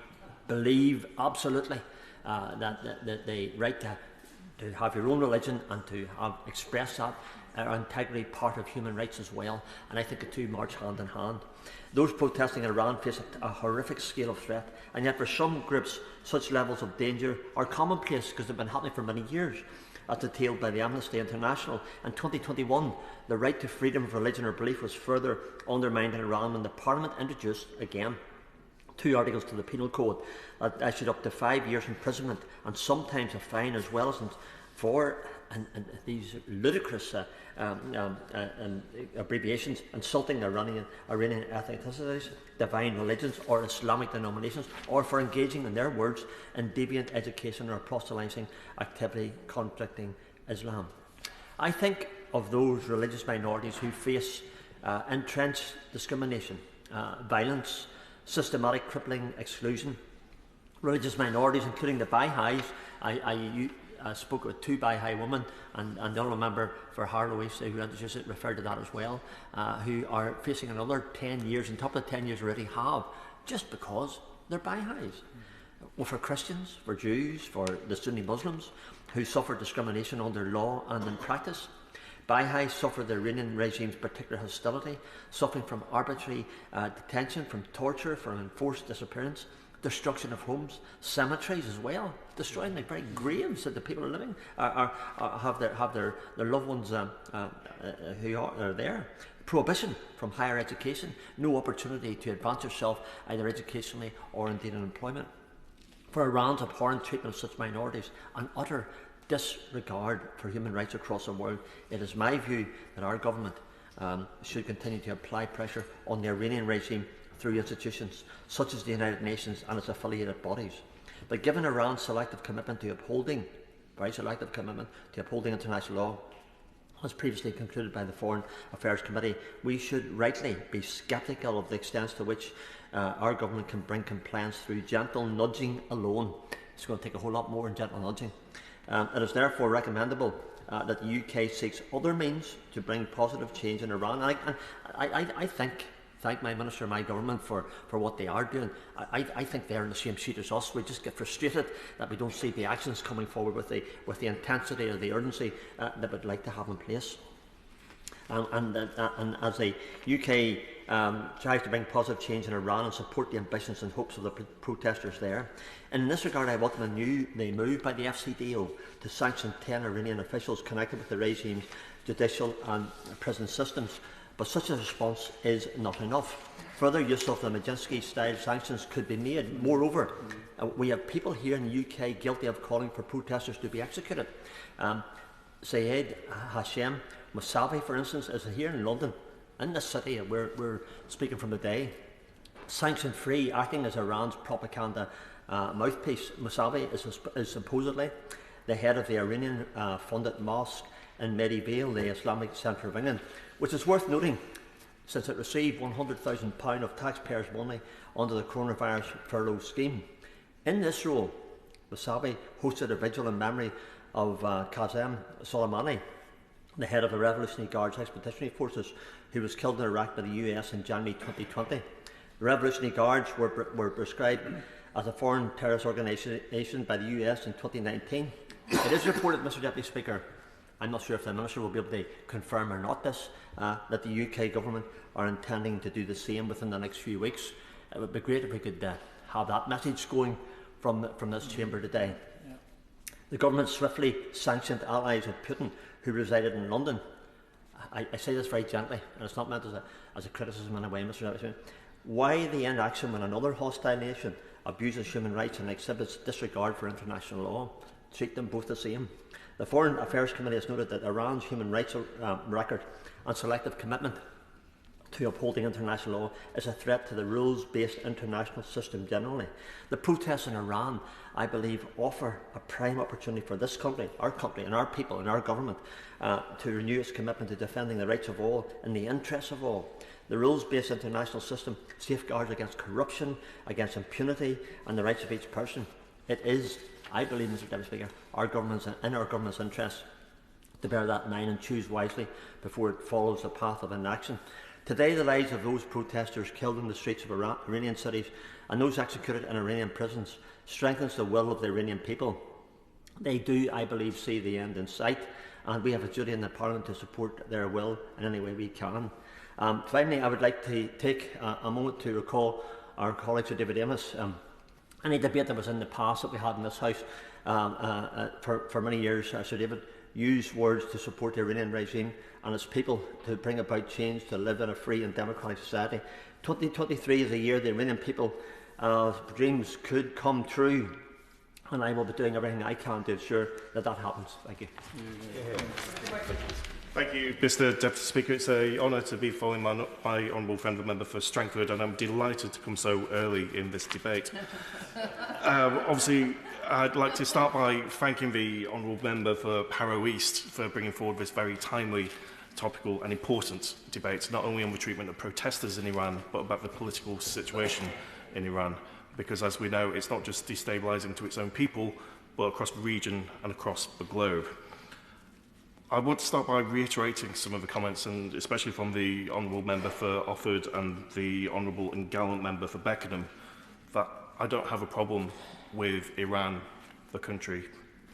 believe absolutely that the right to have your own religion and to express that are integrally part of human rights as well, and I think the two march hand in hand. Those protesting in Iran face a horrific scale of threat, and yet for some groups such levels of danger are commonplace because they've been happening for many years. As detailed by the Amnesty International, in 2021 the right to freedom of religion or belief was further undermined in Iran when the Parliament introduced, again, 2 articles to the Penal Code that issued up to 5 years imprisonment and sometimes a fine as well as for these ludicrous abbreviations insulting Iranian ethnicities, divine religions or Islamic denominations, or for engaging, in their words, in deviant education or proselytizing activity contradicting Islam. I think of those religious minorities who face entrenched discrimination, violence, systematic crippling exclusion. Religious minorities, including the Baha'is. I spoke with 2 Baha'i women, and the Honourable Member for Harlow East, who introduced it, referred to that as well, who are facing another 10 years, on top of the 10 years already have, just because they're Baha'is. Well, for Christians, for Jews, for the Sunni Muslims, who suffer discrimination under law and in practice. Baha'is suffer the Iranian regime's particular hostility, suffering from arbitrary detention, from torture, from enforced disappearance, destruction of homes, cemeteries as well, destroying the very graves that the people are living, have their loved ones who are there. Prohibition from higher education, no opportunity to advance yourself either educationally or indeed in employment. For Iran's abhorrent treatment of such minorities and utter disregard for human rights across the world, it is my view that our government should continue to apply pressure on the Iranian regime through institutions such as the United Nations and its affiliated bodies. But given Iran's selective commitment to upholding, international law, as previously concluded by the Foreign Affairs Committee, we should rightly be sceptical of the extent to which our government can bring compliance through gentle nudging alone. It's going to take a whole lot more than gentle nudging. It is therefore recommendable that the UK seeks other means to bring positive change in Iran. I thank my minister and my government for what they are doing. I think they're in the same sheet as us. We just get frustrated that we don't see the actions coming forward with the intensity or the urgency that we'd like to have in place. And as the UK tries to bring positive change in Iran and support the ambitions and hopes of the protesters there. And in this regard, I welcome the move by the FCDO to sanction 10 Iranian officials connected with the regime's judicial and prison systems. But such a response is not enough. Further use of the Majinsky-style sanctions could be made. Moreover, we have people here in the UK guilty of calling for protesters to be executed. Sayed Hashem Mousavi, for instance, is here in London in this city, we're speaking from today, sanction-free, acting as Iran's propaganda mouthpiece. Mousavi is supposedly the head of the Iranian-funded mosque in Medivale, the Islamic Centre of England, which is worth noting since it received £100,000 of taxpayers' money under the coronavirus furlough scheme. In this role, Mousavi hosted a vigil in memory of Qasem Soleimani, the head of the Revolutionary Guards Expeditionary Forces, who was killed in Iraq by the US in January 2020. The Revolutionary Guards were prescribed as a foreign terrorist organisation by the US in 2019. It is reported, Mr Deputy Speaker, I'm not sure if the Minister will be able to confirm or not this, that the UK Government are intending to do the same within the next few weeks. It would be great if we could have that message going from this chamber today. Yeah. The Government swiftly sanctioned allies of Putin who resided in London. I say this very gently, and it's not meant as a criticism in a way, Mr Deputy Speaker. Why the inaction when another hostile nation abuses human rights and exhibits disregard for international law? Treat them both the same. The Foreign Affairs Committee has noted that Iran's human rights record and selective commitment to upholding international law is a threat to the rules-based international system generally. The protests in Iran, I believe, offer a prime opportunity for this country and our people and our government to renew its commitment to defending the rights of all in the interests of all. The rules-based international system safeguards against corruption, against impunity and the rights of each person. It is, I believe, Mr Deputy Speaker, in our government's interest to bear that in mind and choose wisely before it follows the path of inaction. Today, the lives of those protesters killed in the streets of Iranian cities and those executed in Iranian prisons strengthens the will of the Iranian people. They do, I believe, see the end in sight, and we have a duty in the Parliament to support their will in any way we can. Finally, I would like to take a moment to recall our colleague Sir David Amos. Any debate that was in the past that we had in this House for many years, Sir David used words to support the Iranian regime and its people to bring about change, to live in a free and democratic society. 2023 is a year the Iranian people's dreams could come true, and I will be doing everything I can to ensure that that happens. Thank you. Thank you, Mr Deputy Speaker. It's an honour to be following my honourable friend, the member for Strangford, and I'm delighted to come so early in this debate. Obviously, I'd like to start by thanking the honourable member for Harrow East for bringing forward this very timely, topical and important debate, not only on the treatment of protesters in Iran, but about the political situation in Iran. Because, as we know, it's not just destabilising to its own people, but across the region and across the globe. I want to start by reiterating some of the comments, and especially from the honourable member for Offord and the honourable and gallant member for Beckenham, that I don't have a problem with Iran, the country,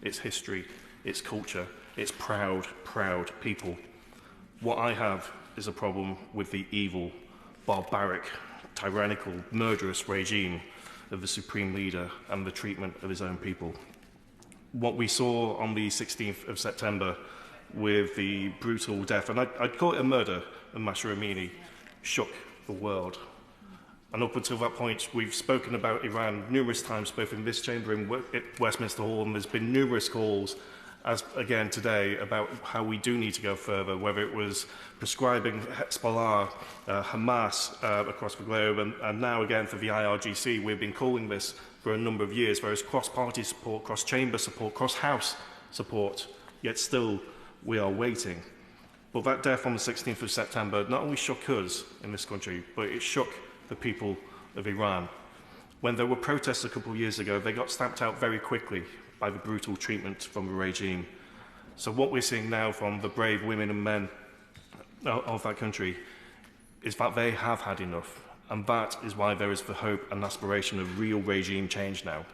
its history, its culture, its proud, proud people. What I have is a problem with the evil, barbaric, tyrannical, murderous regime of the Supreme Leader and the treatment of his own people. What we saw on the 16th of September with the brutal death, and I'd call it a murder, of Mahsa Amini, shook the world. And up until that point, we've spoken about Iran numerous times, both in this chamber and at Westminster Hall, and there's been numerous calls, as again today, about how we do need to go further, whether it was prescribing Hezbollah, Hamas across the globe, and now again for the IRGC. We've been calling this for a number of years. There is cross-party support, cross-chamber support, cross-house support, yet still we are waiting. But that death on the 16th of September not only shook us in this country, but it shook the people of Iran. When there were protests a couple of years ago, they got stamped out very quickly by the brutal treatment from the regime. So what we're seeing now from the brave women and men of that country is that they have had enough. And that is why there is the hope and aspiration of real regime change now.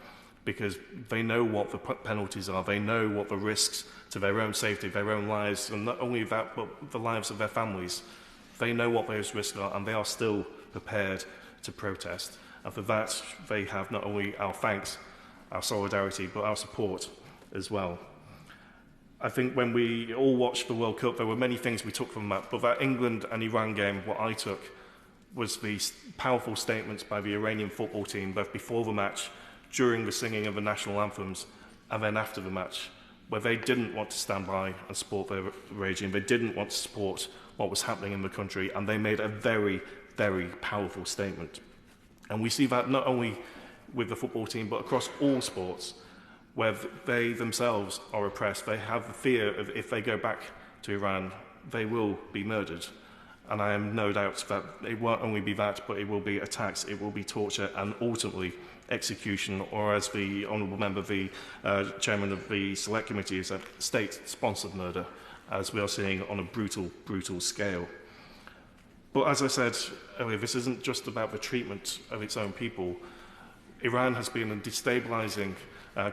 Because they know what the penalties are, they know what the risks to their own safety, their own lives, and not only that, but the lives of their families. They know what those risks are, and they are still prepared to protest. And for that, they have not only our thanks, our solidarity, but our support as well. I think when we all watched the World Cup, there were many things we took from that, but that England and Iran game, what I took was the powerful statements by the Iranian football team, both before the match, during the singing of the national anthems, and then after the match, where they didn't want to stand by and support their regime. They didn't want to support what was happening in the country, and they made a very, very powerful statement. And we see that not only with the football team, but across all sports, where they themselves are oppressed. They have the fear of if they go back to Iran, they will be murdered. And I am no doubt that it won't only be that, but it will be attacks, it will be torture, and ultimately execution, or as the Honourable Member, the Chairman of the Select Committee, said, state-sponsored murder, as we are seeing on a brutal, brutal scale. But as I said earlier, this isn't just about the treatment of its own people. Iran has been a destabilising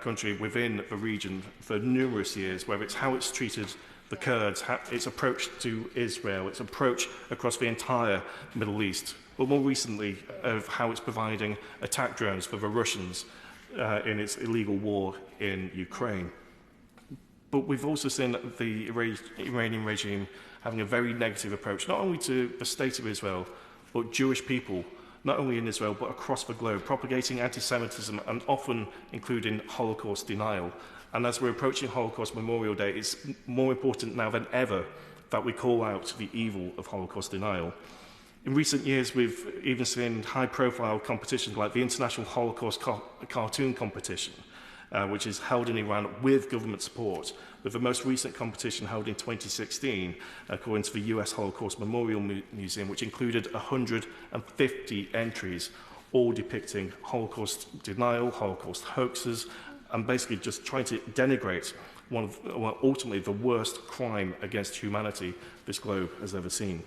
country within the region for numerous years, whether it's how it's treated the Kurds, its approach to Israel, its approach across the entire Middle East, but more recently of how it's providing attack drones for the Russians in its illegal war in Ukraine. But we've also seen the Iranian regime having a very negative approach, not only to the state of Israel, but Jewish people, not only in Israel, but across the globe, propagating anti-Semitism and often including Holocaust denial. And as we're approaching Holocaust Memorial Day, it's more important now than ever that we call out the evil of Holocaust denial. In recent years, we've even seen high-profile competitions like the International Holocaust Cartoon Competition, which is held in Iran with government support, with the most recent competition held in 2016, according to the US Holocaust Memorial Museum, which included 150 entries, all depicting Holocaust denial, Holocaust hoaxes, and basically just trying to denigrate ultimately the worst crime against humanity this globe has ever seen.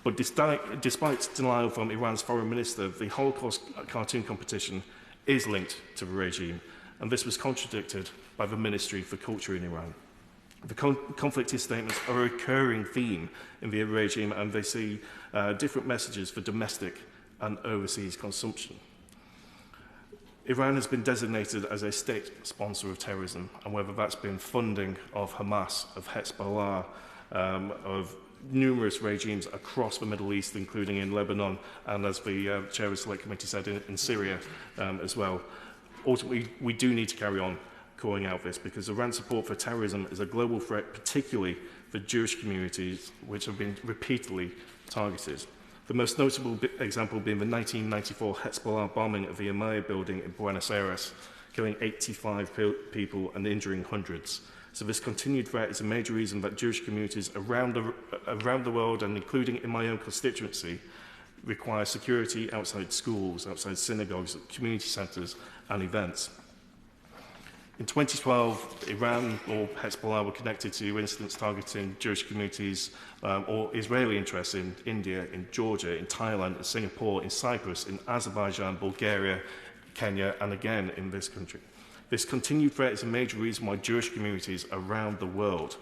But despite denial from Iran's foreign minister, the Holocaust cartoon competition is linked to the regime, and this was contradicted by the Ministry for Culture in Iran. The conflicting statements are a recurring theme in the regime, and they see different messages for domestic and overseas consumption. Iran has been designated as a state sponsor of terrorism, and whether that's been funding of Hamas, of Hezbollah, of numerous regimes across the Middle East, including in Lebanon, and as the Chair of the Select Committee said, in Syria as well. Ultimately, we do need to carry on calling out this, because Iran's support for terrorism is a global threat, particularly for Jewish communities, which have been repeatedly targeted. The most notable example being the 1994 Hezbollah bombing of the Amaya building in Buenos Aires, killing 85 people and injuring hundreds. So this continued threat is a major reason that Jewish communities around the world, and including in my own constituency, require security outside schools, outside synagogues, community centres and events. In 2012, Iran or Hezbollah were connected to incidents targeting Jewish communities or Israeli interests in India, in Georgia, in Thailand, in Singapore, in Cyprus, in Azerbaijan, Bulgaria, Kenya, and again in this country. This continued threat is a major reason why Jewish communities around the world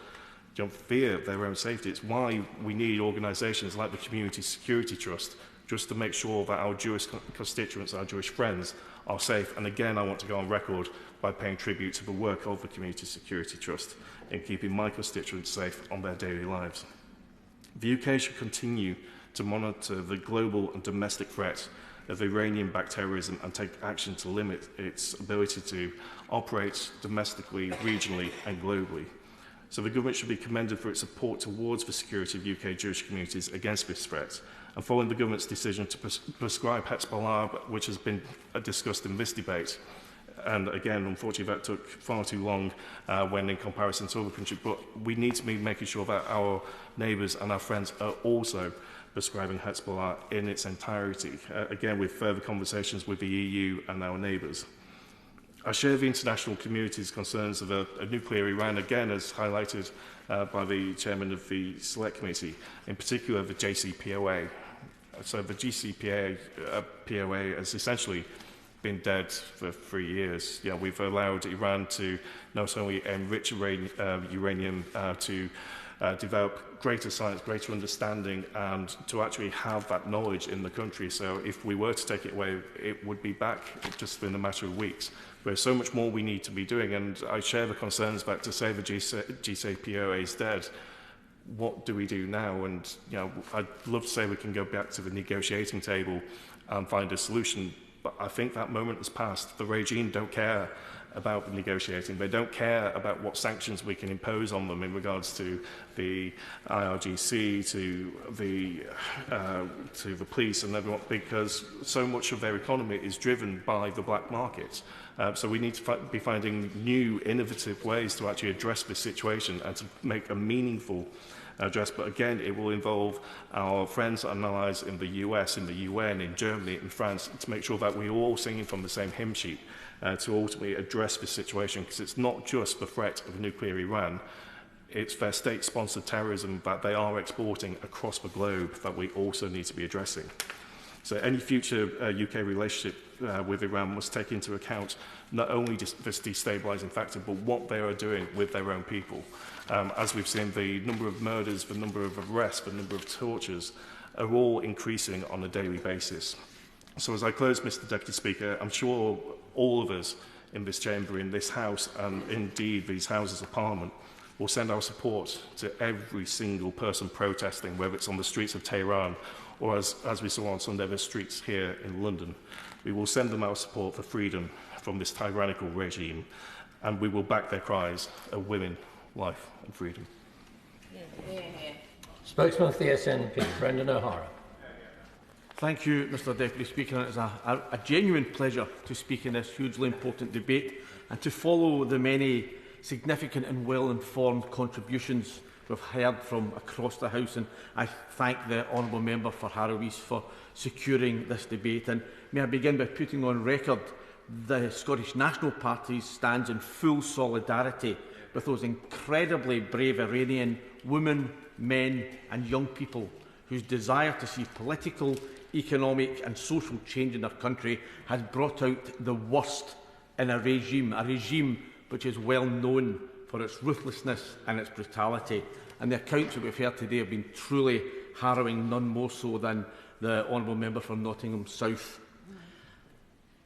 don't fear their own safety. It's why we need organisations like the Community Security Trust, just to make sure that our Jewish constituents, our Jewish friends, are safe. And again, I want to go on record by paying tribute to the work of the Community Security Trust in keeping my constituents safe on their daily lives. The UK should continue to monitor the global and domestic threat of Iranian-backed terrorism and take action to limit its ability to operate domestically, regionally and globally. So the government should be commended for its support towards the security of UK Jewish communities against this threat. And following the government's decision to prescribe Hezbollah, which has been discussed in this debate, and again, unfortunately, that took far too long when in comparison to other countries, but we need to be making sure that our neighbours and our friends are also prescribing Hezbollah in its entirety, again, with further conversations with the EU and our neighbours. I share the international community's concerns of a nuclear Iran, again, as highlighted by the chairman of the Select Committee, in particular the JCPOA. So the JCPOA has essentially been dead for 3 years. Yeah, we've allowed Iran to not only enrich uranium, to develop greater science, greater understanding, and to actually have that knowledge in the country. So if we were to take it away, it would be back just in a matter of weeks. There's so much more we need to be doing, and I share the concerns that to say the JCPOA is dead, what do we do now? And I'd love to say we can go back to the negotiating table and find a solution, But I think that moment has passed. The regime don't care about negotiating. They don't care about what sanctions we can impose on them in regards to the IRGC, to the police and everyone, because so much of their economy is driven by the black market. So we need to be finding new, innovative ways to actually address this situation and to make a meaningful address. But again, it will involve our friends and allies in the US, in the UN, in Germany, in France, to make sure that we're all singing from the same hymn sheet to ultimately address this situation, because it's not just the threat of nuclear Iran, it's their state-sponsored terrorism that they are exporting across the globe that we also need to be addressing. So any future UK relationship with Iran must take into account not only just this destabilising factor, but what they are doing with their own people. As we've seen, the number of murders, the number of arrests, the number of tortures are all increasing on a daily basis. So as I close, Mr Deputy Speaker, I'm sure all of us in this chamber, in this House, and indeed these Houses of Parliament, will send our support to every single person protesting, whether it's on the streets of Tehran or as we saw on Sunday, the streets here in London. We will send them our support for freedom from this tyrannical regime, and we will back their cries of women, life and freedom. Spokesman for the SNP, Brendan O'Hara. Thank you, Mr Deputy Speaker. It's a genuine pleasure to speak in this hugely important debate and to follow the many significant and well-informed contributions we've heard from across the House. And I thank the Honourable Member for Harrow East for securing this debate. And may I begin by putting on record the Scottish National Party stands in full solidarity with those incredibly brave Iranian women, men and young people whose desire to see political, economic and social change in their country has brought out the worst in a regime which is well known for its ruthlessness and its brutality. And the accounts that we've heard today have been truly harrowing, none more so than the Honourable Member for Nottingham South.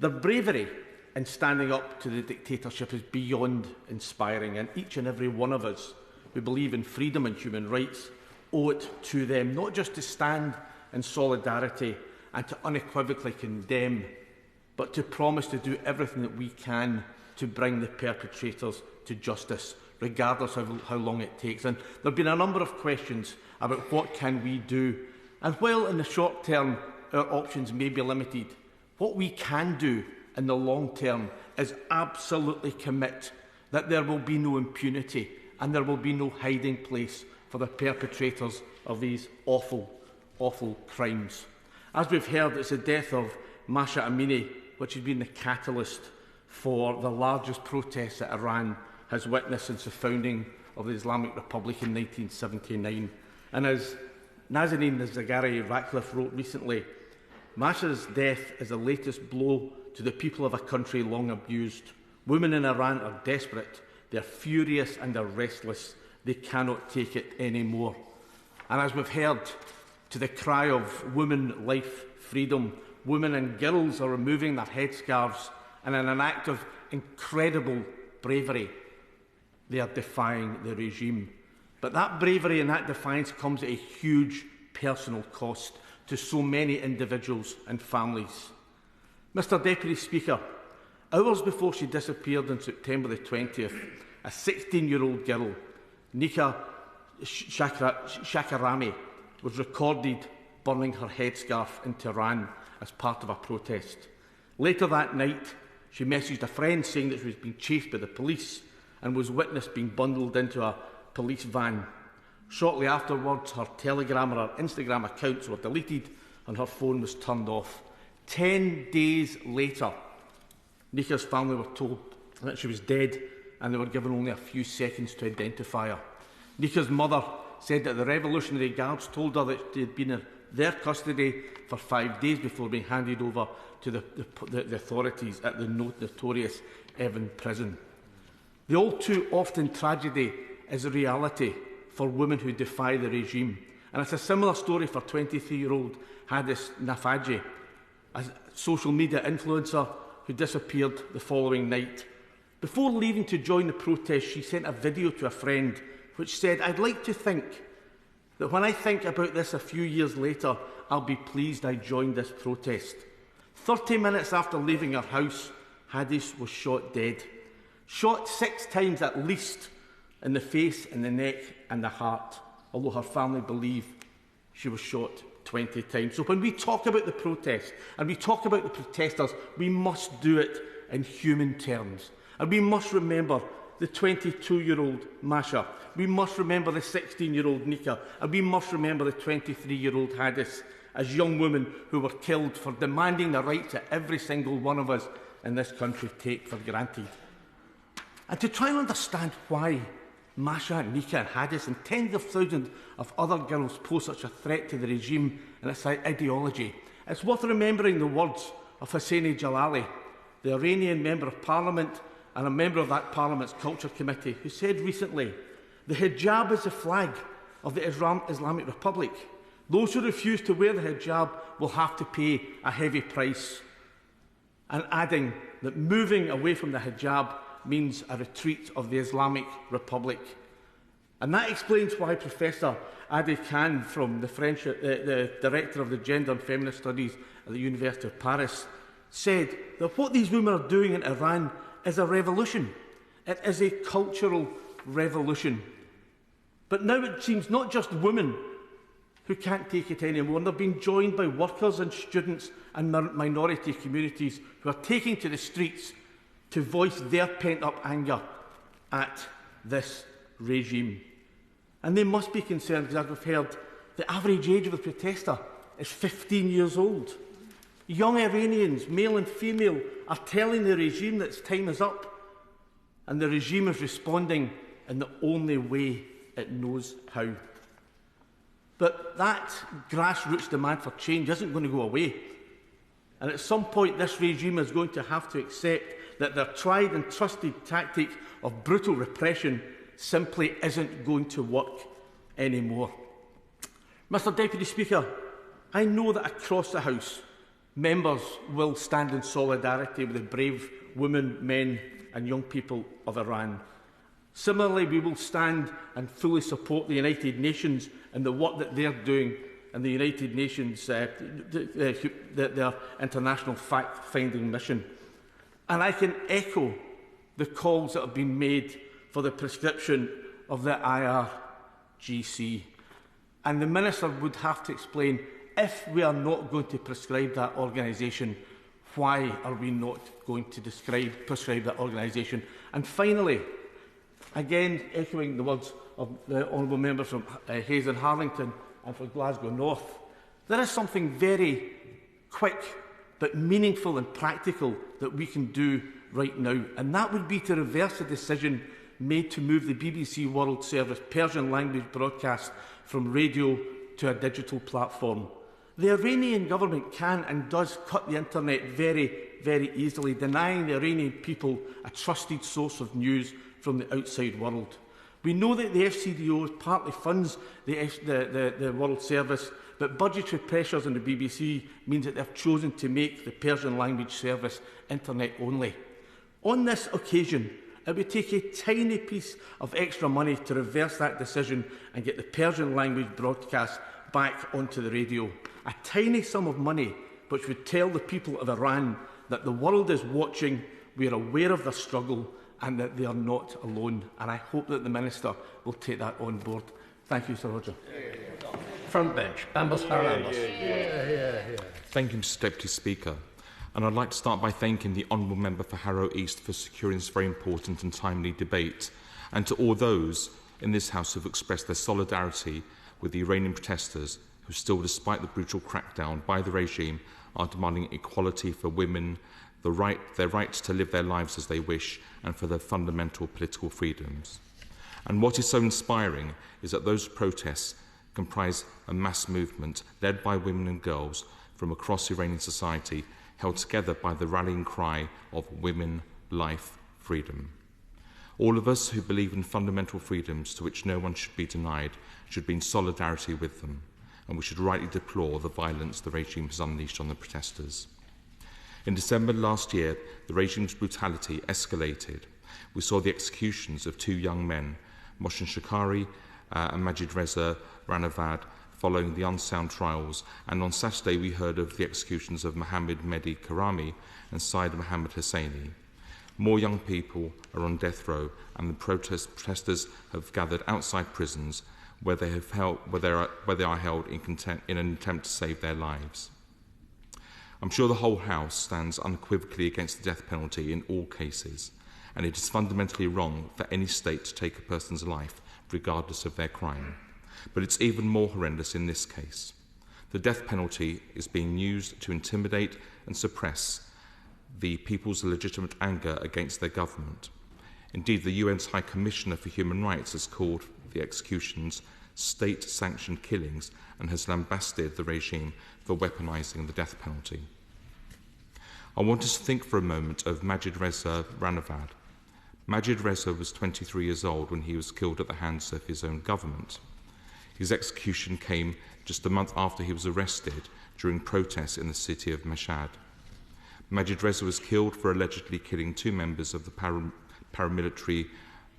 Their bravery in standing up to the dictatorship is beyond inspiring, and each and every one of us who believe in freedom and human rights owe it to them, not just to stand in solidarity and to unequivocally condemn, but to promise to do everything that we can to bring the perpetrators to justice, regardless of how long it takes. And there have been a number of questions about what can we do. And while in the short term our options may be limited, what we can do in the long term is absolutely commit that there will be no impunity and there will be no hiding place for the perpetrators of these awful, awful crimes. As we've heard, it's the death of Mahsa Amini which has been the catalyst for the largest protests that Iran has witnessed since the founding of the Islamic Republic in 1979. And as Nazanin Zaghari-Ratcliffe wrote recently, Mahsa's death is the latest blow to the people of a country long abused. Women in Iran are desperate, they're furious and they're restless. They cannot take it anymore. And as we've heard, to the cry of women, life, freedom, women and girls are removing their headscarves, and in an act of incredible bravery, they are defying the regime. But that bravery and that defiance comes at a huge personal cost to so many individuals and families. Mr Deputy Speaker, hours before she disappeared on September the 20th, a 16-year-old girl, Nika Shakarami, was recorded burning her headscarf in Tehran as part of a protest. Later that night, she messaged a friend saying that she was being chased by the police and was witnessed being bundled into a police van. Shortly afterwards, her Telegram and her Instagram accounts were deleted and her phone was turned off. 10 days later, Nika's family were told that she was dead and they were given only a few seconds to identify her. Nika's mother said that the Revolutionary Guards told her that she had been in their custody for 5 days before being handed over to the authorities at the notorious Evin prison. The all too often tragedy is a reality for women who defy the regime. And it's a similar story for 23-year-old Hadis Nafaji, a social media influencer who disappeared the following night. Before leaving to join the protest, she sent a video to a friend which said, "I'd like to think that when I think about this a few years later, I'll be pleased I joined this protest." 30 minutes after leaving her house, Hadis was shot dead. Shot 6 times at least in the face, in the neck and the heart, although her family believe she was shot 20 times. So when we talk about the protest and we talk about the protesters, we must do it in human terms. And we must remember the 22-year-old Masha. We must remember the 16-year-old Nika. And we must remember the 23-year-old Hadis as young women who were killed for demanding the rights that every single one of us in this country take for granted. And to try and understand why Masha, Nika and Hadis and tens of thousands of other girls pose such a threat to the regime and its ideology, it's worth remembering the words of Hosseini Jalali, the Iranian Member of Parliament and a member of that Parliament's Culture Committee, who said recently, "The hijab is the flag of the Islamic Republic. Those who refuse to wear the hijab will have to pay a heavy price." And adding that moving away from the hijab means a retreat of the Islamic Republic. And that explains why Professor Adi Khan, from the French, the Director of the Gender and Feminist Studies at the University of Paris, said that what these women are doing in Iran is a revolution. It is a cultural revolution. But now it seems not just women who can't take it anymore. They're being joined by workers and students and minority communities who are taking to the streets to voice their pent-up anger at this regime. And they must be concerned, because as we've heard, the average age of the protester is 15 years old. Young Iranians, male and female, are telling the regime that its time is up, and the regime is responding in the only way it knows how. But that grassroots demand for change isn't going to go away. And at some point, this regime is going to have to accept that their tried and trusted tactic of brutal repression simply isn't going to work anymore. Mr. Deputy Speaker, I know that across the House, members will stand in solidarity with the brave women, men and young people of Iran. Similarly, we will stand and fully support the United Nations and the work that they're doing and the United Nations, their international fact-finding mission. And I can echo the calls that have been made for the prescription of the IRGC. And the Minister would have to explain, if we are not going to prescribe that organisation, why are we not going to prescribe that organisation? And finally, again echoing the words of the honourable members from Hayes and Harlington and for Glasgow North, there is something very quick but meaningful and practical that we can do right now, and that would be to reverse the decision made to move the BBC World Service Persian language broadcast from radio to a digital platform. The Iranian government can and does cut the internet very, very easily, denying the Iranian people a trusted source of news from the outside world. We know that the FCDO partly funds the World Service, but budgetary pressures on the BBC means that they've chosen to make the Persian language service internet only. On this occasion, it would take a tiny piece of extra money to reverse that decision and get the Persian language broadcast back onto the radio. A tiny sum of money which would tell the people of Iran that the world is watching, we are aware of their struggle and that they are not alone. And I hope that the Minister will take that on board. Thank you, Sir Roger. Front bench, Bambos Harambos. Thank you, Mr. Deputy Speaker. And I'd like to start by thanking the Honourable Member for Harrow East for securing this very important and timely debate, and to all those in this House who have expressed their solidarity with the Iranian protesters who still, despite the brutal crackdown by the regime, are demanding equality for women, their right to live their lives as they wish, and for their fundamental political freedoms. And what is so inspiring is that those protests comprise a mass movement led by women and girls from across Iranian society, held together by the rallying cry of women, life, freedom. All of us who believe in fundamental freedoms to which no one should be denied should be in solidarity with them, and we should rightly deplore the violence the regime has unleashed on the protesters. In December last year, the regime's brutality escalated. We saw the executions of 2 young men, Mohsen Shakari and Majid Reza Ranavad, following the unsound trials, and on Saturday we heard of the executions of Mohammed Mehdi Karami and Syed Mohammed Hosseini. More young people are on death row, and the protesters have gathered outside prisons where they are held in an attempt to save their lives. I'm sure the whole House stands unequivocally against the death penalty in all cases, and it is fundamentally wrong for any state to take a person's life regardless of their crime. But it's even more horrendous in this case. The death penalty is being used to intimidate and suppress the people's legitimate anger against their government. Indeed, the UN's High Commissioner for Human Rights has called the executions state-sanctioned killings and has lambasted the regime for weaponising the death penalty. I want us to think for a moment of Majid Reza Ranavad. Majid Reza was 23 years old when he was killed at the hands of his own government. His execution came just a month after he was arrested during protests in the city of Mashhad. Majid Reza was killed for allegedly killing 2 members of the paramilitary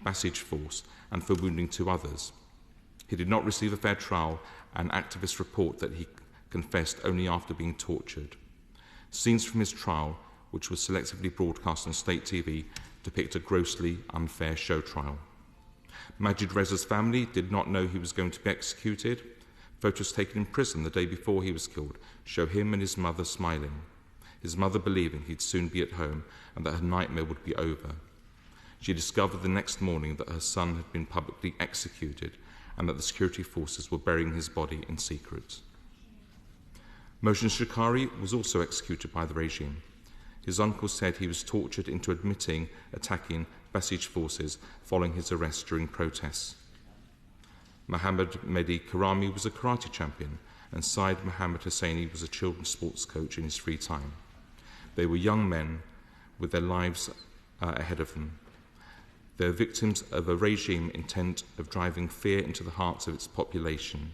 Basij force and for wounding 2 others. He did not receive a fair trial, and activists report that he confessed only after being tortured. Scenes from his trial, which was selectively broadcast on state TV, depict a grossly unfair show trial. Majid Reza's family did not know he was going to be executed. Photos taken in prison the day before he was killed show him and his mother smiling, his mother believing he'd soon be at home and that her nightmare would be over. She discovered the next morning that her son had been publicly executed and that the security forces were burying his body in secret. Mohsen Shikari was also executed by the regime. His uncle said he was tortured into admitting attacking Basij forces following his arrest during protests. Mohammed Mehdi Karami was a karate champion, and Syed Mohammed Hosseini was a children's sports coach in his free time. They were young men with their lives ahead of them. They are victims of a regime intent of driving fear into the hearts of its population.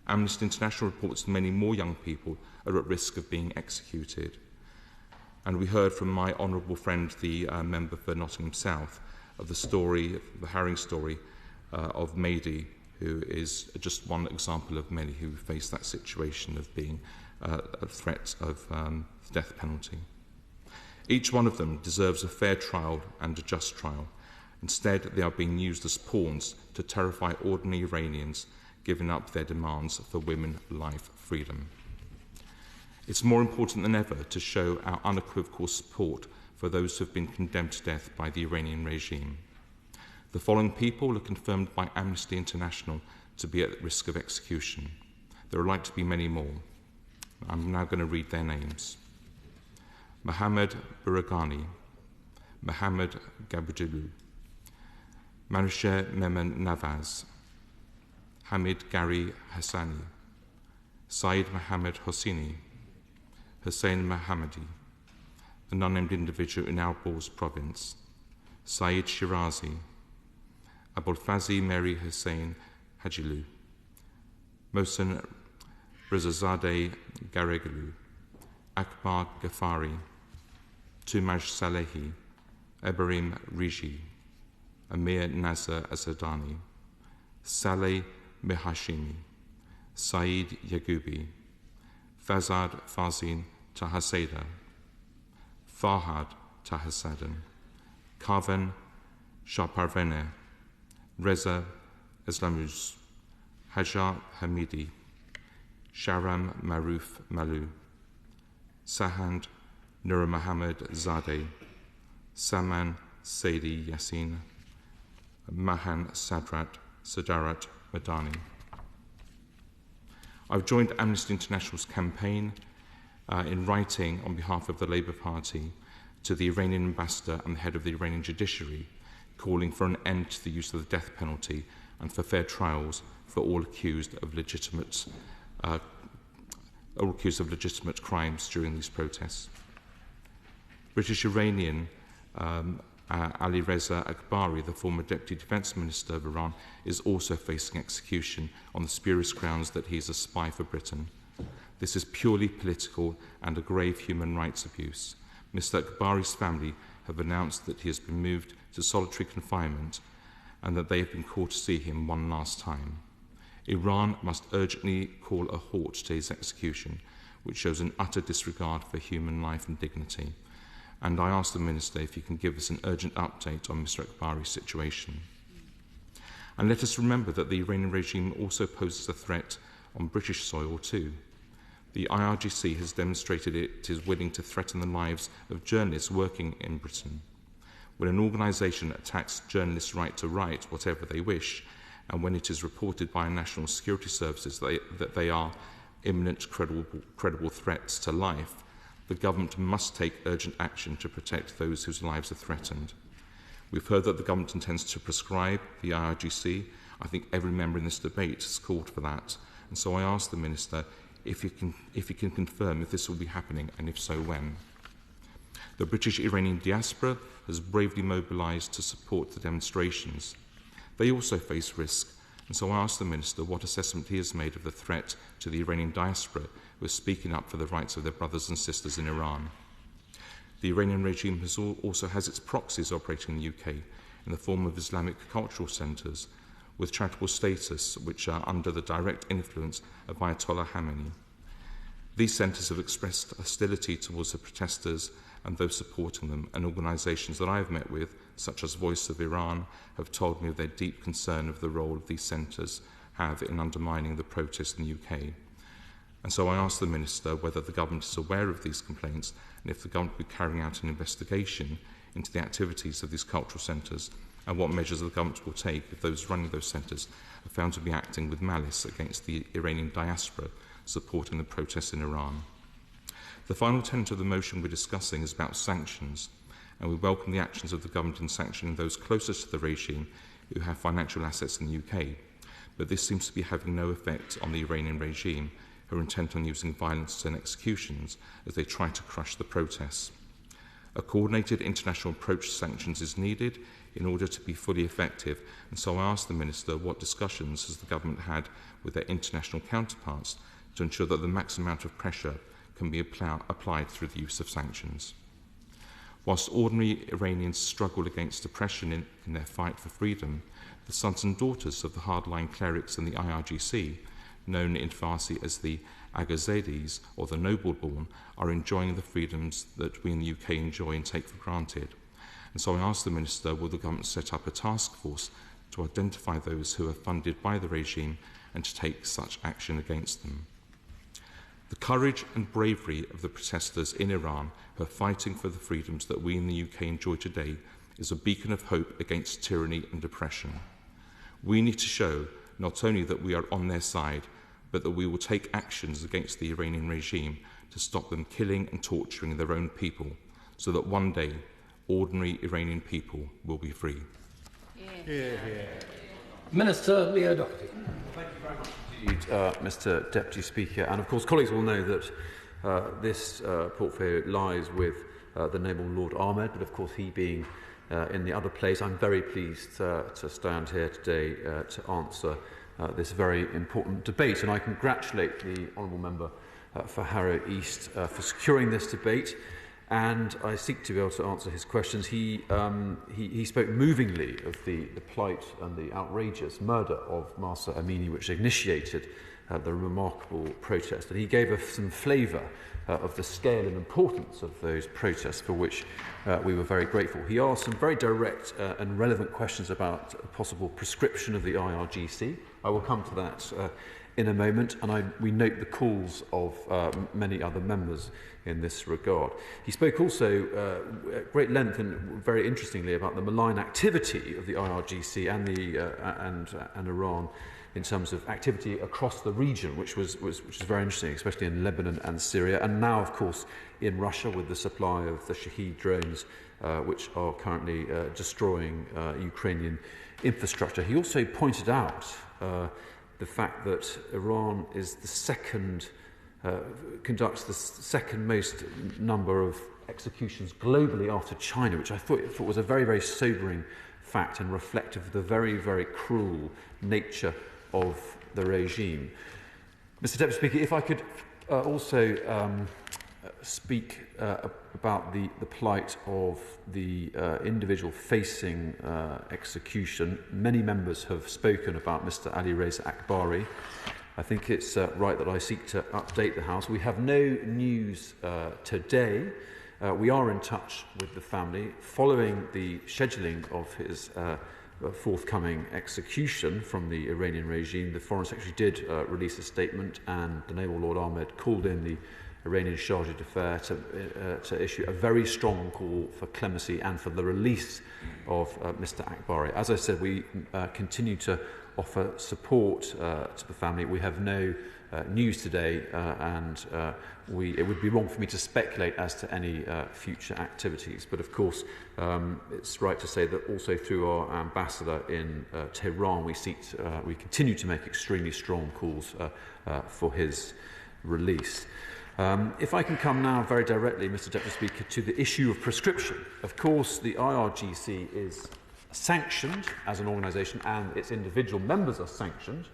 Amnesty International reports that many more young people are at risk of being executed. And we heard from my honourable friend, the member for Nottingham South, of the story, the harrowing story of Mehdi, who is just one example of many who face that situation of being a threat of the death penalty. Each one of them deserves a fair trial and a just trial. Instead, they are being used as pawns to terrify ordinary Iranians, giving up their demands for women, life, freedom. It's more important than ever to show our unequivocal support for those who have been condemned to death by the Iranian regime. The following people are confirmed by Amnesty International to be at risk of execution. There are like to be many more. I'm now going to read their names. Mohammed Buragani, Mohammed Gabudulu, Manouche Memon Navaz, Hamid Gari Hassani, Saeed Mohammed Hosseini, Hussein Mohammadi, an unnamed individual in Alborz province, Saeed Shirazi, Abolfazi Mary Hussein Hajilu, Mohsen Rezazadeh Gareglu, Akbar Ghaffari, Tumaj Salehi, Ebrahim Riji, Amir Nazar Azadani, Saleh Mihashimi, Saeed Yagubi, Fazad Fazin Tahaseda, Farhad Tahasadan, Karvan Shaparvene, Reza Islamuz, Hajar Hamidi, Sharam Maruf Malu, Sahand Nur Mohammad Zadeh, Saman Saidi Yassin, Mahan Sadarat Madani. I've joined Amnesty International's campaign in writing on behalf of the Labour Party to the Iranian ambassador and the head of the Iranian judiciary, calling for an end to the use of the death penalty and for fair trials for all accused of legitimate crimes during these protests. British Iranian Ali Reza Akbari, the former Deputy Defence Minister of Iran, is also facing execution on the spurious grounds that he is a spy for Britain. This is purely political and a grave human rights abuse. Mr. Akbari's family have announced that he has been moved to solitary confinement and that they have been called to see him one last time. Iran must urgently call a halt to his execution, which shows an utter disregard for human life and dignity. And I ask the Minister if he can give us an urgent update on Mr Akbari's situation. And let us remember that the Iranian regime also poses a threat on British soil too. The IRGC has demonstrated it is willing to threaten the lives of journalists working in Britain. When an organisation attacks journalists' right to write whatever they wish, and when it is reported by national security services that they are imminent credible threats to life, the government must take urgent action to protect those whose lives are threatened. We've heard that the government intends to prescribe the IRGC. I think every member in this debate has called for that. And so I ask the Minister if he can confirm if this will be happening, and if so, when. The British Iranian diaspora has bravely mobilised to support the demonstrations. They also face risk, and so I ask the Minister what assessment he has made of the threat to the Iranian diaspora who are speaking up for the rights of their brothers and sisters in Iran. The Iranian regime also has its proxies operating in the UK in the form of Islamic cultural centres with charitable status, which are under the direct influence of Ayatollah Khamenei. These centres have expressed hostility towards the protesters and those supporting them, and organisations that I have met with, such as Voice of Iran, have told me of their deep concern of the role of these centres have in undermining the protests in the UK. And so I ask the Minister whether the government is aware of these complaints, and if the government will be carrying out an investigation into the activities of these cultural centres, and what measures the government will take if those running those centres are found to be acting with malice against the Iranian diaspora supporting the protests in Iran. The final tenet of the motion we're discussing is about sanctions, and we welcome the actions of the government in sanctioning those closest to the regime who have financial assets in the UK. But this seems to be having no effect on the Iranian regime, who are intent on using violence and executions as they try to crush the protests. A coordinated international approach to sanctions is needed in order to be fully effective, and so I ask the Minister what discussions has the government had with their international counterparts to ensure that the maximum amount of pressure can be applied through the use of sanctions. Whilst ordinary Iranians struggle against oppression in their fight for freedom, the sons and daughters of the hardline clerics in the IRGC, known in Farsi as the Agazadis, or the noble-born, are enjoying the freedoms that we in the UK enjoy and take for granted. And so I ask the Minister, will the government set up a task force to identify those who are funded by the regime and to take such action against them? The courage and bravery of the protesters in Iran who are fighting for the freedoms that we in the UK enjoy today is a beacon of hope against tyranny and oppression. We need to show not only that we are on their side, but that we will take actions against the Iranian regime to stop them killing and torturing their own people, so that one day ordinary Iranian people will be free. Minister Leo Doherty. Thank you very much indeed, Mr Deputy Speaker. And of course, colleagues will know that this portfolio lies with the noble Lord Ahmed, but of course he being in the other place, I'm very pleased to stand here today to answer this very important debate. And I congratulate the Honourable Member for Harrow East for securing this debate, and I seek to be able to answer his questions. He spoke movingly of the plight and the outrageous murder of Mahsa Amini, which initiated the remarkable protest, and he gave us some flavour of the scale and importance of those protests, for which we were very grateful. He asked some very direct and relevant questions about a possible prescription of the IRGC. I will come to that in a moment, and we note the calls of many other members in this regard. He spoke also at great length and very interestingly about the malign activity of the IRGC and Iran in terms of activity across the region, which is very interesting, especially in Lebanon and Syria, and now, of course, in Russia with the supply of the Shahed drones, which are currently destroying Ukrainian infrastructure. He also pointed out the fact that Iran is conducts the second most number of executions globally after China, which I thought was a very, very sobering fact and reflective of the very, very cruel nature of the regime. Mr Deputy Speaker, if I could also speak about the plight of the individual facing execution. Many members have spoken about Mr. Ali Reza Akbari. I think it's right that I seek to update the House. We have no news today. We are in touch with the family following the scheduling of his forthcoming execution from the Iranian regime. The Foreign Secretary did release a statement, and the Naval Lord Ahmed called in the Iranian Chargé d'Affaires to issue a very strong call for clemency and for the release of Mr. Akbari. As I said, we continue to offer support to the family. We have no news today, and it would be wrong for me to speculate as to any future activities. But of course, it's right to say that also through our ambassador in Tehran, we continue to make extremely strong calls for his release. If I can come now very directly, Mr. Deputy Speaker, to the issue of prescription. Of course, the IRGC is sanctioned as an organisation, and its individual members are sanctioned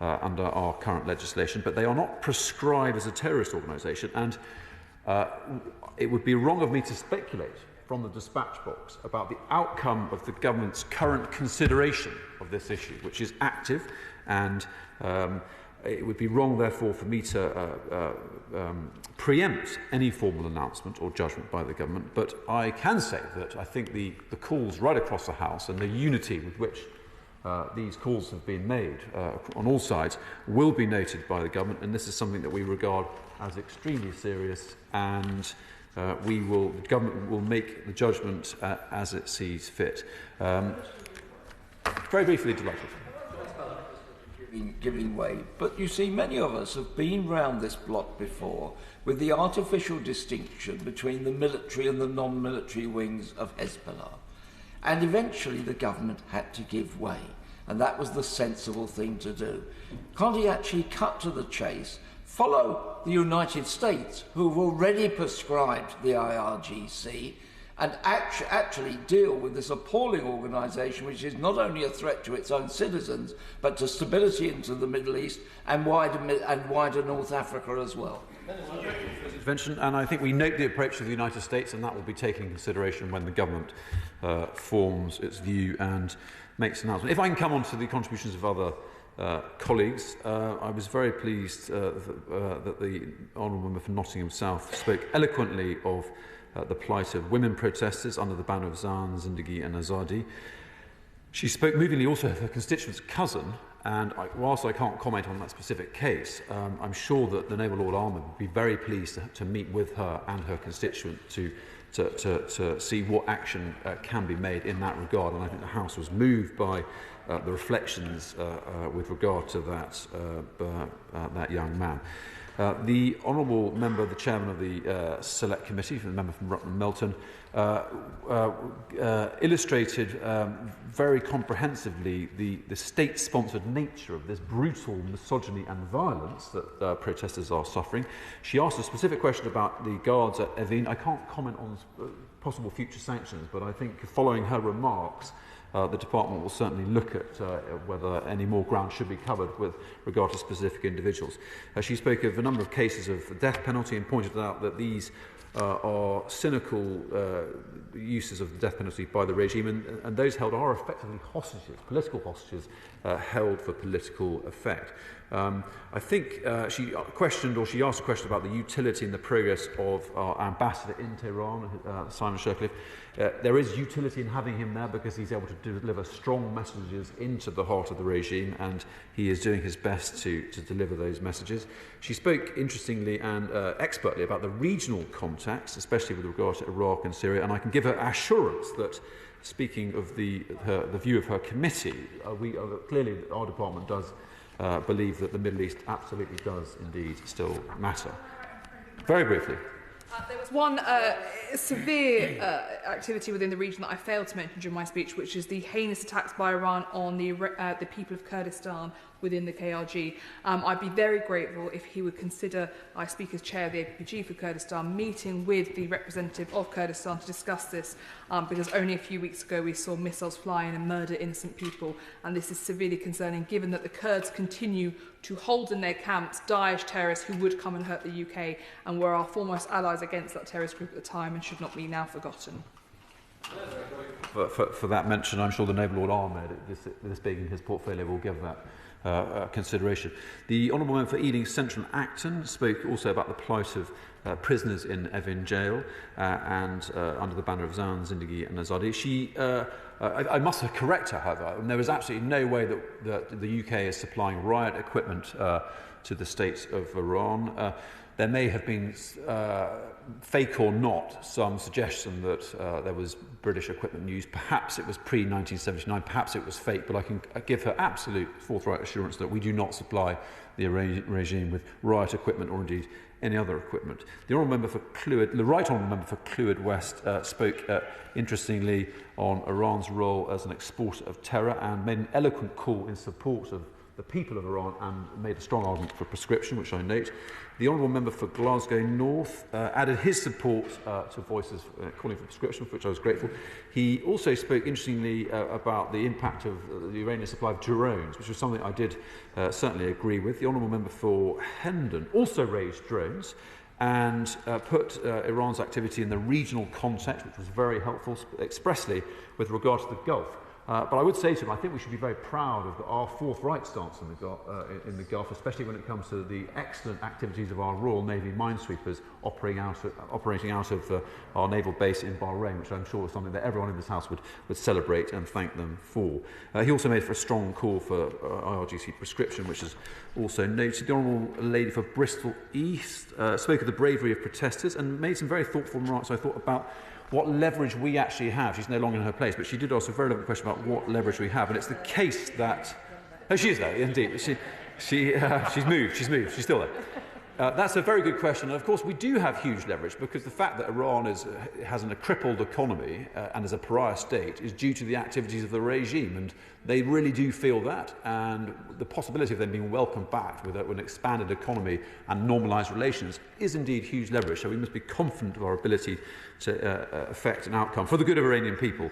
under our current legislation, but they are not prescribed as a terrorist organisation, and it would be wrong of me to speculate from the dispatch box about the outcome of the government's current consideration of this issue, which is active, and it would be wrong, therefore, for me to preempt any formal announcement or judgment by the government. But I can say that I think the calls right across the House and the unity with which these calls have been made on all sides will be noted by the government, and this is something that we regard as extremely serious, and the government will make the judgment as it sees fit. Very briefly, delighted. Giving way. But you see, many of us have been round this block before with the artificial distinction between the military and the non-military wings of Hezbollah. And eventually the government had to give way, and that was the sensible thing to do. Can't he actually cut to the chase, follow the United States, who have already prescribed the IRGC, and actually deal with this appalling organisation, which is not only a threat to its own citizens, but to stability into the Middle East and wider North Africa as well? Intervention, and I think we note the approach of the United States, and that will be taken into consideration when the government forms its view and makes an announcement. If I can come on to the contributions of other colleagues, I was very pleased that the Honourable Member for Nottingham South spoke eloquently of the plight of women protesters under the banner of Zan, Zindagi and Azadi. She spoke movingly also of her constituent's cousin, and whilst I can't comment on that specific case, I'm sure that the Naval Lord Ahmed would be very pleased to meet with her and her constituent to see what action can be made in that regard. And I think the House was moved by the reflections with regard to that young man. The Honourable Member, the Chairman of the Select Committee, the member from Rutland Melton, illustrated very comprehensively the state-sponsored nature of this brutal misogyny and violence that protesters are suffering. She asked a specific question about the guards at Evin. I can't comment on possible future sanctions, but I think following her remarks, the department will certainly look at whether any more ground should be covered with regard to specific individuals. She spoke of a number of cases of the death penalty and pointed out that these are cynical uses of the death penalty by the regime, and those held are effectively hostages, political hostages held for political effect. I think she asked a question about the utility and the progress of our ambassador in Tehran, Simon Shercliffe. There is utility in having him there because he's able to deliver strong messages into the heart of the regime, and he is doing his best to deliver those messages. She spoke interestingly and expertly about the regional contacts, especially with regard to Iraq and Syria, and I can give her assurance that, speaking of the view of her committee, clearly our department does believe that the Middle East absolutely does indeed still matter. Very briefly. There was one severe activity within the region that I failed to mention during my speech, which is the heinous attacks by Iran on the people of Kurdistan within the KRG. I'd be very grateful if he would consider, I speak as chair of the APPG for Kurdistan, meeting with the representative of Kurdistan to discuss this, because only a few weeks ago we saw missiles fly in and murder innocent people, and this is severely concerning given that the Kurds continue to hold in their camps Daesh terrorists who would come and hurt the UK and were our foremost allies against that terrorist group at the time and should not be now forgotten. For that mention, I'm sure the Naval Lord Ahmed, this being in his portfolio, will give that consideration. The Honourable Member for Ealing Central and Acton spoke also about the plight of prisoners in Evin Jail and under the banner of Zan, Zindagi and Azadi. I must correct her, however. There is absolutely no way that the UK is supplying riot equipment to the state of Iran. There may have been, fake or not, some suggestion that there was British equipment used. Perhaps it was pre-1979, perhaps it was fake, but I can give her absolute forthright assurance that we do not supply the Iranian regime with riot equipment or indeed any other equipment. The Honourable Member for Clwyd, the Right Honourable Member for Clwyd West spoke interestingly on Iran's role as an exporter of terror and made an eloquent call in support of the people of Iran and made a strong argument for prescription, which I note. The Honourable Member for Glasgow North added his support to voices calling for prescription, for which I was grateful. He also spoke interestingly about the impact of the Iranian supply of drones, which was something I did certainly agree with. The Honourable Member for Hendon also raised drones and put Iran's activity in the regional context, which was very helpful, expressly with regard to the Gulf. But I would say to him, I think we should be very proud of our forthright stance in the Gulf, especially when it comes to the excellent activities of our Royal Navy minesweepers operating out of our naval base in Bahrain, which I'm sure is something that everyone in this House would celebrate and thank them for. He also made for a strong call for IRGC prescription, which is also noted. The Honourable Lady for Bristol East spoke of the bravery of protesters and made some very thoughtful remarks, I thought, about what leverage we actually have. She's no longer in her place, but she did ask a very relevant question about what leverage we have. And it's the case that... Oh, she is there, indeed. She's moved. She's still there. That's a very good question. And of course, we do have huge leverage because the fact that Iran has a crippled economy and is a pariah state is due to the activities of the regime. And they really do feel that. And the possibility of them being welcomed back with an expanded economy and normalised relations is indeed huge leverage. So we must be confident of our ability to affect an outcome for the good of Iranian people.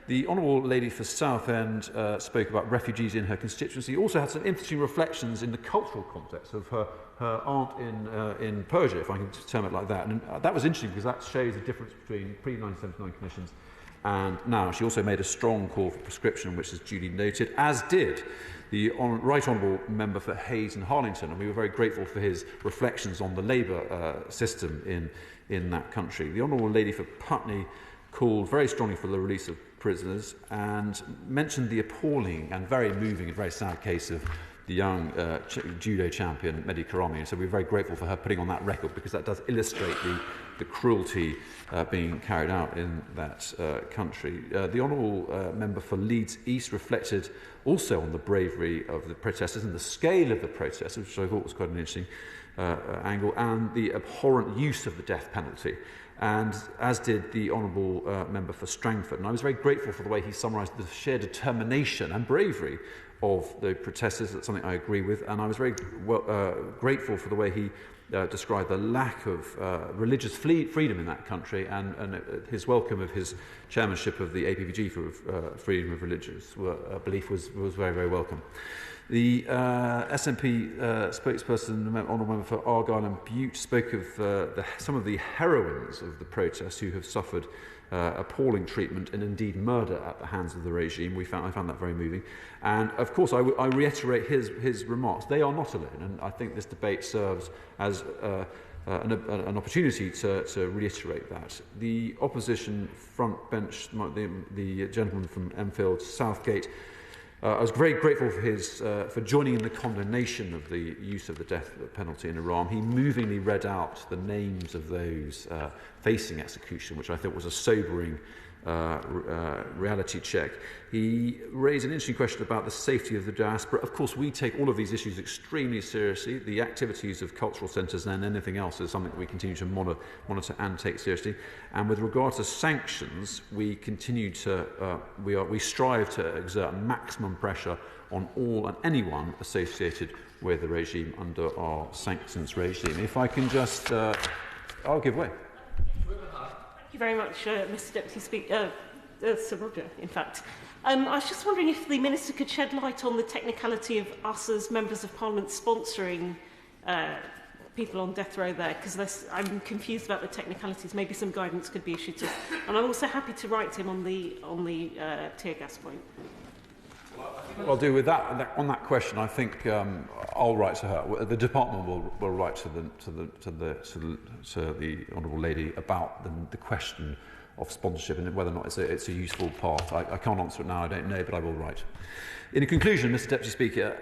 The Honourable Lady for Southend spoke about refugees in her constituency. Also had some interesting reflections in the cultural context of her aunt in Persia, if I can term it like that. And that was interesting because that shows the difference between pre-1979 conditions and now. She also made a strong call for prescription, which is duly noted, as did the Right Honourable Member for Hayes and Harlington, and we were very grateful for his reflections on the Labour system in that country. The Honourable Lady for Putney called very strongly for the release of prisoners and mentioned the appalling and very moving and very sad case of the young judo champion Mehdi Karami. So we're very grateful for her putting on that record because that does illustrate the cruelty being carried out in that country. The Honourable Member for Leeds East reflected also on the bravery of the protesters and the scale of the protests, which I thought was quite an interesting angle, and the abhorrent use of the death penalty. And as did the Honourable Member for Strangford. And I was very grateful for the way he summarised the sheer determination and bravery of the protesters. That's something I agree with. And I was very grateful for the way he described the lack of religious freedom in that country and his welcome of his chairmanship of the APPG for freedom of religious belief was very, very welcome. The SNP spokesperson, Honourable Member for Argyll and Bute, spoke of some of the heroines of the protests who have suffered appalling treatment and indeed murder at the hands of the regime. I found that very moving. And of course, I reiterate his remarks. They are not alone, and I think this debate serves as an opportunity to reiterate that. The opposition front bench, the gentleman from Enfield, Southgate, I was very grateful for joining in the condemnation of the use of the death penalty in Iran. He movingly read out the names of those facing execution, which I thought was a sobering reality check. He raised an interesting question about the safety of the diaspora. Of course, we take all of these issues extremely seriously. The activities of cultural centres and anything else is something that we continue to monitor and take seriously. And with regard to sanctions, we continue to we strive to exert maximum pressure on all and anyone associated with the regime under our sanctions regime. If I can just, I'll give way. Thank you very much, Mr Deputy Speaker, Sir Roger, in fact. I was just wondering if the Minister could shed light on the technicality of us as Members of Parliament sponsoring people on death row there, because I'm confused about the technicalities. Maybe some guidance could be issued to us. And I'm also happy to write to him on the tear gas point. What I'll do with that on that question, I think I'll write to her. The department will write to the honourable lady about the question of sponsorship and whether or not it's a useful part. I can't answer it now. I don't know, but I will write. In conclusion, Mr Deputy Speaker,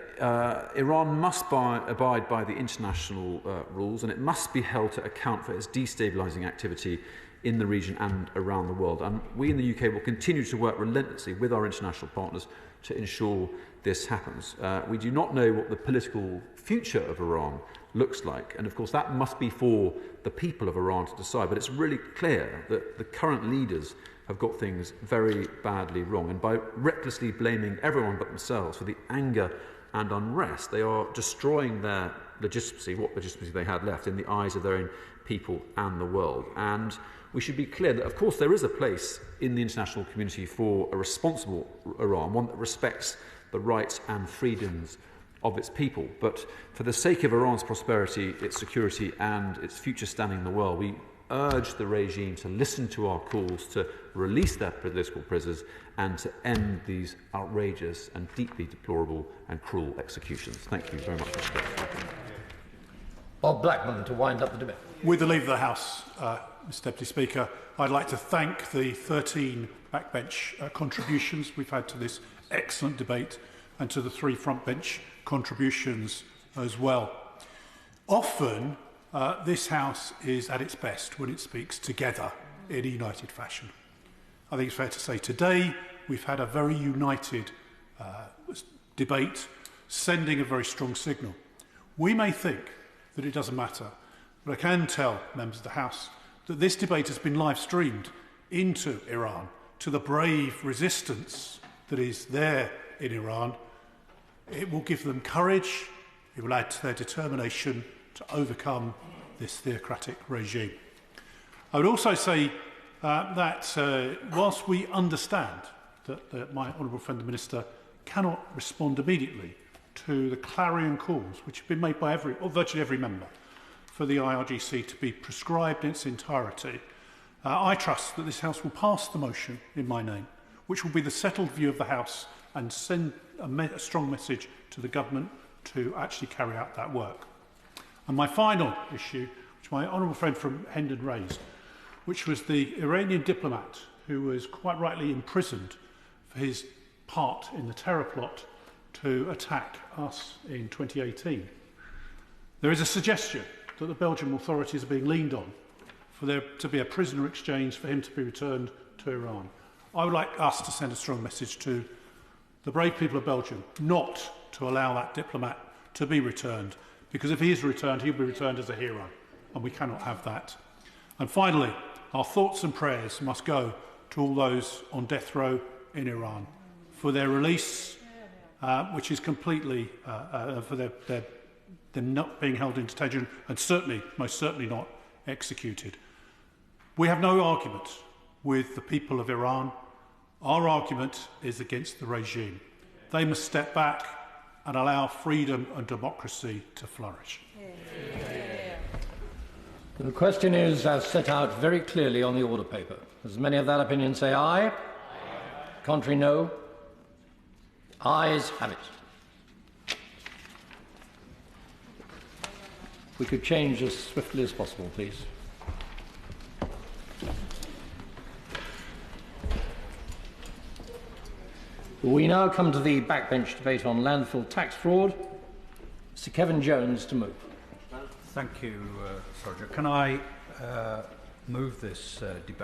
Iran must abide by the international rules, and it must be held to account for its destabilising activity in the region and around the world. And we in the UK will continue to work relentlessly with our international partners to ensure this happens. We do not know what the political future of Iran looks like, and of course that must be for the people of Iran to decide, but it's really clear that the current leaders have got things very badly wrong, and by recklessly blaming everyone but themselves for the anger and unrest, they are destroying their legitimacy, what legitimacy they had left, in the eyes of their own people and the world. And we should be clear that, of course, there is a place in the international community for a responsible Iran, one that respects the rights and freedoms of its people. But for the sake of Iran's prosperity, its security and its future standing in the world, we urge the regime to listen to our calls to release their political prisoners and to end these outrageous and deeply deplorable and cruel executions. Thank you very much, Mr. President. Bob Blackman to wind up the debate. With the leave of the House, Mr Deputy Speaker, I'd like to thank the 13 backbench contributions we've had to this excellent debate and to the 3 frontbench contributions as well. Often, this House is at its best when it speaks together in a united fashion. I think it's fair to say today we've had a very united debate, sending a very strong signal. We may think that it doesn't matter, but I can tell members of the House that this debate has been live streamed into Iran, to the brave resistance that is there in Iran. It will give them courage, it will add to their determination to overcome this theocratic regime. I would also say that whilst we understand that my honourable friend the Minister cannot respond immediately to the clarion calls which have been made by virtually every member for the IRGC to be prescribed in its entirety, I trust that this House will pass the motion in my name, which will be the settled view of the House and send a strong message to the government to actually carry out that work. And my final issue, which my honourable friend from Hendon raised, which was the Iranian diplomat who was quite rightly imprisoned for his part in the terror plot to attack us in 2018. There is a suggestion that the Belgian authorities are being leaned on for there to be a prisoner exchange for him to be returned to Iran. I would like us to send a strong message to the brave people of Belgium not to allow that diplomat to be returned, because if he is returned, he'll be returned as a hero, and we cannot have that. And finally, our thoughts and prayers must go to all those on death row in Iran for their release, which is completely for their not being held in detention and certainly, most certainly not executed. We have no argument with the people of Iran. Our argument is against the regime. They must step back and allow freedom and democracy to flourish. The question is as set out very clearly on the order paper. As many of that opinion say aye. Aye. Contrary, no. Ayes have it. We could change as swiftly as possible, please. We now come to the backbench debate on landfill tax fraud. Sir Kevin Jones to move. Thank you, Roger. Can I move this debate?